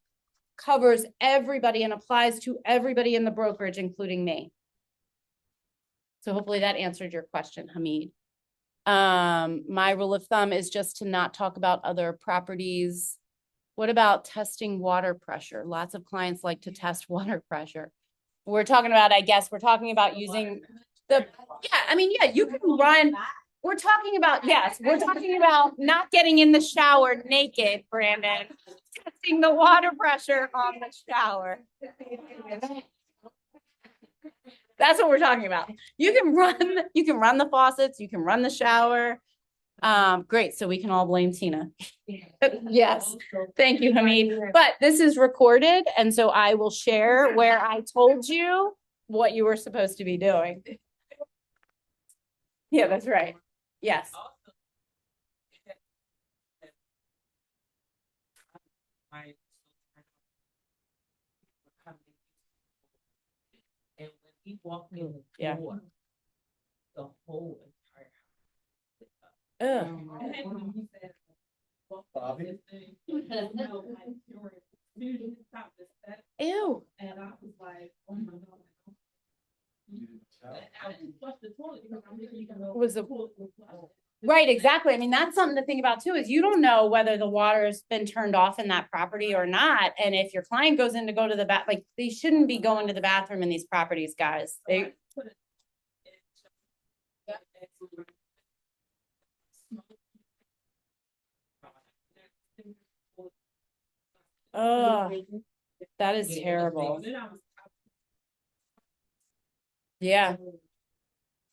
covers everybody and applies to everybody in the brokerage, including me. So hopefully that answered your question, Hamid. My rule of thumb is just to not talk about other properties. What about testing water pressure? Lots of clients like to test water pressure. We're talking about, I guess, we're talking about using the, yeah, I mean, yeah, you can run. We're talking about, yes, we're talking about not getting in the shower naked, Brandon. Testing the water pressure on the shower. That's what we're talking about. You can run the faucets, you can run the shower. Great, so we can all blame Tina. Yes, thank you, Hamid. But this is recorded, and so I will share where I told you what you were supposed to be doing. Yeah, that's right. Yes. And when he walked in the Yeah. door, the whole entire Bobby? Ew. And I was like, oh my God. I didn't flush the toilet because I'm thinking Was a right, exactly. I mean, that's something to think about too, is you don't know whether the water's been turned off in that property or not. And if your client goes in to go to the bath, like they shouldn't be going to the bathroom in these properties, guys. They oh, that is terrible. Yeah.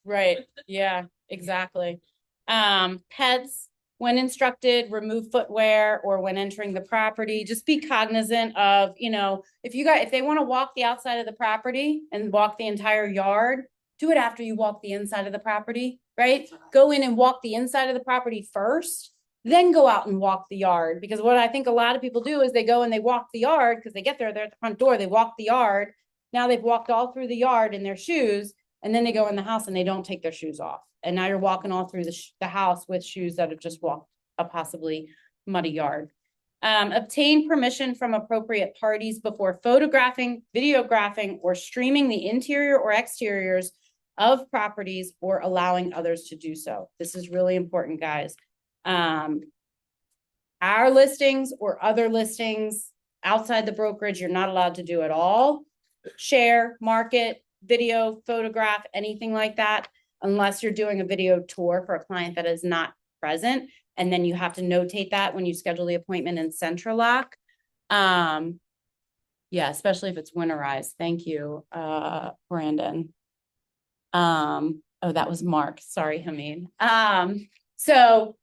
Right. Yeah, exactly. Pets, when instructed, remove footwear or when entering the property, just be cognizant of, you know, if they want to walk the outside of the property and walk the entire yard, do it after you walk the inside of the property, right? Go in and walk the inside of the property first, then go out and walk the yard. Because what I think a lot of people do is they go and they walk the yard because they get there, they're at the front door, they walk the yard. Now they've walked all through the yard in their shoes, and then they go in the house and they don't take their shoes off. And now you're walking all through the house with shoes that have just walked a possibly muddy yard. Obtain permission from appropriate parties before photographing, videographing, or streaming the interior or exteriors of properties or allowing others to do so. This is really important, guys. Our listings or other listings outside the brokerage, you're not allowed to do at all. Share, market, video, photograph, anything like that, unless you're doing a video tour for a client that is not present. And then you have to notate that when you schedule the appointment in Centralock. Yeah, especially if it's winterized. Thank you, Brandon. Oh, that was Mark. Sorry, Hamid. So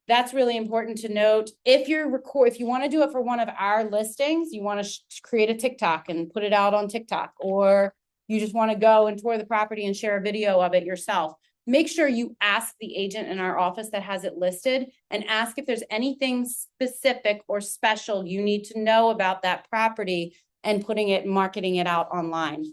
that's really important to note. If you want to do it for one of our listings, you want to create a TikTok and put it out on TikTok, or you just want to go and tour the property and share a video of it yourself. Make sure you ask the agent in our office that has it listed and ask if there's anything specific or special you need to know about that property and marketing it out online.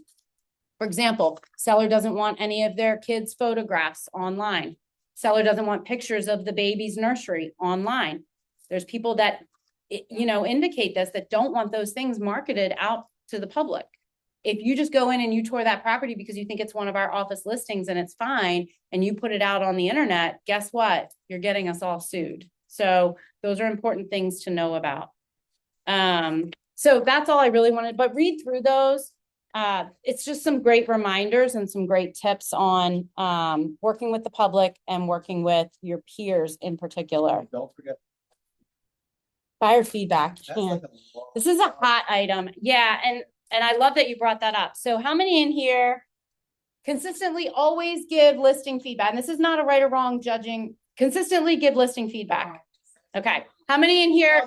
For example, seller doesn't want any of their kids' photographs online. Seller doesn't want pictures of the baby's nursery online. There's people that, indicate this, that don't want those things marketed out to the public. If you just go in and you tour that property because you think it's one of our office listings and it's fine, and you put it out on the internet, guess what? You're getting us all sued. So those are important things to know about. So that's all I really wanted, but read through those. It's just some great reminders and some great tips on working with the public and working with your peers in particular. Don't forget. Buyer feedback. That's like a long- This is a hot item. Yeah, and I love that you brought that up. So how many in here consistently always give listing feedback? And this is not a right or wrong judging. Consistently give listing feedback. Okay. How many in here?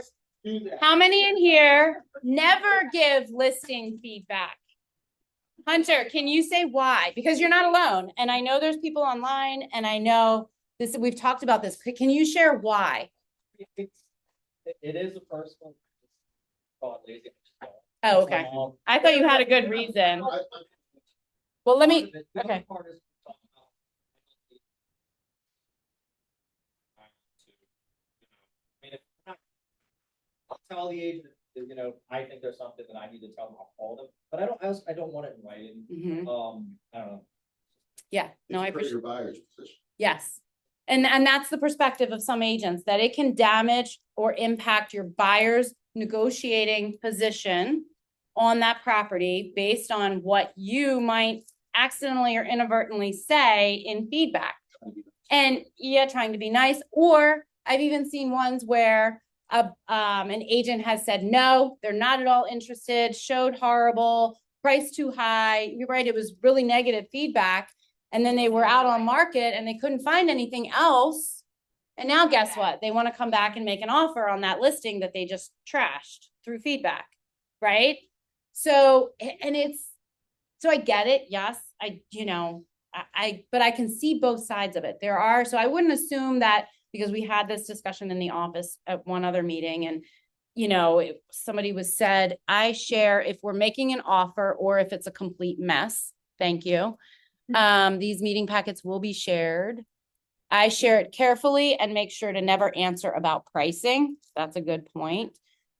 How many in here never give listing feedback? Hunter, can you say why? Because you're not alone. And I know there's people online, and I know this, we've talked about this. Can you share why? It is a personal. Call it lazy. Oh, okay. I thought you had a good reason. Well, let me, okay. I'll tell the agent, you know, I think there's something that I need to tell them, I'll call them, but I don't want it in writing. Mhm. I don't know. Yeah, no, I appreciate. Your buyer's position. Yes. And that's the perspective of some agents, that it can damage or impact your buyer's negotiating position on that property based on what you might accidentally or inadvertently say in feedback. And yeah, trying to be nice, or I've even seen ones where an agent has said, no, they're not at all interested, showed horrible, price too high. You're right, it was really negative feedback. And then they were out on market and they couldn't find anything else. And now guess what? They want to come back and make an offer on that listing that they just trashed through feedback, right? So, and so I get it. Yes, but I can see both sides of it. So I wouldn't assume that, because we had this discussion in the office at one other meeting, and if somebody was said, I share if we're making an offer or if it's a complete mess. Thank you. These meeting packets will be shared. I share it carefully and make sure to never answer about pricing. That's a good point.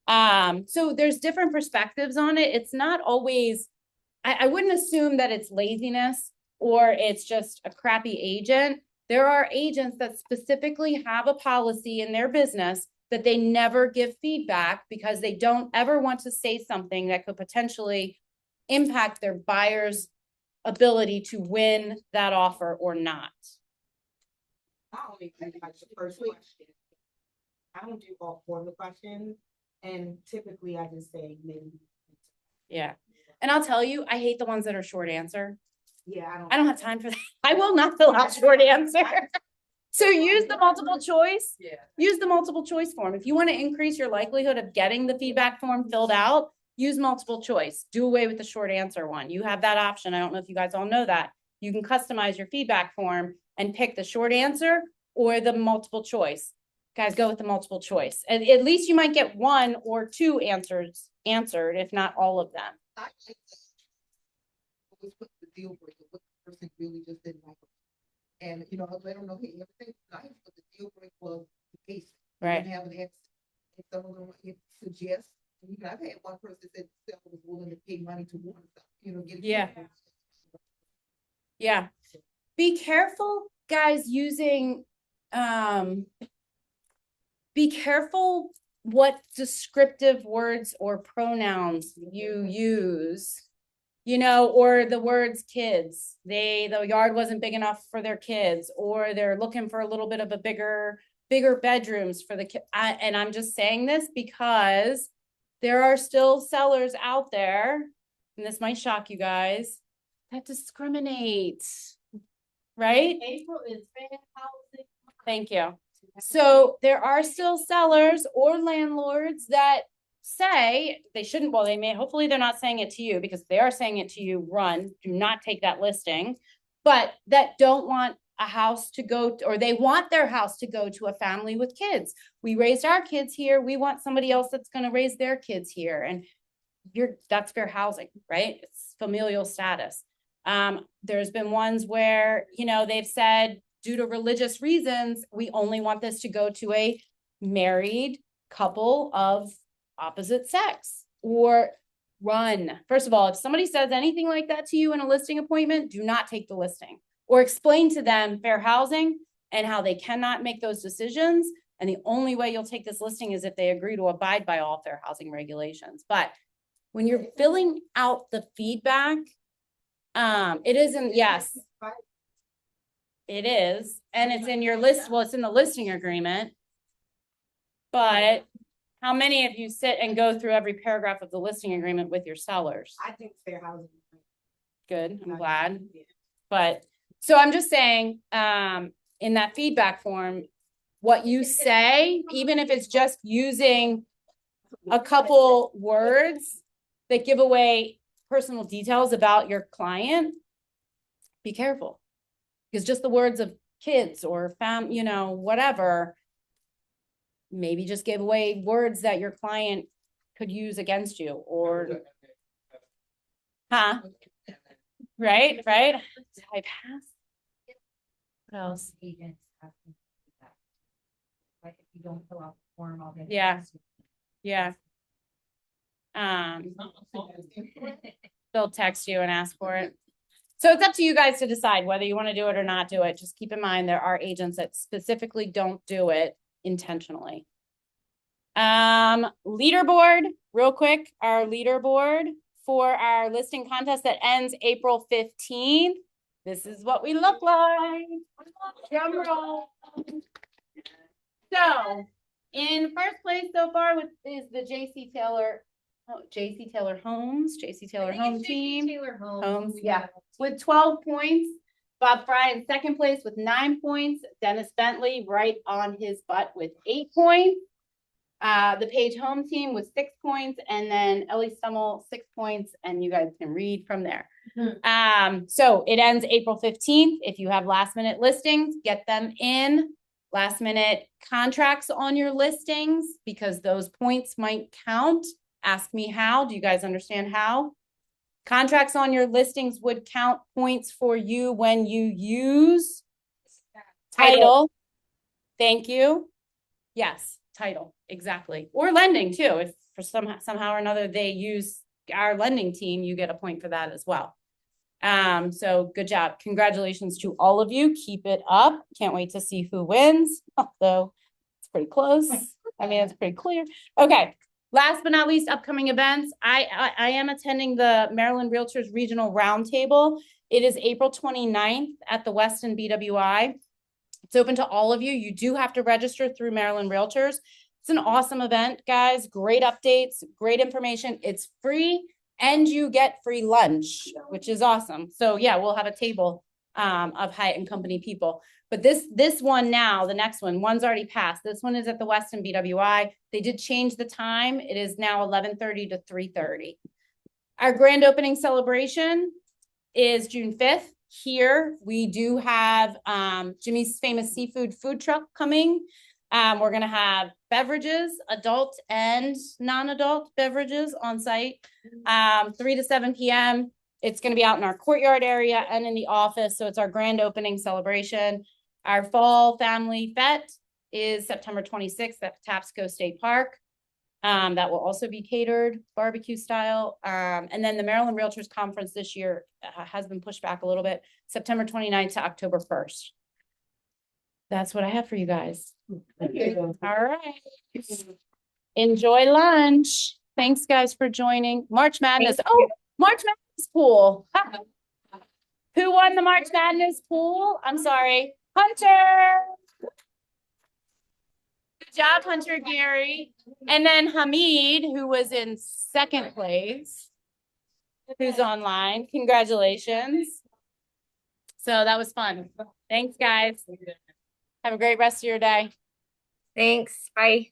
So there's different perspectives on it. It's not always, I wouldn't assume that it's laziness or it's just a crappy agent. There are agents that specifically have a policy in their business that they never give feedback because they don't ever want to say something that could potentially impact their buyer's ability to win that offer or not. I only think like the first question. I don't do all 4 of the questions, and typically I just say maybe. Yeah, and I'll tell you, I hate the ones that are short answer. Yeah, I don't have time for that. I will not fill out short answer. So use the multiple choice. Yeah. Use the multiple choice form. If you want to increase your likelihood of getting the feedback form filled out, use multiple choice. Do away with the short answer one. You have that option. I don't know if you guys all know that. You can customize your feedback form and pick the short answer or the multiple choice. Guys, go with the multiple choice. And at least you might get 1 or 2 answers answered, if not all of them. I think always put the deal breaker, what the person really just didn't like. And, I let them know, hey, everything's nice, but the deal breaker was the case. Right. Have an ex, and some of them suggest, I've had one person that said the seller was willing to pay money to warn stuff, get it. Yeah. Yeah. Be careful, guys, using, be careful what descriptive words or pronouns you use, or the words kids. The yard wasn't big enough for their kids, or they're looking for a little bit of a bigger bedrooms for the kid. And I'm just saying this because there are still sellers out there, and this might shock you guys, that discriminate, right? April is fan housing. Thank you. So there are still sellers or landlords that say they shouldn't, well, they may, hopefully they're not saying it to you, because they are saying it to you, run, do not take that listing, but that don't want a house to go, or they want their house to go to a family with kids. We raised our kids here. We want somebody else that's going to raise their kids here. And that's fair housing, right? It's familial status. There's been ones where, they've said, due to religious reasons, we only want this to go to a married couple of opposite sex, or run. First of all, if somebody says anything like that to you in a listing appointment, do not take the listing, or explain to them fair housing and how they cannot make those decisions. And the only way you'll take this listing is if they agree to abide by all fair housing regulations. But when you're filling out the feedback, it isn't, yes, it is. And it's in your list. Well, it's in the listing agreement, but how many of you sit and go through every paragraph of the listing agreement with your sellers? I think fair housing. Good, I'm glad. But, so I'm just saying, in that feedback form, what you say, even if it's just using a couple words that give away personal details about your client, be careful. Because just the words of kids or whatever, maybe just give away words that your client could use against you or, huh? Right, right? Did I pass? What else? Like if you don't fill out the form, I'll get. Yeah. Yeah. They'll text you and ask for it. So it's up to you guys to decide whether you want to do it or not do it. Just keep in mind, there are agents that specifically don't do it intentionally. Leaderboard, real quick, our leaderboard for our listing contest that ends April 15th. This is what we look like. Drum roll. So, in first place so far is the JC Taylor Homes, JC Taylor Home Team. Taylor Homes, yeah, with 12 points. Bob Fry in second place with 9 points. Dennis Bentley right on his butt with 8 points. The Page Home Team with 6 points, and then Ellie Stummel 6 points, and you guys can read from there. So it ends April 15th. If you have last minute listings, get them in. Last minute contracts on your listings, because those points might count. Ask me how. Do you guys understand how? Contracts on your listings would count points for you when you use title. Thank you. Yes, title, exactly. Or lending too. If for somehow or another they use our lending team, you get a point for that as well. So good job. Congratulations to all of you. Keep it up. Can't wait to see who wins. Although it's pretty close. I mean, it's pretty clear. Okay. Last but not least, upcoming events. I am attending the Maryland Realtors Regional Roundtable. It is April 29th at the Weston BWI. It's open to all of you. You do have to register through Maryland Realtors. It's an awesome event, guys. Great updates, great information. It's free. And you get free lunch, which is awesome. So yeah, we'll have a table of Hyatt and Company people. But this one now, the next one's already passed. This one is at the Weston BWI. They did change the time. It is now 11:30 to 3:30. Our grand opening celebration is June 5th. Here we do have Jimmy's Famous Seafood food truck coming. We're going to have beverages, adult and non-adult beverages on site, 3 to 7 p.m. It's going to be out in our courtyard area and in the office. So it's our grand opening celebration. Our fall family fete is September 26th at Patapsco State Park. That will also be catered barbecue style. And then the Maryland Realtors Conference this year has been pushed back a little bit, September 29th to October 1st. That's what I have for you guys. All right. Enjoy lunch. Thanks, guys, for joining. March Madness. Oh, March Madness pool. Who won the March Madness pool? I'm sorry. Hunter. Good job, Hunter Gary. And then Hamid, who was in second place, who's online. Congratulations. So that was fun. Thanks, guys. Have a great rest of your day. Thanks. Bye.